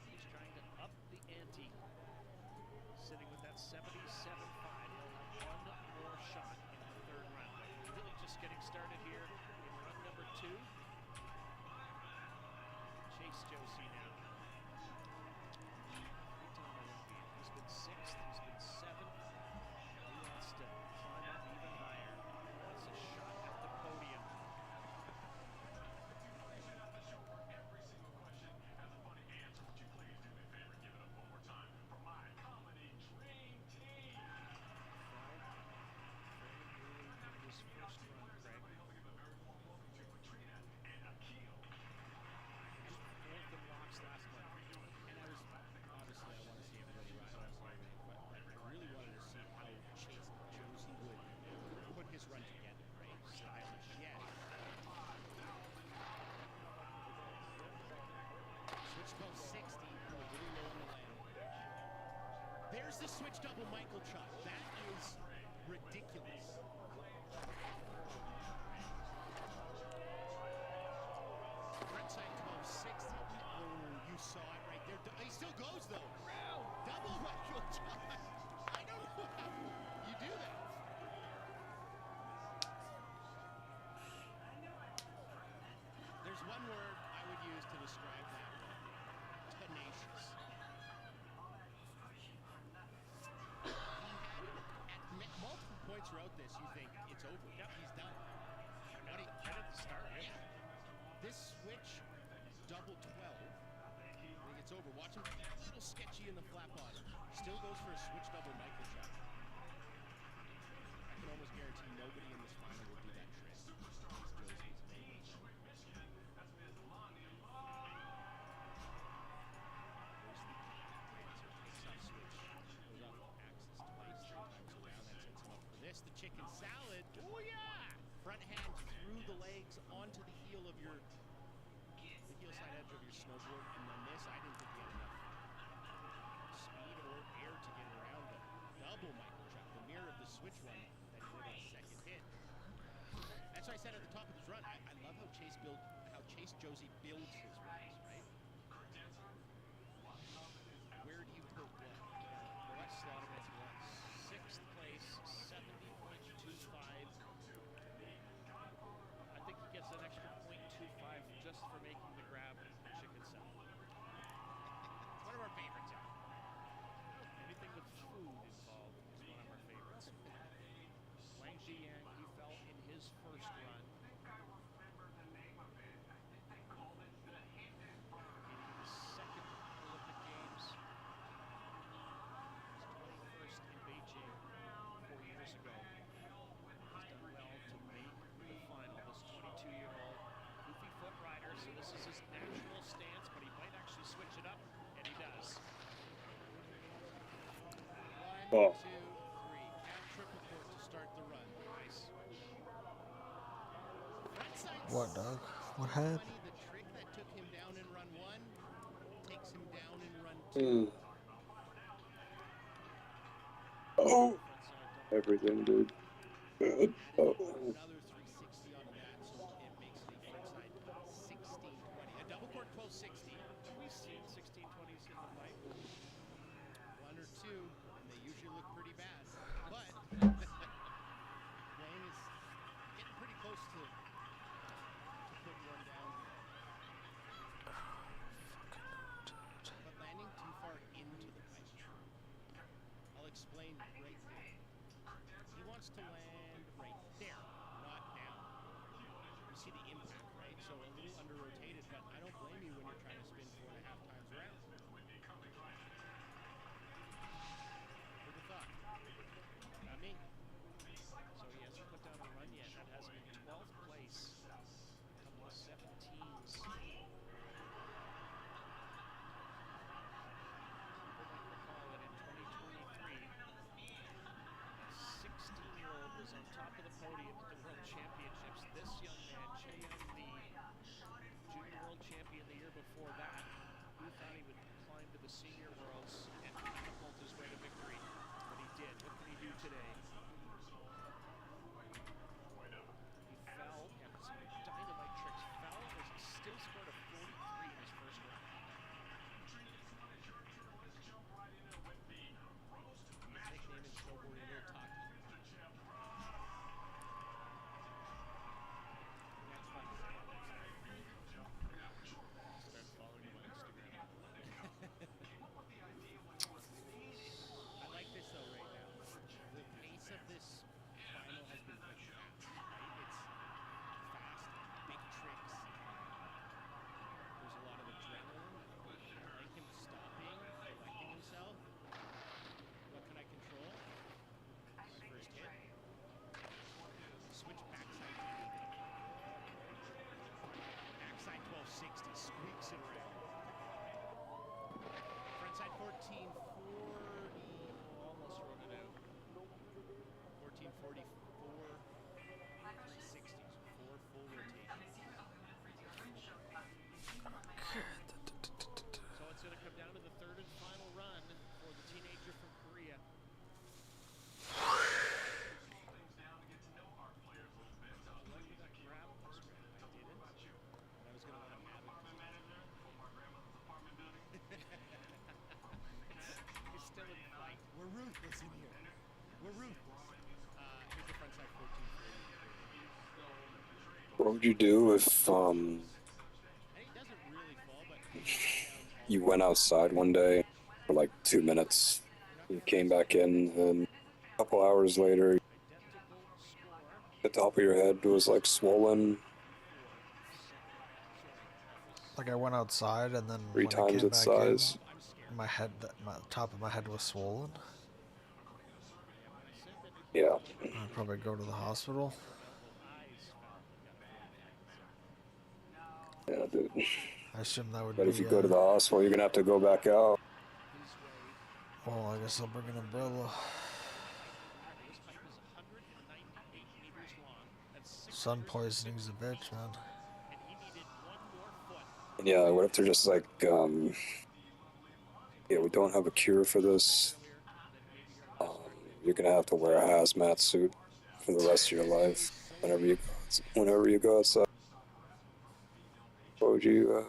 He's trying to up the ante. Sitting with that 77.5. He'll have one more shot in the 3rd round. Really just getting started here in run number 2. Chase Josie now. 3-time Olympian. He's been 6th. He's been 7th. He wants to climb up even higher. He wants a shot at the podium. Every single question has a funny answer. Would you please do me a favor and give it up one more time for my comedy dream team? His first run, Craig. Look at the very warm welcome to Katrina and Akil. 4th in rocks last month. And I was, obviously, I want to see everybody ride. I really wanted to see how Chase Josie would put his run together, right? Stylish, yeah. Switch goes 60, really low on the land. There's the switch double Michael Chuck. That is ridiculous. Frontside 1260. Oh, you saw it right there. He still goes though. Double Michael Chuck. I don't know how you do that. There's one word I would use to describe that. it's over. Yep, he's done. Ready to start. Yeah. This switch, double 12. When it's over, watch him. A little sketchy in the flat bottom. Still goes for a switch double micro shot. I can almost guarantee nobody in this final will do that trick. This, the chicken salad. Oh yeah! Front hand through the legs onto the heel of your, the heel side edge of your snowboard, and then this, I didn't think he had enough speed or air to get around it. Double micro chuck, the mirror of the switch run that he did on second hit. That's what I said at the top of this run. I love how Chase Josie builds his runs, right? Where do you put what? West Slaughter as well. 6th place, 70.25. I think he gets an extra 0.25 just for making the grab of the chicken salad. It's one of our favorites out. Anything with food involved is one of our favorites. Wang Zhiyang, he fell in his first run. In the second Olympic Games. His 21st in Beijing 4 years ago. He's done well to make the final. This 22-year-old goofy foot rider. So this is his natural stance, but he might actually switch it up, and he does. 1, 2, 3. Count triple court to start the run. Nice. What, Doug? What happened? The trick that took him down in run 1 takes him down in run 2. Oh, everything, dude. Oh. Another 360 onto that, so it makes it a frontside 1620. A double court 1260. We've seen 1620s in the fight. 1 or 2, and they usually look pretty bad. But Wayne is getting pretty close to putting one down. But landing too far into the pipe. I'll explain right there. He wants to land right there, not down. You see the impact, right? So a little under rotated, but I don't blame you when you're trying to spin 4.5 times around. Who'd have thought? Not me. So he hasn't put down a run yet. That has him in 12th place. A couple of 17s. Recall that in 2023, a 16-year-old was on top of the podium at the World Championships. This young man, Chaeyoung Lee, junior world champion the year before that, who thought he would climb to the senior worlds and catapult his way to victory. But he did. What can he do today? He fell, had some dynamite tricks, fell, but he still scored a 43 in his first round. Nickname in snowboarding, Little Taki. That's fun. Start following him on Instagram. I like this though right now. The pace of this final has been pretty fast, right? It's fast, big tricks. There's a lot of adrenaline. I like him stopping, collecting himself. What can I control? First hit. Switch backside. Backside 1260, squeaks it around. Frontside 1440, almost rolled it out. 1444, 360s, 4 full rotations. So it's going to come down to the third and final run for the teenager from Korea. You're still in flight. We're ruthless in here. We're ruthless. Here's the frontside 1440. What would you do if you went outside one day for like 2 minutes, you came back in, and a couple hours later, The top of your head was like swollen. Like I went outside and then 3 when I times came its back in, size. my head, my top of my head was swollen. Yeah. I'd probably go to the hospital. Yeah, dude. I assume that would But be. if you go to the hospital, you're gonna have to go back out. Well, I guess I'll bring an umbrella. Sun poisoning's a bitch, man. And yeah, what if they're just like, yeah, we don't have a cure for this. You're gonna have to wear a hazmat suit for the rest of your life whenever you go outside. What would you?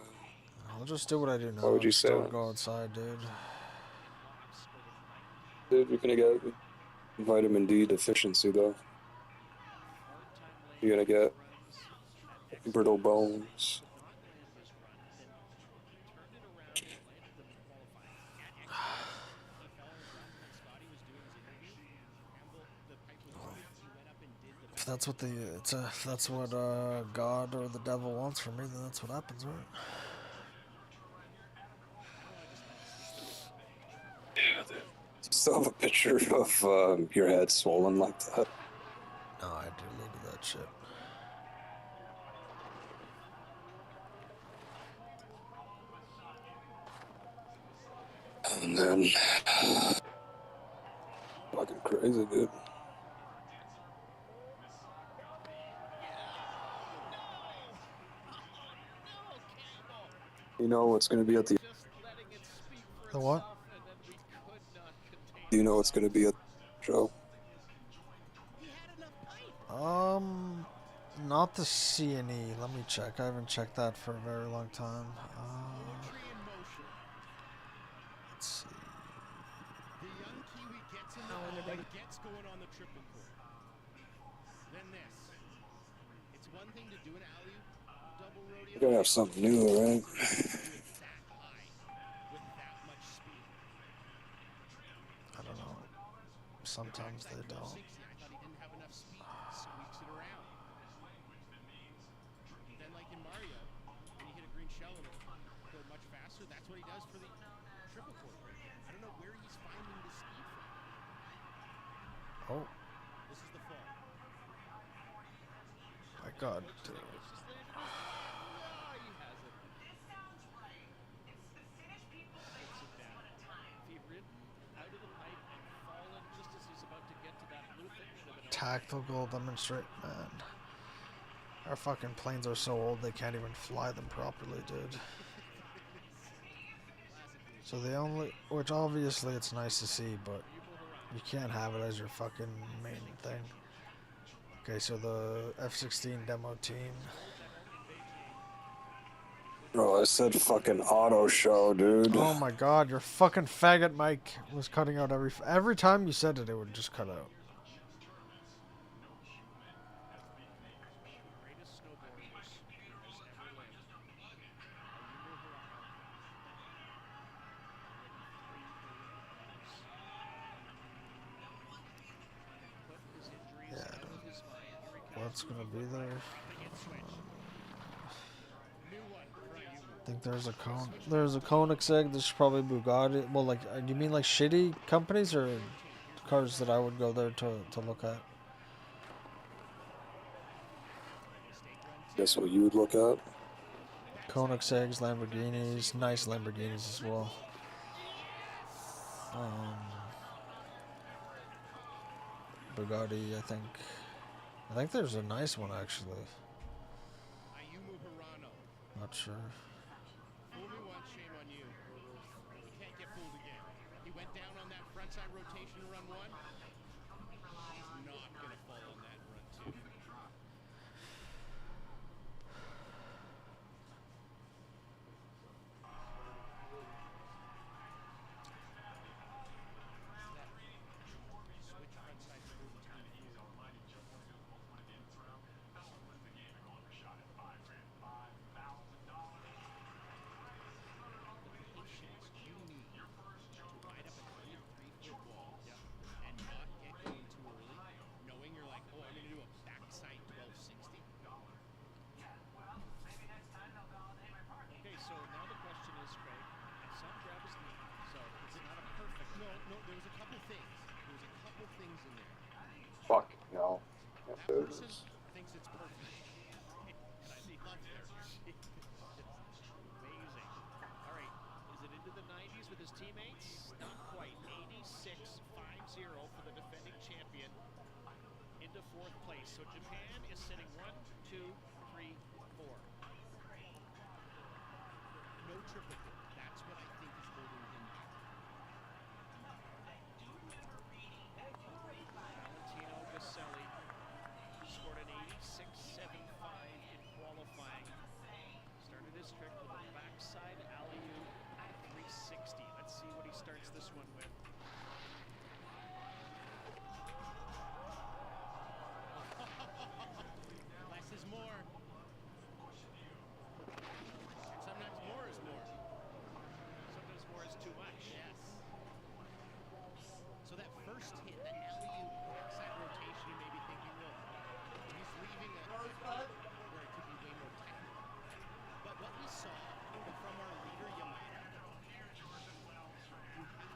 I'll just do what I do now. What would you Just say? don't go outside, dude. Dude, you're gonna get vitamin D deficiency though. You're gonna get brittle bones. If that's what if that's what God or the devil wants from me, then that's what happens, right? Yeah, dude. You still have a picture of your head swollen like that? No, I deleted that shit. And then, fucking crazy, dude. You know what's gonna be at the? The what? Do you know what's gonna be at the show? Not the C&E. Let me check. I haven't checked that for a very long time. Let's see. The young Kiwi gets in the ball and gets going on the triple court. Then this. It's one thing to do an alley-oop double rodeo. You're gonna have something new, right? That high with that much speed. I don't know. Sometimes they don't. I thought he didn't have enough speed. Squeaks it around. Then like in Mario, when you hit a green shell and it'll go much faster, that's what he does for the triple court. I don't know where he's finding the speed from. Oh. This is the fall. My God, dude. Tactical demonstrate, man. Our fucking planes are so old they can't even fly them properly, dude. So which obviously it's nice to see, but you can't have it as your fucking main thing. Okay, so the F-16 demo team. Bro, I said fucking auto show, dude. Oh my God, your fucking faggot mic was cutting out every time you said it, it would just cut out. What's gonna be there? I think there's a cone. There's a Koenigsegg. There's probably Bugatti. Well, like, do you mean like shitty companies or cars that I would go there to look at? Guess what you would look at? Koenigsegg's, Lamborghinis, nice Lamborghinis as well. Bugatti, I think. I think there's a nice one actually. Not sure. Fool me once, shame on you. You can't get fooled again. He went down on that frontside rotation run one. He's not gonna fall on that run two. no, there was a couple things. There was a couple things in there. Fuck, no. That person thinks it's perfect. And I love their shit. Amazing. All right, is it into the 90s with his teammates? Not quite. 86-5-0 for the defending champion into fourth place. So Japan is sitting 1, 2, 3, 4. No triple court. That's what I think is holding him back. Valentino Gaselli scored an 86.75 in qualifying. Started his trick with a backside alley-oop 360. Let's see what he starts this one with. Less is more. And sometimes more is more. Sometimes more is too much. Yes. So that first hit, that alley-oop backside rotation, you may be thinking, well, he's leaving a where it could be way more technical. But what we saw from our leader Yamada, you have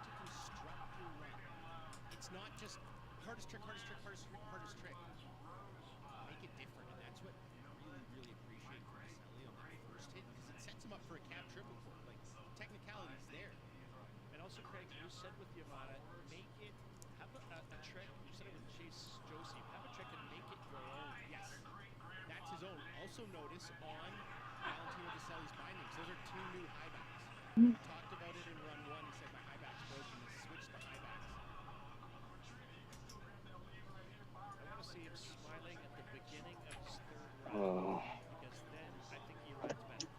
to construct your run. It's not just hardest trick, hardest trick, hardest trick, hardest trick. Make it different, and that's what I really appreciate from Gaselli on that first hit, because it sets him up for a cab triple court. Like, technicality's there. And also, Craig, you said with Yamada, make it, have a trick, you said it with Chase Josie, have a trick and make it your own. Yes, that's his own. Also notice on Valentino Gaselli's bindings, those are 2 new high backs. We talked about it in run 1, he said my high back's broken, he switched to high backs. I want to see him smiling at the beginning of his third round, because then I think he runs better.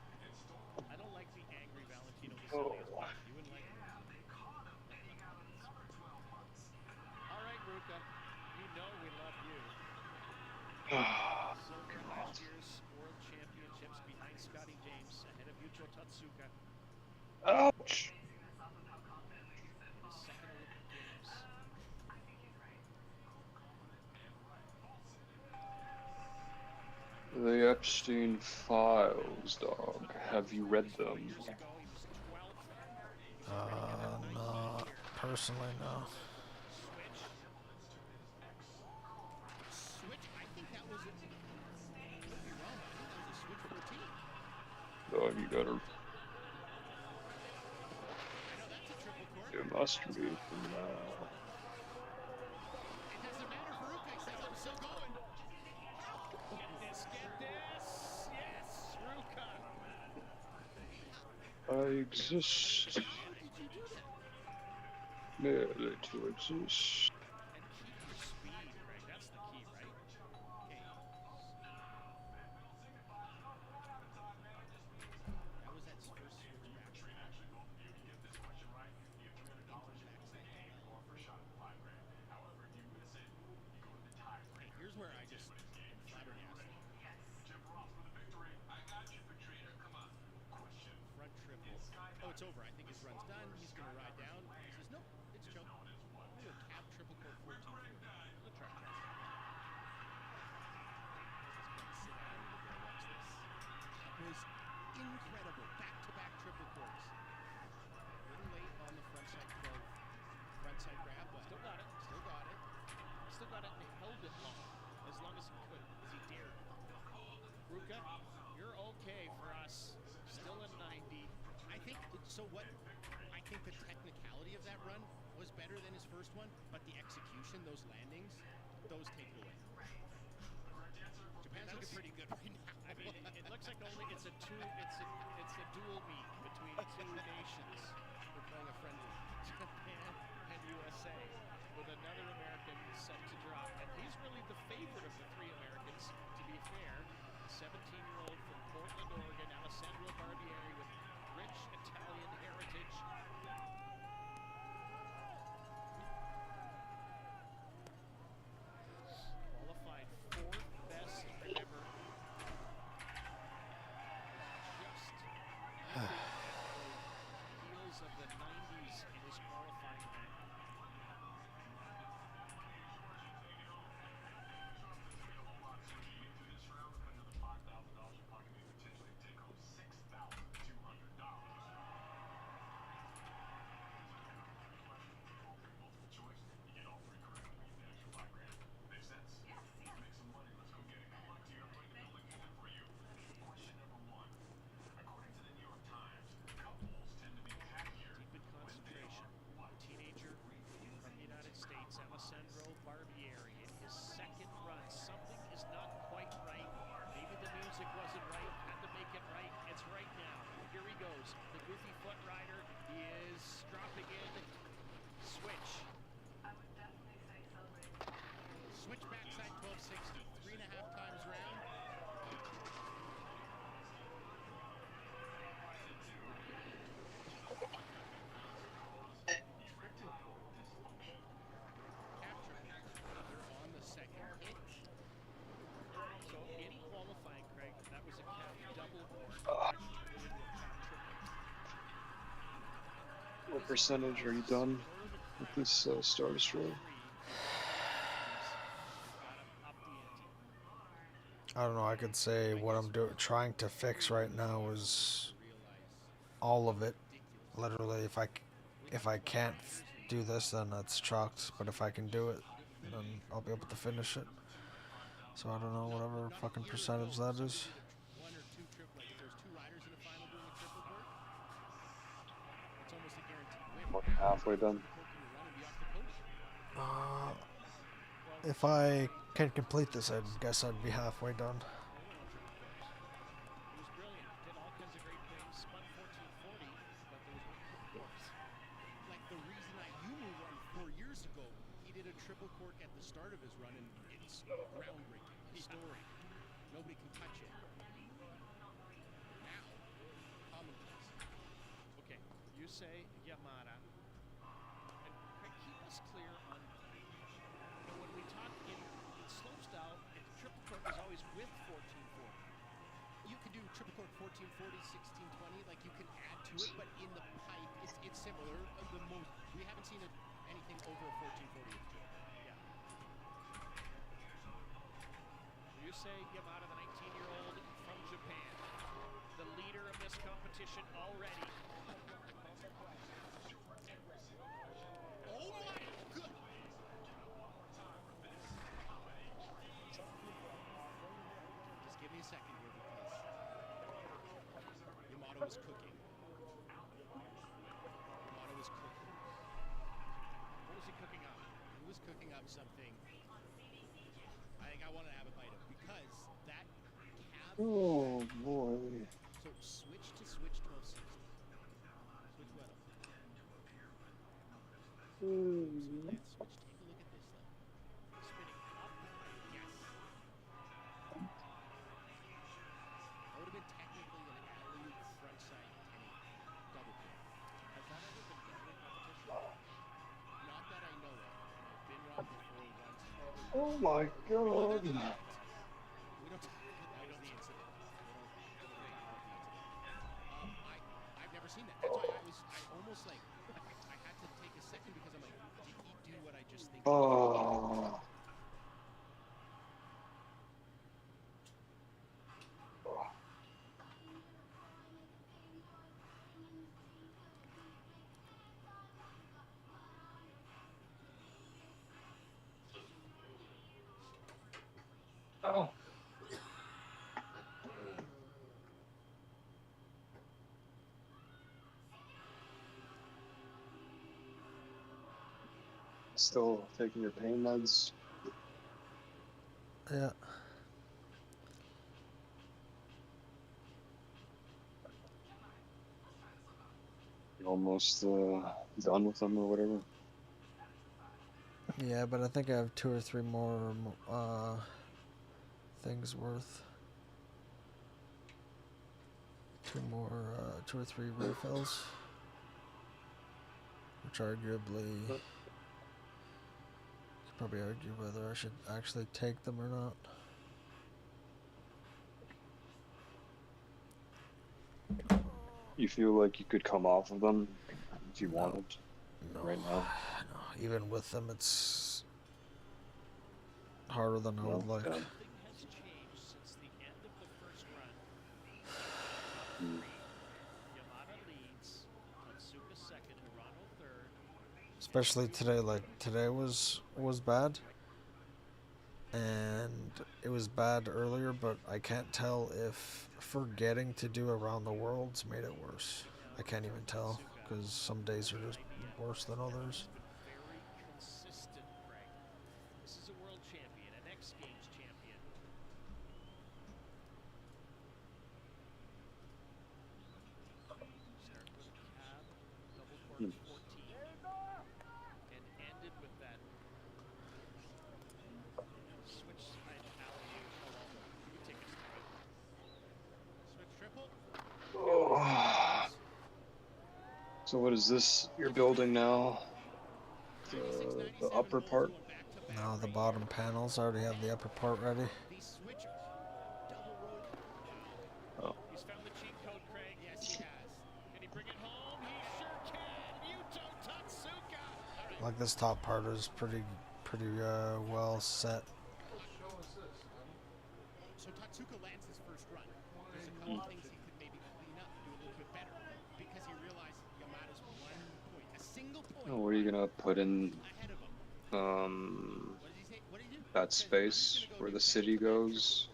I don't like the angry Valentino Gaselli as much. You wouldn't like him. All right, Ruka, you know we love you. Silver at last year's World Championships behind Scotty James, ahead of Yuto Tatsuka. Ouch! In his second Olympic Games. The Epstein Files, dog. Have you read them? Years ago, he was 12th. No. Personally, no. Switch, I think that was a, could be wrong, I think that was a switch 14. Dog, you gotta. I know that's a triple court. It must be from now. It doesn't matter for Ruka, he says I'm still going. Get this! Yes, Ruka! I exist. How did you do that? Merely to exist. And keep your speed, Greg. That's the key, right? Okay. That was that first switch back. Okay, here's where I just am flabbergasted. Front triple. Oh, it's over. I think his run's done. He's going to ride down. He says, nope, it's choke. Ooh, a cab triple court 14-40. The truck test. Sit down and we're going to watch this. That was incredible. Back-to-back triple courts. A little late on the frontside 12. Frontside grab, but Still got it. still got it. Still got it and held it long as he could, as he dared. Ruka, you're okay for us. Still in 90. I think, so what, I think the technicality of that run was better than his first one, but the execution, those landings, those take it away. Japan's looking pretty good right now. I mean, it looks like only it's a dual meet between two nations. We're playing a friendly. Japan and USA, with another American set to drop. And he's really the favorite of the 3 Americans, to be fair. The 17-year-old from Portland, Oregon, Alessandro Barbieri, with rich Italian heritage. Qualified 4th best ever. Just heels of the 90s in his qualifying rank. switch. Switch backside 1260, 3.5 times round. Capture they're on the second hit. So any qualifying, Craig, that was a cap double or actually turned it into a cap triple. What percentage are you done with this Star Destroyer? I don't know. I could say what I'm trying to fix right now is all of it. Literally, if I can't do this, then that's chalked. But if I can do it, then I'll be able to finish it. So I don't know, whatever fucking percentage that is. One or two triple, like if there's two riders in a final doing a triple cork, it's almost a guaranteed win. What, halfway done? If I can complete this, I guess I'd be halfway done. He was brilliant, did all kinds of great things, spun 1440, but there was no corks. Like the reason Ayumu won 4 years ago, he did a triple cork at the start of his run, and it's groundbreaking, historic. Nobody can touch it. Now, commonplace. Okay, you say Yamada, and Craig, keep us clear on, you know, when we talk in slopestyle, triple cork is always with 1440. You can do triple cork 1440, 1620, like you can add to it, but in the pipe, it's similar. We haven't seen anything over a 1440 with triple. Yeah. You say Yamada, the 19-year-old from Japan, the leader of this competition already. Oh my good. Just give me a second here because Yamato was cooking. Yamato was cooking. What was he cooking up? He was cooking up something. I think I wanted to have a bite of because that cab. Oh boy. So switch to switch 1260. Switch what up? So that switch, take a look at this though. Spinning up, yes. That would have been technically an alley frontside 10 double kick. Has that ever been done in competition? Not that I know of. I've been wrong before once. Oh my god. We don't I know the incident. I've never seen that. That's why I almost like I had to take a second because I'm like, did he do what I just think? Oh. Oh. Still taking your pain meds? Yeah. You're almost done with them or whatever? Yeah, but I think I have 2 or 3 more things worth. 2 or 3 refills, which arguably could probably argue whether I should actually take them or not. You feel like you could come off of them if you wanted right now? No, even with them, it's harder than I would like. Nothing has changed since the end of the first run. Yamada leads, Tatsuka second, Murano third. Especially today, like today was bad, and it was bad earlier, but I can't tell if forgetting to do around the worlds made it worse. I can't even tell because some days are just worse than others. Very consistent, Craig. This is a world champion, an X Games champion. Start with a cab, double cork 14. So what is this you're building now? The upper part? No, the bottom panels. I already have the upper part ready. These switchers, double road. Wow. Oh. He's found the cheat code, Craig. Yes, he has. Can he bring it home? He sure can. Yuto Tatsuka. Like this top part is pretty well set. So Tatsuka lands his first run. There's a couple things he could maybe clean up, do a little bit better, because he realized Yamada's 1 point, a single point. Oh, what are you gonna put in that space where the city goes?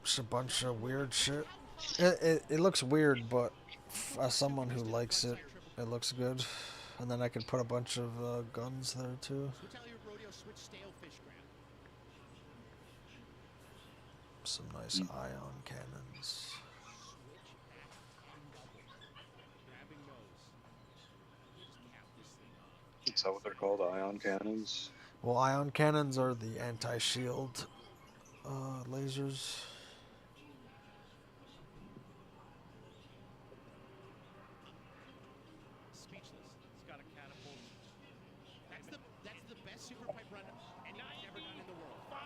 Just a bunch of weird shit. It looks weird, but as someone who likes it, it looks good. And then I could put a bunch of guns there too. Some nice ion cannons. Is that what they're called? Ion cannons? Well, ion cannons are the anti-shield lasers. Speechless. It's got a catapult. That's the best super pipe run anyone's ever done in the world. 5.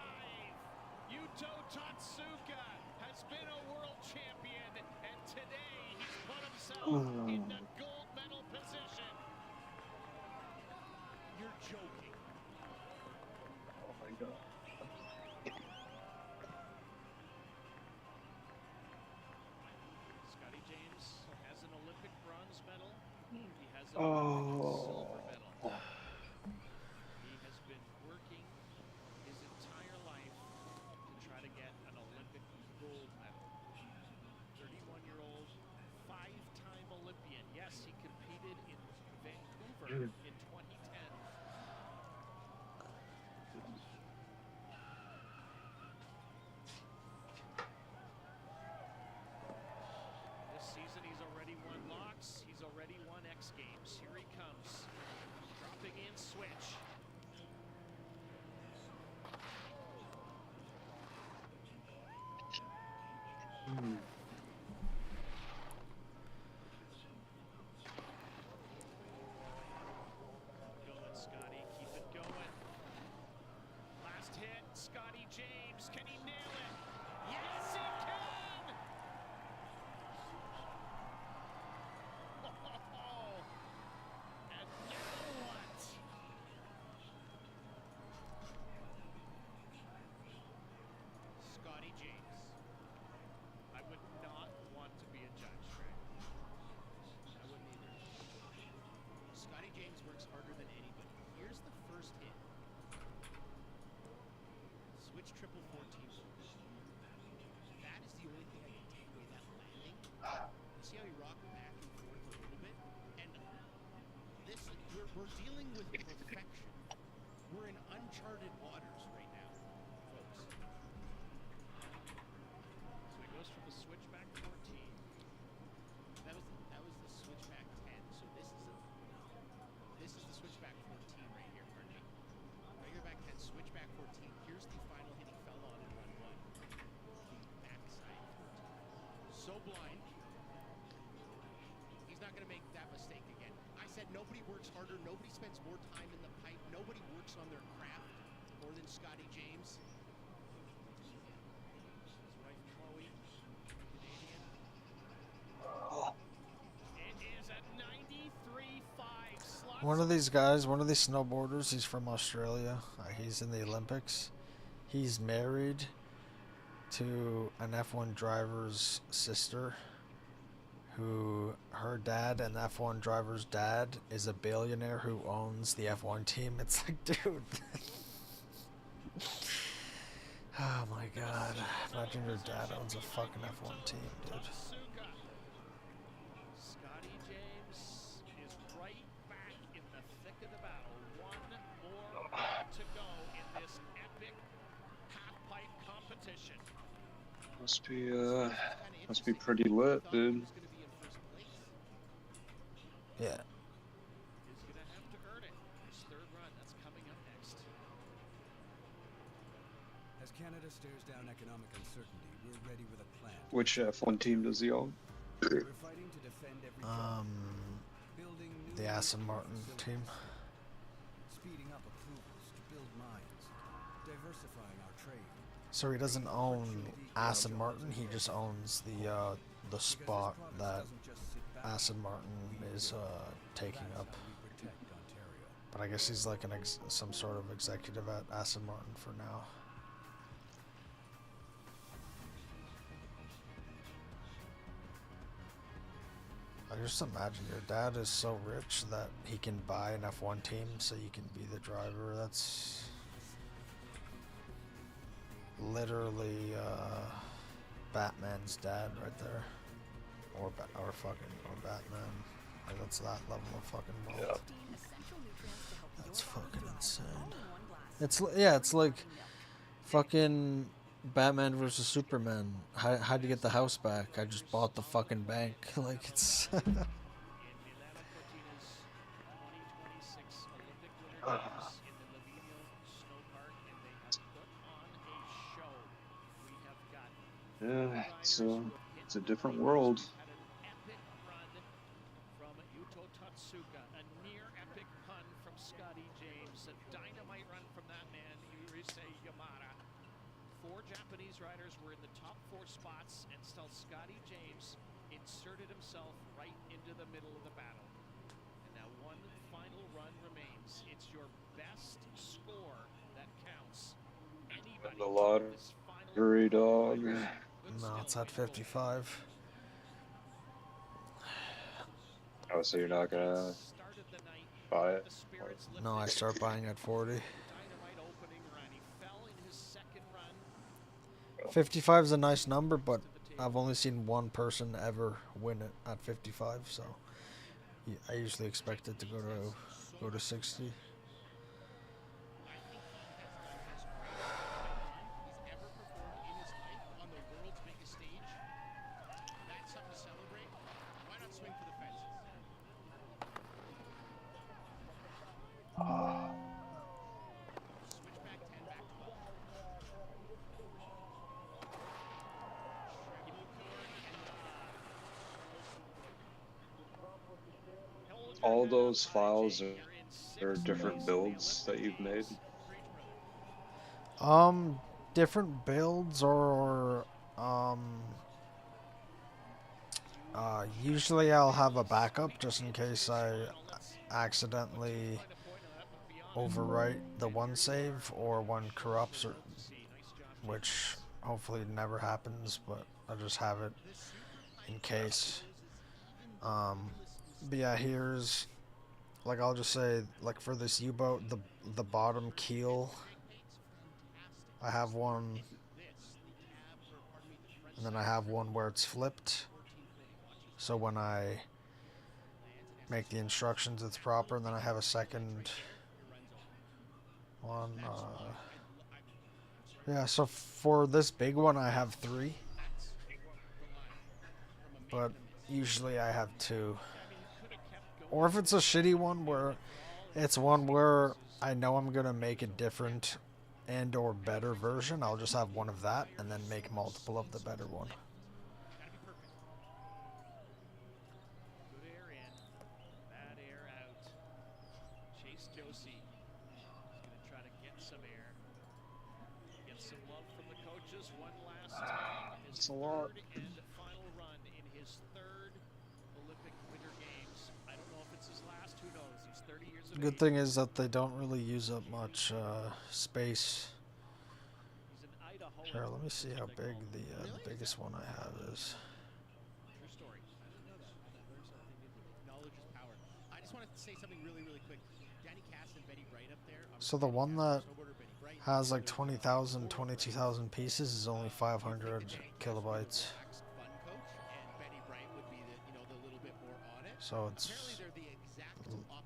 Yuto Tatsuka has been a world champion, and today he's put himself in the gold medal position. You're joking. Oh my god. Scotty James has an Olympic bronze medal. He has an Olympic silver medal. He has been working his entire life to try to get an Olympic gold medal. 31-year-old, 5-time Olympian. Yes, he competed in Vancouver in 2010. This season he's already won locks. He's already won X Games. Here he comes. Dropping in switch. Going, Scotty. Keep it going. Last hit, Scotty James. Can he nail it? Yes, he can! Oh, and now what? Scotty James. I would not want to be a judge, Trey. I wouldn't either. Scotty James works harder than anybody. Here's the first hit. Switch triple 14. That is the only thing I can take away that landing. You see how he rocked back and forth a little bit? And this, we're dealing with perfection. We're in uncharted waters right now, folks. So he goes from the switchback 14. That was the switchback 10. So this is the switchback 14 right here, pardon me. Regular back 10, switchback 14. Here's the final hit he fell on in run 1. The backside 14. So blind. He's not going to make that mistake again. I said nobody works harder, nobody spends more time in the pipe, nobody works on their craft more than Scotty James. His wife Chloe, Canadian. It is a 93.5 slot. One of these guys, one of these snowboarders, he's from Australia. He's in the Olympics. He's married to an F1 driver's sister, who her dad and the F1 driver's dad is a billionaire who owns the F1 team. It's like, dude. Oh my god. Imagine your dad owns a fucking F1 team, dude. Scotty James is right back in the thick of the battle. One more to go in this epic half-pipe competition. Must be pretty lit, dude. Yeah. He's gonna have to earn it. His third run, that's coming up next. As Canada stares down economic uncertainty, we're ready with a plan to Which F1 team does he own? The Aston Martin team. Speeding up approvals to build mines, diversifying our trade. So he doesn't own Aston Martin. He just owns the spot that Aston Martin is taking up. But I guess he's like some sort of executive at Aston Martin for now. I just imagine your dad is so rich that he can buy an F1 team so you can be the driver. That's literally Batman's dad right there, or Batman. Like, that's that level of fucking wealth. That's fucking insane. It's like fucking Batman versus Superman. How'd you get the house back? I just bought the fucking bank. Like, it's. Yeah, it's a different world. From Yuto Tatsuka, a near epic pun from Scotty James, a dynamite run from that man, Yurise Yamada. 4 Japanese riders were in the top 4 spots, and still Scotty James inserted himself right into the middle of the battle. And now one final run remains. It's your best score that counts. Anybody The lottery dog. No, it's at 55. Oh, so you're not gonna buy it? No, I start buying at 40. 55 is a nice number, but I've only seen one person ever win it at 55, so I usually expect it to go to 60. All those files are different builds that you've made? Different builds or usually I'll have a backup just in case I accidentally overwrite the one save or one corrupts, or which hopefully never happens, but I just have it in case. But yeah, here's, like, I'll just say, like, for this U-boat, the bottom keel, I have one, and then I have one where it's flipped, so when I make the instructions it's proper, and then I have a second one. Yeah, so for this big one I have 3, but usually I have 2. Or if it's a shitty one where it's one where I know I'm gonna make a different and or better version, I'll just have one of that and then make multiple of the better one. Good air in, bad air out. Chase Josie is going to try to get some air. Get some love from the coaches one last time. His third and final run in his 3rd Olympic Winter Games. I don't know if it's his last, who knows? He's 30 years of age. Good thing is that they don't really use up much space. Here, let me see how big the biggest one I have is. True story. I didn't know that. I learned something new. Knowledge is power. I just wanted to say something really, really quick. Danny Cass and Betty Bright up there. So the one that has like 20,000, 22,000 pieces is only 500 kilobytes. So it's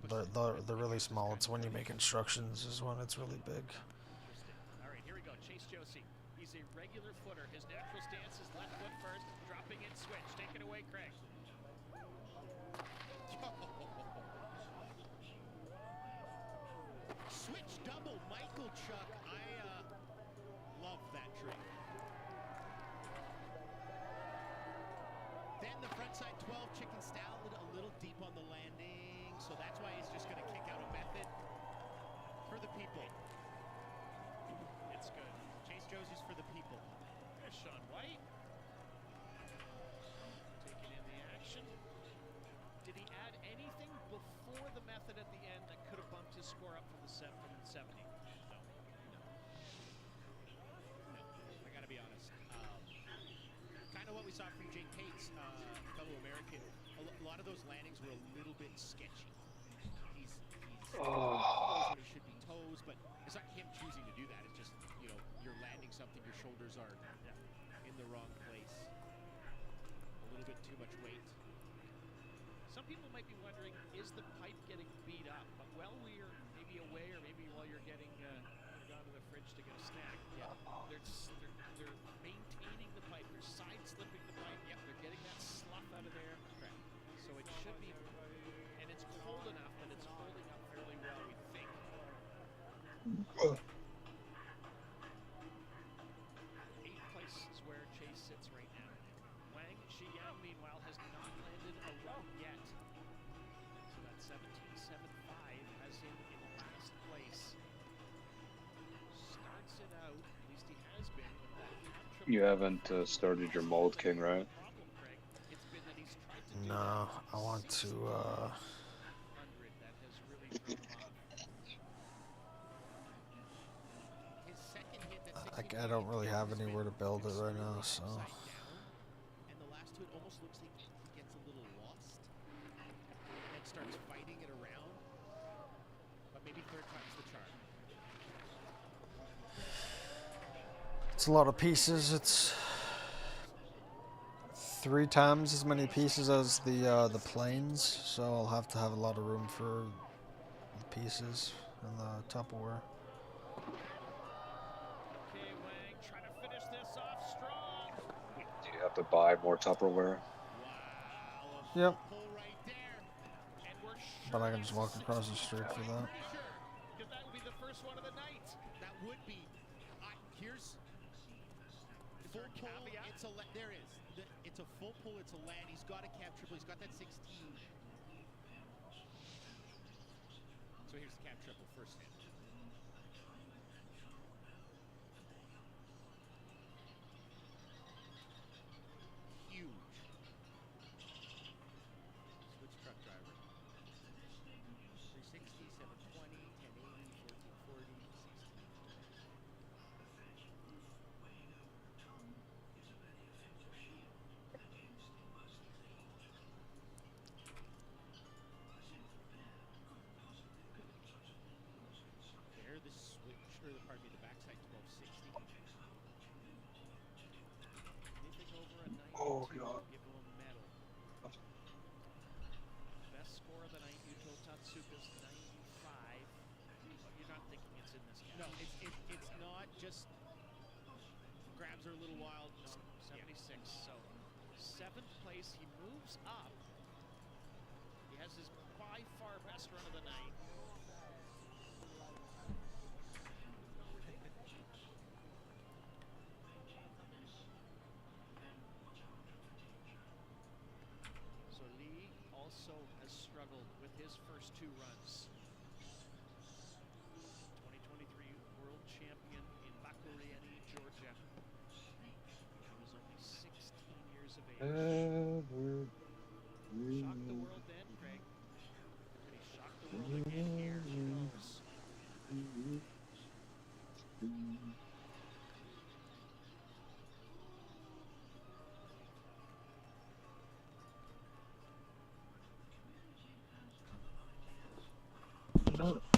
they're really small. It's when you make instructions is when it's really big. All right, here we go. Chase Josie. He's a regular footer. His natural stance is left foot first, dropping in switch. Take it away, Craig. Switch double, Michael Chuck. I love that trick. 12 chicken salad, a little deep on the landing, so that's why he's just going to kick out a method for the people. It's good. Chase Josie's for the people. There's Sean White. Taking in the action. Did he add anything before the method at the end that could have bumped his score up from the 70? No. I got to be honest. Kind of what we saw from Jake Pate's fellow American. A lot of those landings were a little bit sketchy. He's knows when he should be toes, but it's not him choosing to do that. It's just, you know, you're landing something, your shoulders are in the wrong place. A little bit too much weight. Some people might be wondering, is the pipe getting beat up? But while we're maybe away, or maybe while you're getting gone to the fridge to get a snack, they're maintaining the pipe. They're side slipping the pipe. Yep, they're getting that slough out of there. Correct. So it should be, and it's cold enough that it's holding up fairly well, we think. Eighth place is where Chase sits right now. Wang Xiyan, meanwhile, has not landed a run yet. So that 17.75 has him in last place. Starts it out, at least he has been, with that triple. You haven't started your Mold King, right? It's been that he's tried to do No, I want to. that has really thrown him off. His second hit, that I don't really have anywhere to build it right now, so. And the last two, it almost looks like he gets a little lost and starts fighting it around. But maybe third time's the charm. It's a lot of pieces. It's 3 times as many pieces as the planes, so I'll have to have a lot of room for the pieces and the Tupperware. Okay, Wang trying to finish this off strong. Do you have to buy more Tupperware? Yep. But I can just walk across the street for that. Because that would be the first one of the night. That would be. Here's full pull. It's a there is. It's a full pull. It's a land. He's got a cap triple. He's got that 16. So here's the cap triple first hit. Huge. Switch truck driver. 360, 720, 1080, 1440, 16. There, the switch, or pardon me, the backside 1260. Anything over a 92, Oh, God. give him a medal. Best score of the night, Yuto Tatsuka's 95. But you're not thinking it's in this category. No, it's not just grabs are a little wild. No, 76. So 7th place, he moves up. He has his by far best run of the night. So Lee also has struggled with his first 2 runs. 2023 world champion in Bakuriani, Georgia. He was only 16 years of age. Shocked the world then, Craig. Can he shock the world again here? Who knows?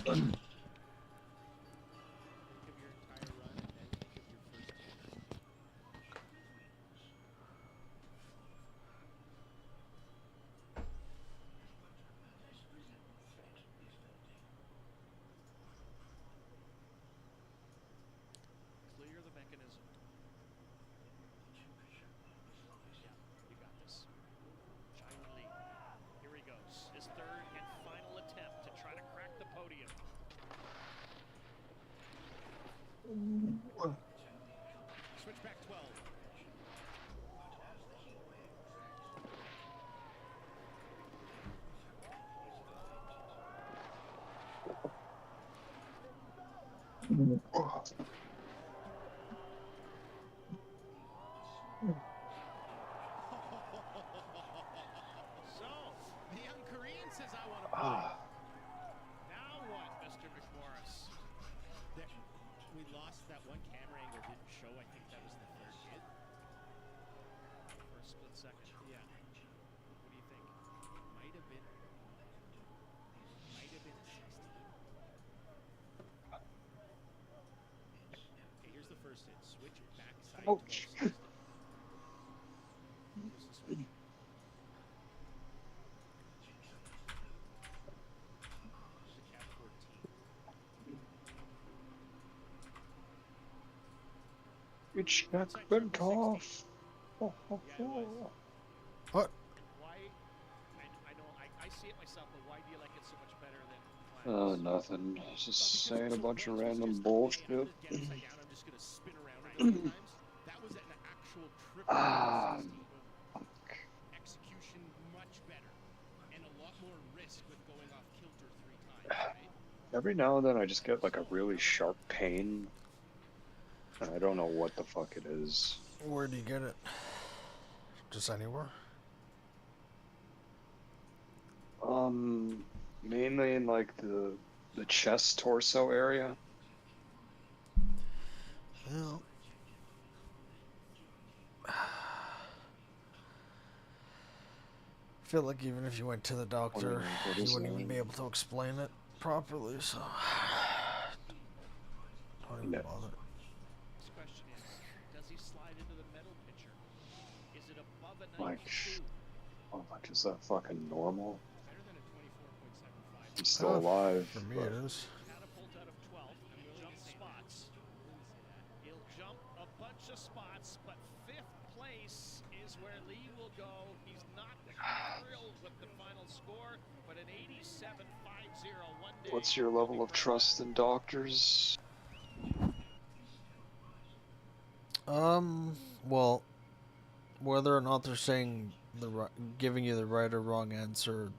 Think of your entire run and then think of your first hit. Clear the mechanism. Yeah, you got this. Chai Lee. Here he goes. His third and final attempt to try to crack the podium. So, the young Korean says I want to play. Now what, Mr. McMorris? We lost that one camera angle, didn't show. I think that was the third hit. For a split second. Yeah. What do you think? Might have been a 16. Okay, here's the first hit. Switch backside 1260. Here's the switch. Here's a cap 14. It's not bent off. Yeah, it was. What? Why? I know. I see it myself, but why do you like it so much better than Flannels? Nothing. Just saying a bunch of random bullshit. I'm just gonna spin around a couple times. That was an actual triple. Execution much better, and a lot more risk with going off kilter 3 times. Right? Every now and then I just get like a really sharp pain. And I don't know what the fuck it is. Where do you get it? Just anywhere? Mainly in like the chest torso area. Well, I feel like even if you went to the doctor, you wouldn't even be able to explain it properly, so don't even bother. This question is, does he slide into the metal pitcher? Is it above a 92? Like, oh, is that fucking normal? Better than a 24.75. I'm still alive. For me, it is. Catapult out of 12. He'll jump spots. He'll jump a bunch of spots, but 5th place is where Lee will go. He's not thrilled with the final score, but an 87.50 one day. What's your level of trust in doctors? Well, whether or not they're saying giving you the right or wrong answer,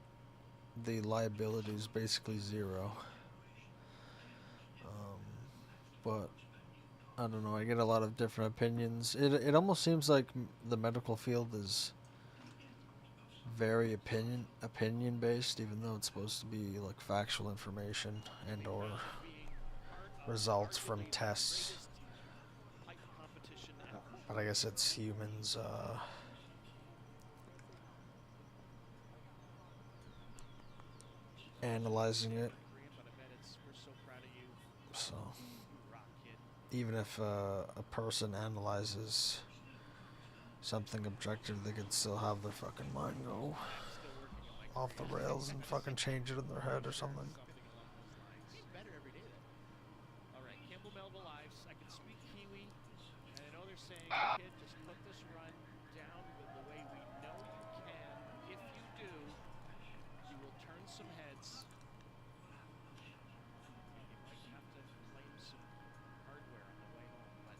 the liability is basically 0. But I don't know. I get a lot of different opinions. It almost seems like the medical field is very opinion based, even though it's supposed to be like factual information and or results from tests. But I guess it's humans analyzing it. So even if a person analyzes something objective, they could still have their fucking mind go off the rails and fucking change it in their head or something. Better every day then. All right, Campbell Melville Lives. I can speak Kiwi, and I know they're saying, kid, just put this run down the way we know you can. If you do, you will turn some heads. You might have to claim some hardware on the way home, but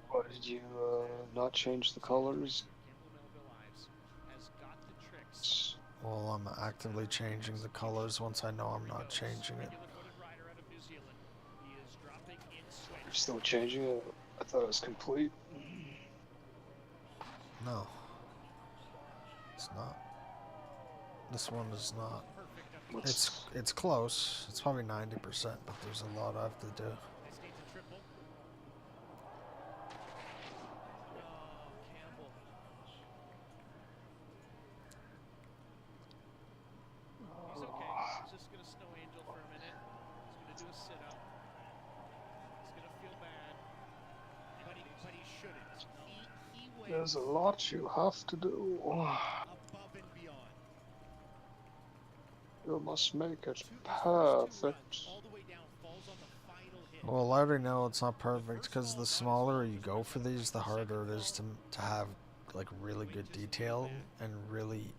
Why did you not change the colors? Campbell Melville Lives has got the tricks. Well, I'm actively changing the colors once I know I'm not changing it. You're still changing it? I thought it was complete. No. It's not. This one is not. It's close. It's probably 90%, but there's a lot I have to do. He's okay. He's just gonna snow angel for a minute. He's gonna do a sit-up. He's gonna feel bad, but he shouldn't. He went There's a lot you have to do. above and beyond. You must make it perfect. All the way down, falls on the final hit. Well, I already know it's not perfect because the smaller you go for these, the harder it is to have like really good detail and really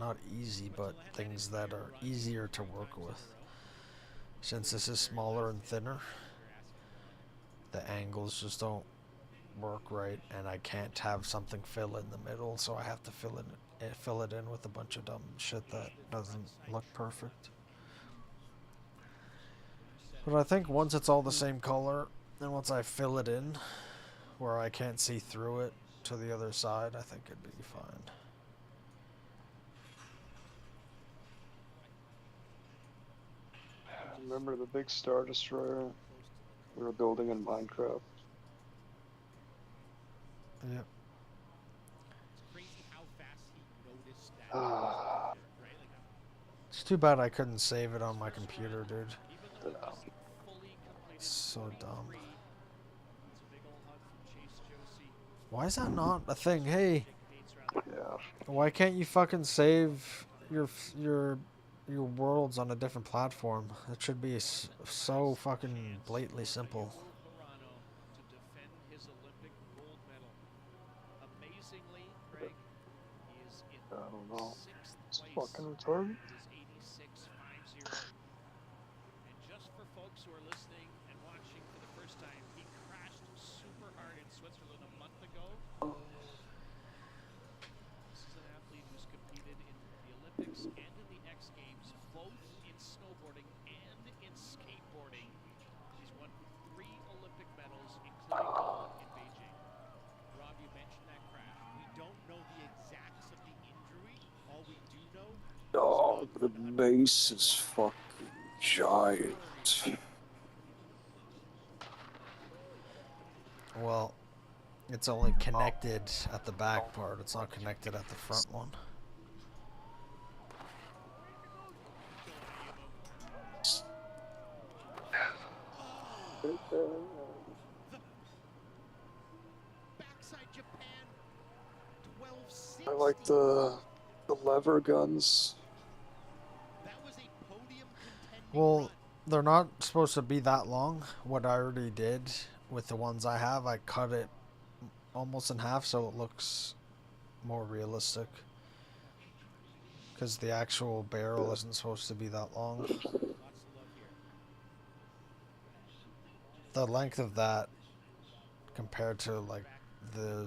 not easy, but things that are easier to work with. Since this is smaller and thinner, the angles just don't work right, and I can't have something fill in the middle, so I have to fill it in with a bunch of dumb shit that doesn't look perfect. But I think once it's all the same color, and once I fill it in, where I can't see through it to the other side, I think it'd be fine. Remember the big Star Destroyer we were building in Minecraft? Yep. It's crazy how fast he noticed that, right? Like, It's too bad I couldn't save it on my computer, dude. even though it wasn't fully completed, So dumb. it's a big old hug from Chase Josie. Why is that not a thing? Hey, Yeah. why can't you fucking save your worlds on a different platform? It should be so fucking blatantly simple. To defend his Olympic gold medal. Amazingly, Craig, he is in I don't know. sixth It's place fucking retarded. with his 86.50. And just for folks who are listening and watching for the first time, he crashed super hard in Switzerland a month ago. This is an athlete who's competed in the Olympics and in the X Games, both in snowboarding and in skateboarding. He's won 3 Olympic medals, including gold in Beijing. Rob, you mentioned that crash. We don't know the exacts of the injury. All we do know. Oh, the base is fucking giant. Well, it's only connected at the back part. It's not connected at the front one. Backside Japan. I like the lever guns. That was a podium contending Well, they're not supposed to be that long. What I already did with the ones I have, I cut it almost in half so it looks more realistic. Because the actual barrel isn't supposed to be that long. The length of that compared to like the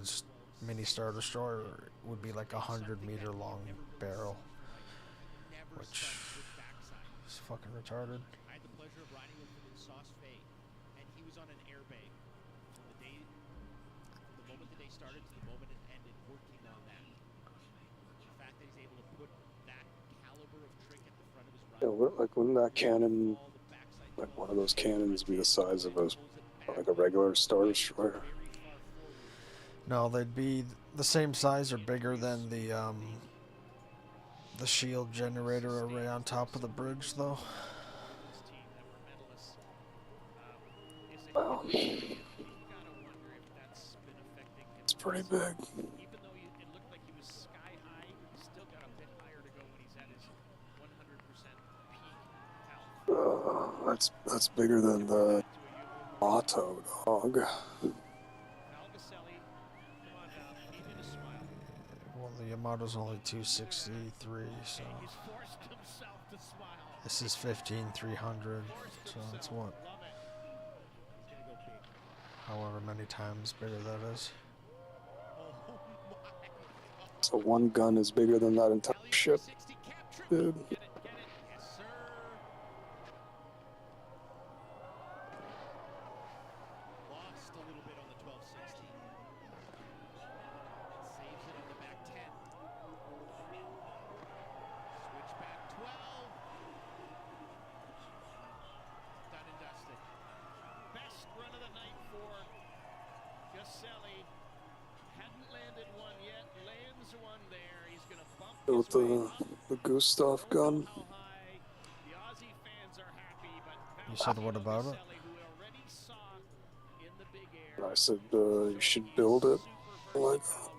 mini Star Destroyer would be like 100-meter long barrel, which is fucking retarded. I had the pleasure of riding with him in Sauce Bay, and he was on an airbag from the moment the day started to the moment it ended, working on that. The fact that he's able to put that caliber of trick at the front of his ride. Yeah, like wouldn't that cannon, like one of those cannons, be the size of like a regular Star Destroyer? No, they'd be the same size or bigger than the shield generator array on top of the bridge, though. Wow. It's pretty big. Even though it looked like he was sky high, he's still got a bit higher to go when he's at his 100% peak health. That's bigger than the Auto Dog. Well, the Yamato's only 263, so this is 15,300, so that's what? However many times bigger that is. So one gun is bigger than that entire ship, dude. Lost a little bit on the 1260. Saves it on the back 10. Switch back 12. Done and dusted. Best run of the night for Gaselli. Hadn't landed one yet. Lands one there. He's going to bump Built the Gustav gun. The Aussie fans are happy, but You said what about it? I said you should build it like that.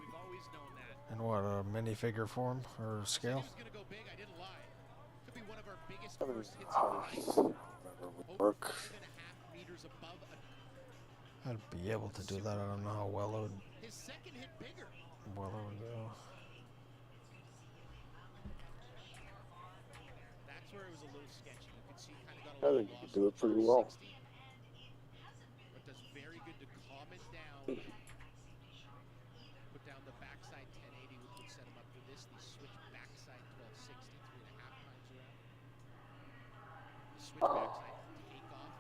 In what, a minifigure form or scale? I mean, whatever would work. I'd be able to do that. I don't know how well it would. Well, it would go. That's where it was a little sketchy. You could see kind of got a I think you could do it pretty well. But does very good to calm it down. Put down the backside 1080, which would set him up for this. The switch backside 1260, 3.5 times around. The switch backside takeoff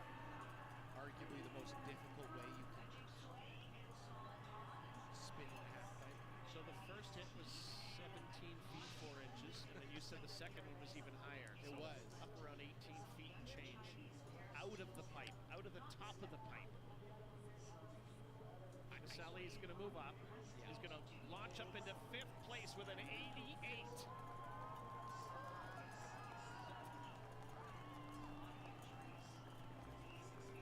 was 17 feet 4 inches, and then you said the second one was even higher. It was. Up around 18 feet and change. Out of the pipe, out of the top of the pipe. Maselli's going to move up. He's going to launch up into 5th place with an 88.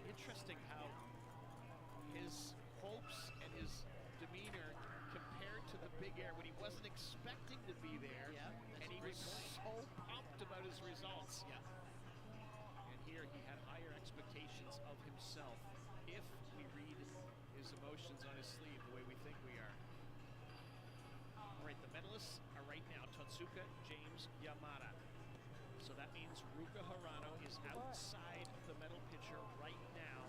Interesting how his hopes and his demeanor compared to the big air when he wasn't expecting to be there, and he was so pumped about his results. And here he had higher expectations of himself, if we read his emotions on his sleeve the way we think we are. All right, the medalists are right now Totsuka James Yamada. So that means Ruka Harano is outside the medal picture right now.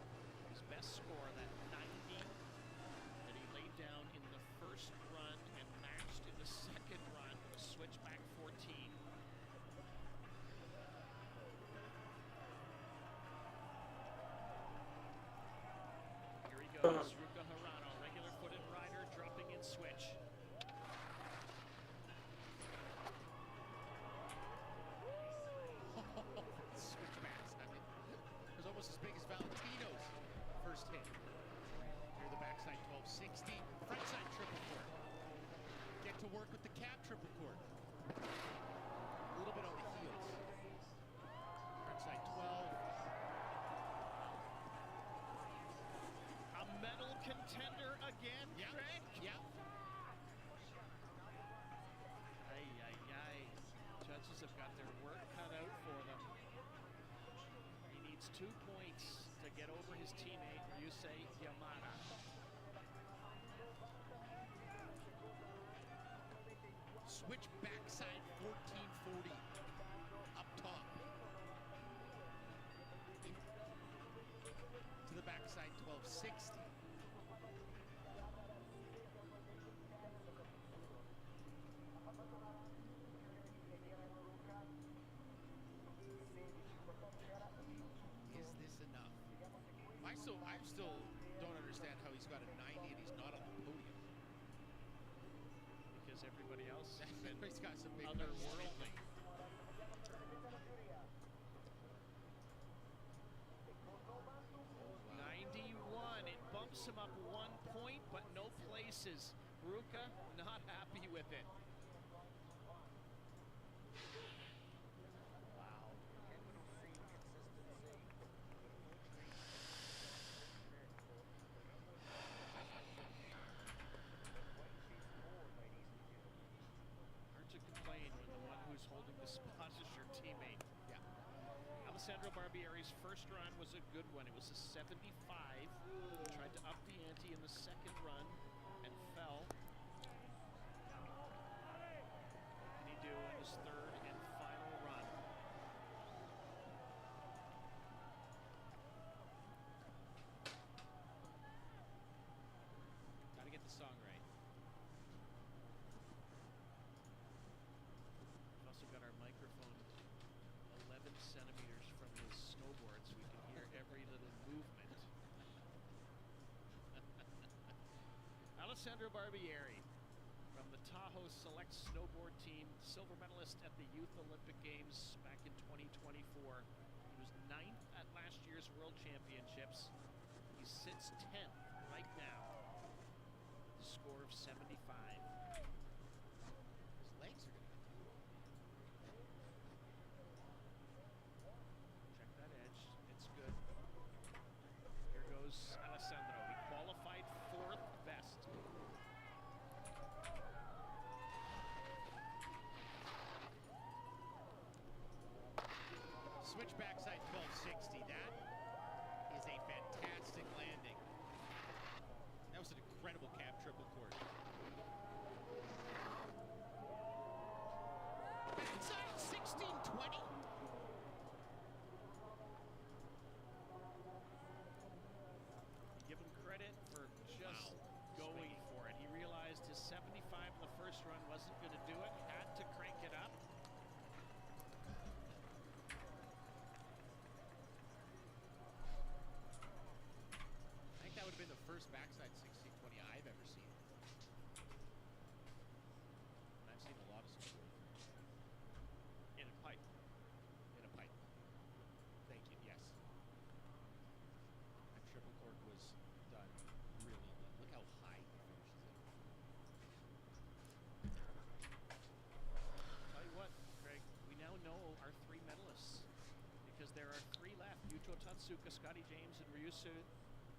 His best score, that 90 that he laid down in the first run and matched in the second run with a switchback 14. Here he goes, Ruka Harano, regular footed rider, dropping in switch. Switchbacks. I mean, it was almost as big as Valentino's first hit. Here the backside 1260, frontside triple court. Get to work with the cab triple court. A little bit on the heels. Frontside 12. A medal contender again, Craig? Yeah. Ay, ay, ay. Judges have got their work cut out for them. He needs 2 points to get over his teammate, Ryusei Yamada. Switch backside 1440. Up top. To the backside 1260. Is this enough? I still don't understand how he's got a 90 and he's not on the podium. Because everybody else has been He's got some big otherworldly. 91. It bumps him up 1 point, but no places. Ruka not happy with it. Wow. Hard to complain when the one who's holding the spot is your teammate. Yeah. Alessandro Barbieri's first run was a good one. It was a 75. He tried to up the ante in the second run and fell. What can he do in his third and final run? Gotta get the song right. We've also got our microphone 11 centimeters from his snowboard so we can hear every little movement. Alessandro Barbieri from the Tahoe Select Snowboard Team, silver medalist at the Youth Olympic Games back in 2024. He was 9th at last year's World Championships. He sits 10th right now. The score of 75. His legs are gonna Check that edge. It's good. Here goes Alessandro. He qualified 4th best. switch backside 1260. That is a fantastic landing. That was an incredible cab triple court. Backside 1620. Give him credit for just going for it. He realized his 75 in the first run wasn't going to do it. Had to crank it up. I think that would have been the first backside 1620 I've ever seen. because there are 3 left: Yuto Tatsuka, Scotty James, and Ryusu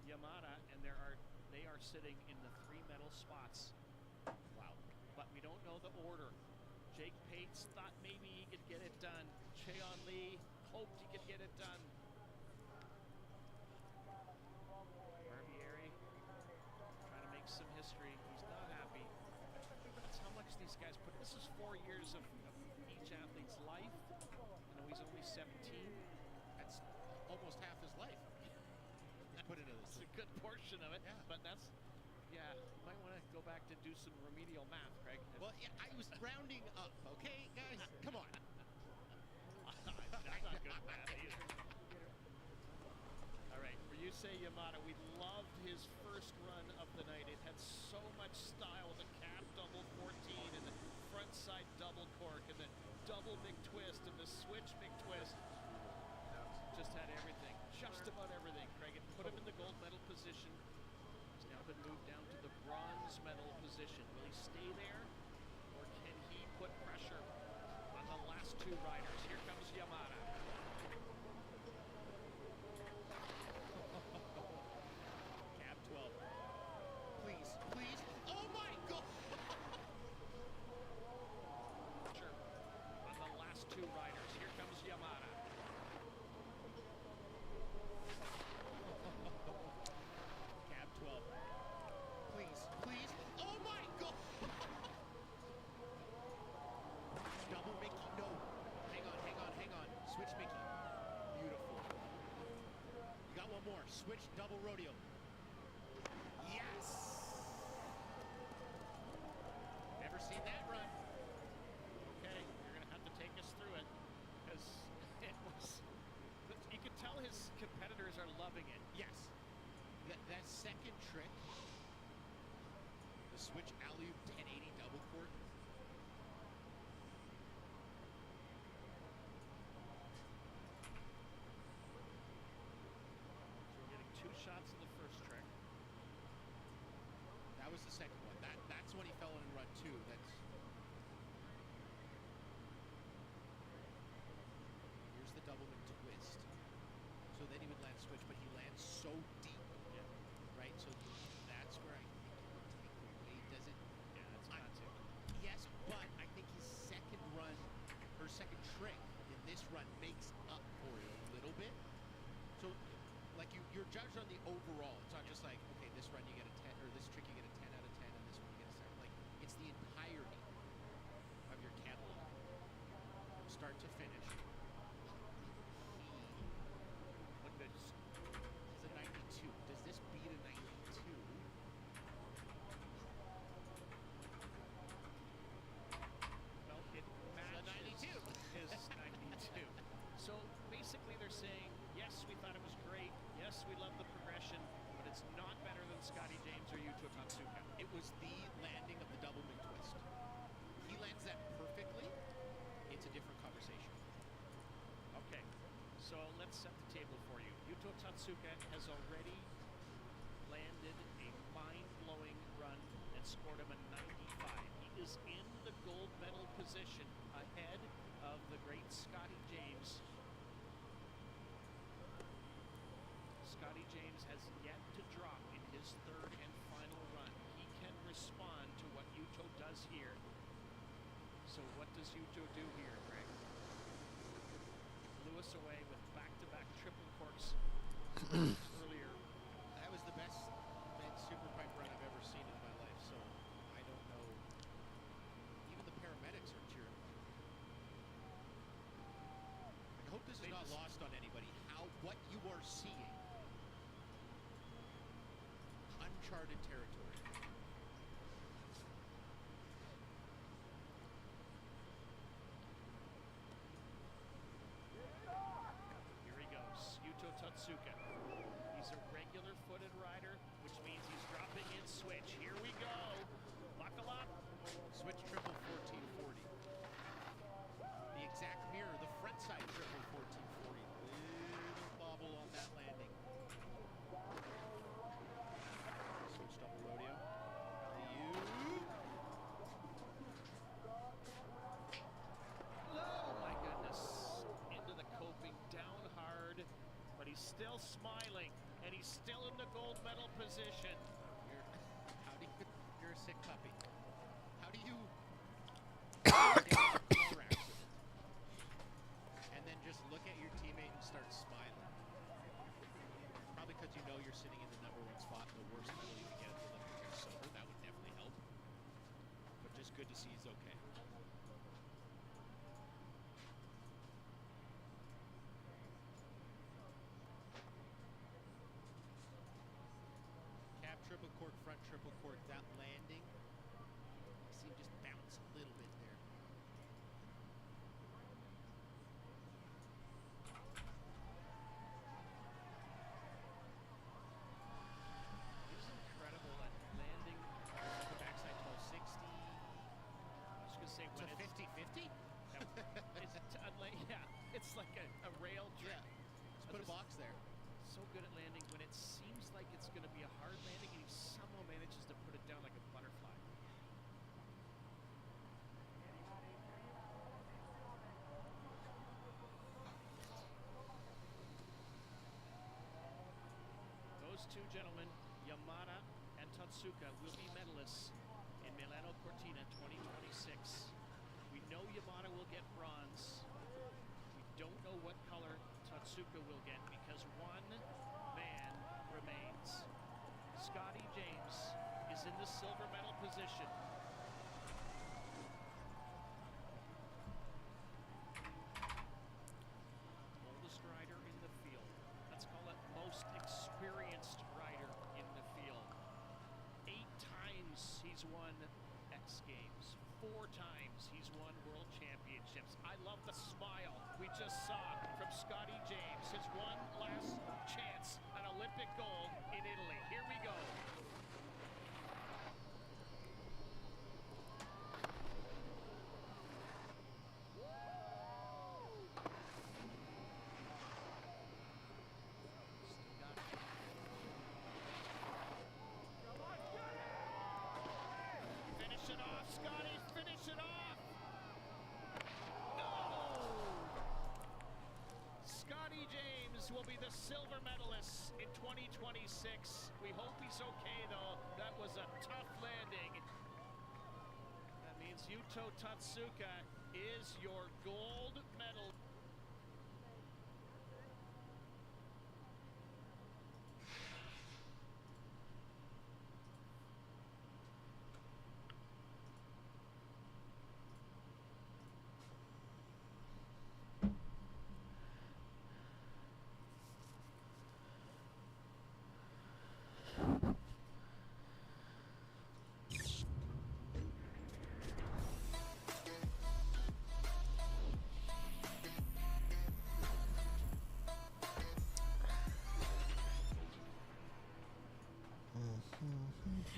Yamada, and they are sitting in the 3 medal spots. Wow! But we don't know the order. Jake Pates thought maybe he could get it done. Cheon Lee hoped he could get it done. Barbieri trying to make some history. He's not happy. That's how much these guys put. This is 4 years of each athlete's life. You know, he's only 17. That's almost half his life. Put into this. It's a good portion of it. Yeah. But that's, yeah, you might want to go back to do some remedial math, Craig. Well, yeah, I was rounding up, okay, guys? Come on. I'm not good at math either. All right, Ryusei Yamada, we loved his first run of the night. It had so much style, the cap double 14 and the front side double cork and the double big twist and the switch big twist. Just had everything, just about everything. Craig, it put him in the gold medal position. He's now been moved down to the bronze medal position. Will he stay there, or can he put pressure on the last 2 riders? Here comes Yamada. Cab 12. Please, please. Oh my God! Pressure on the last 2 riders. Here comes Yamada. Cab 12. Please, please. Oh my God! Double Mickey, no. Hang on, hang on, hang on. Switch Mickey. Beautiful. You got one more. Switch double rodeo. Yes! Never seen that run. Okay, you're going to have to take us through it, because it was, you could tell his competitors are loving it. Yes. That second trick, the switch alley-oop 1080 double court. So we're getting 2 shots in the first trick. That was the second one. That's when he fell in run 2. Here's the double twist. So then he would land switch, but he lands so deep. Yeah. Right? So that's where I think he would take away. Does it? Yeah, it's got to. Yes, but I think his second run, or second trick in this run makes up for it a little bit. So, like, you're judged on the overall. It's not just like, okay, this run you get a 10, or this trick you get a 10 out of 10, and this one you get a 7. Like, it's the entirety of your catalog, start to finish. It's a 92. Does this beat a 92? Well, it matches his 92. So basically they're saying, yes, we thought it was great. Yes, we love the progression, but it's not better than Scotty James or Yuto Tatsuka. It was the landing of the double McTwist. He lands that perfectly, it's a different conversation. Okay, so let's set the table for you. Yuto Tatsuka has already landed a mind-blowing run and scored him a 95. He is in the gold medal position ahead of the great Scotty James. Scotty James has yet to drop in his 3rd and final run. He can respond to what Yuto does here. So what does Yuto do here, Greg? Blew us away with back-to-back triple corks earlier. That was the best men's superpipe run I've ever seen in my life, so I don't know. Even the paramedics are cheering. I hope this is not lost on anybody, what you are seeing. Uncharted territory. Here he goes, Yuto Tatsuka. He's a regular footed rider, which means he's dropping in switch. Here we go. Buckle up. Switch triple 1440. The exact mirror, the front side triple 1440. Little bobble on that landing. Switch double still smiling, and he's still in the gold medal position. You're a sick puppy. How do you and then just look at your teammate and start smiling? Probably because you know you're sitting in the #1 spot, the worst medal you can get at the Olympics is silver. That would definitely help. But just good to see he's okay. Cap triple cork, front triple cork. That landing, I see him just bounce a little bit there. He's incredible at landing the backside 1260. I was gonna say when it's 50-50. Yeah, it's like a rail trick. Just put a box there. So good at landing when it seems like it's going to be a hard landing, and he somehow manages to put it down like a butterfly. Those two gentlemen, Yamada and Tatsuka, will be medalists in Milano Cortina 2026. We know Yamada will get bronze. We don't know what color Tatsuka will get because one man remains. Scotty James is in the silver medal position. Oldest rider in the field. Let's call it most experienced rider in the field. 8 times he's won X Games. 4 times he's won World Championships. I love the smile we just saw from Scotty James. His one last chance at Olympic gold in Italy. Here we go. Finish it off, Scotty. Finish it off. Scotty James will be the silver medalist in 2026. We hope he's okay, though. That was a tough landing. That means Yuto Tatsuka is your gold medal.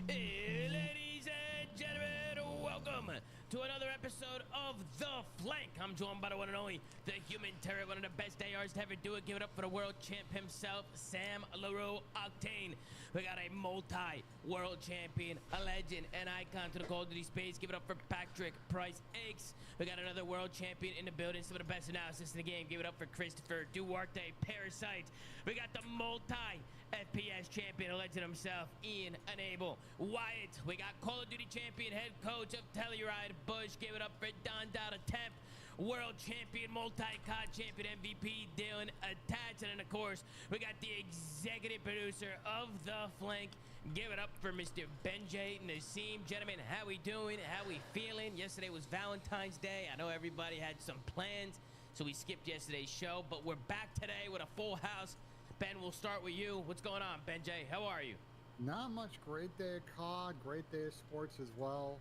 Hey, ladies and gentlemen, welcome to another episode of The Flank. I'm joined by the one and only, the human terror, one of the best ARs to ever do it. Give it up for the world champ himself, Sam LaRue Octane. We got a multi-world champion, a legend, an icon to the Call of Duty space. Give it up for Patrick Price Aches. We got another world champion in the building, some of the best analysis in the game. Give it up for Christopher Duarte Parasite. We got the multi-FPS champion, a legend himself, Ian Enable Wyatt. We got Call of Duty champion, head coach of Telluride Bush. Give it up for Don Dada Temp. World champion, multi-COD champion, MVP Dylan Attach. And then, of course, we got the executive producer of The Flank. Give it up for Mr. Benjay Nassim. Gentlemen, how we doing? How we feeling? Yesterday was Valentine's Day. I know everybody had some plans, so we skipped yesterday's show, but we're back today with a full house. Ben, we'll start with you. What's going on, Benjay? How are you? Not much. Great day of COD, great day of sports as well.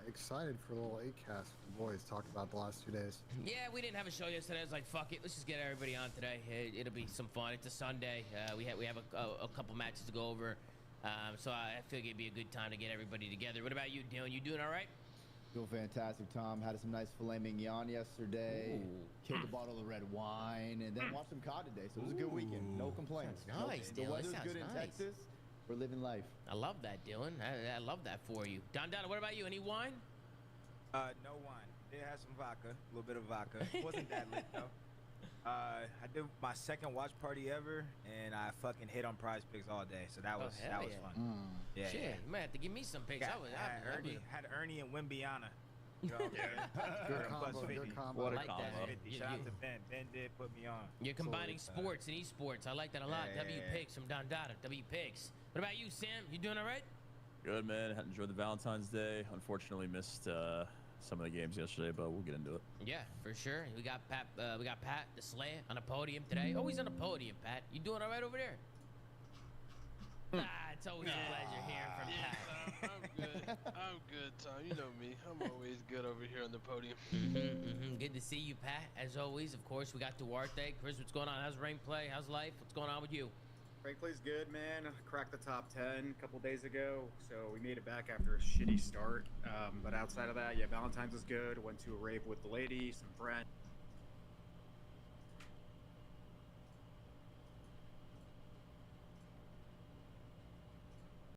Excited for a little 8cast with the boys. Talked about the last 2 days. Yeah, we didn't have a show yesterday. I was like, fuck it. Let's just get everybody on today. It'll be some fun. It's a Sunday. We have a couple matches to go over. So I figured it'd be a good time to get everybody together. What about you, Dylan? You doing all right? Doing fantastic, Tom. Had some nice filet mignon yesterday. Killed a bottle of red wine, and then watched some COD today. So it was a good weekend. No complaints. Nice, The Dylan. weather's Sounds good in nice. Texas. We're living life. I love that, Dylan. I love that for you. Don Dada, what about you? Any wine? No wine. It has some vodka, a little bit of vodka. Wasn't that lit though. I did my second watch party ever, and I fucking hit on Prize Picks all day, so that was hell yeah. fun. Yeah, Shit, yeah. you might have to give me some picks. Had Ernie and Wimbiana. You know what I'm saying? Good Plus combo, 50. good combo. What a combo. 50. Shout out to Ben. Ben did put me on. You're combining sports and esports. I like that a lot. Yeah, W Picks from Don Dada. W Picks. What about you, Sam? You doing all right? Good, man. Enjoyed the Valentine's Day. Unfortunately, missed some of the games yesterday, but we'll get into it. Yeah, for sure. We got Pat. The Slayer on the podium today. Always on the podium, Pat. You doing all right over there? It's always a pleasure hearing from Pat. I'm good. I'm good, Tom. You know me. I'm always good over here on the podium. Good to see you, Pat. As always, of course, we got Duarte. Chris, what's going on? How's rain play? How's life? What's going on with you? Rank play's good, man. Cracked the top 10 a couple days ago, so we made it back after a shitty start. But outside of that, yeah, Valentine's was good. Went to a rave with the lady, some friends.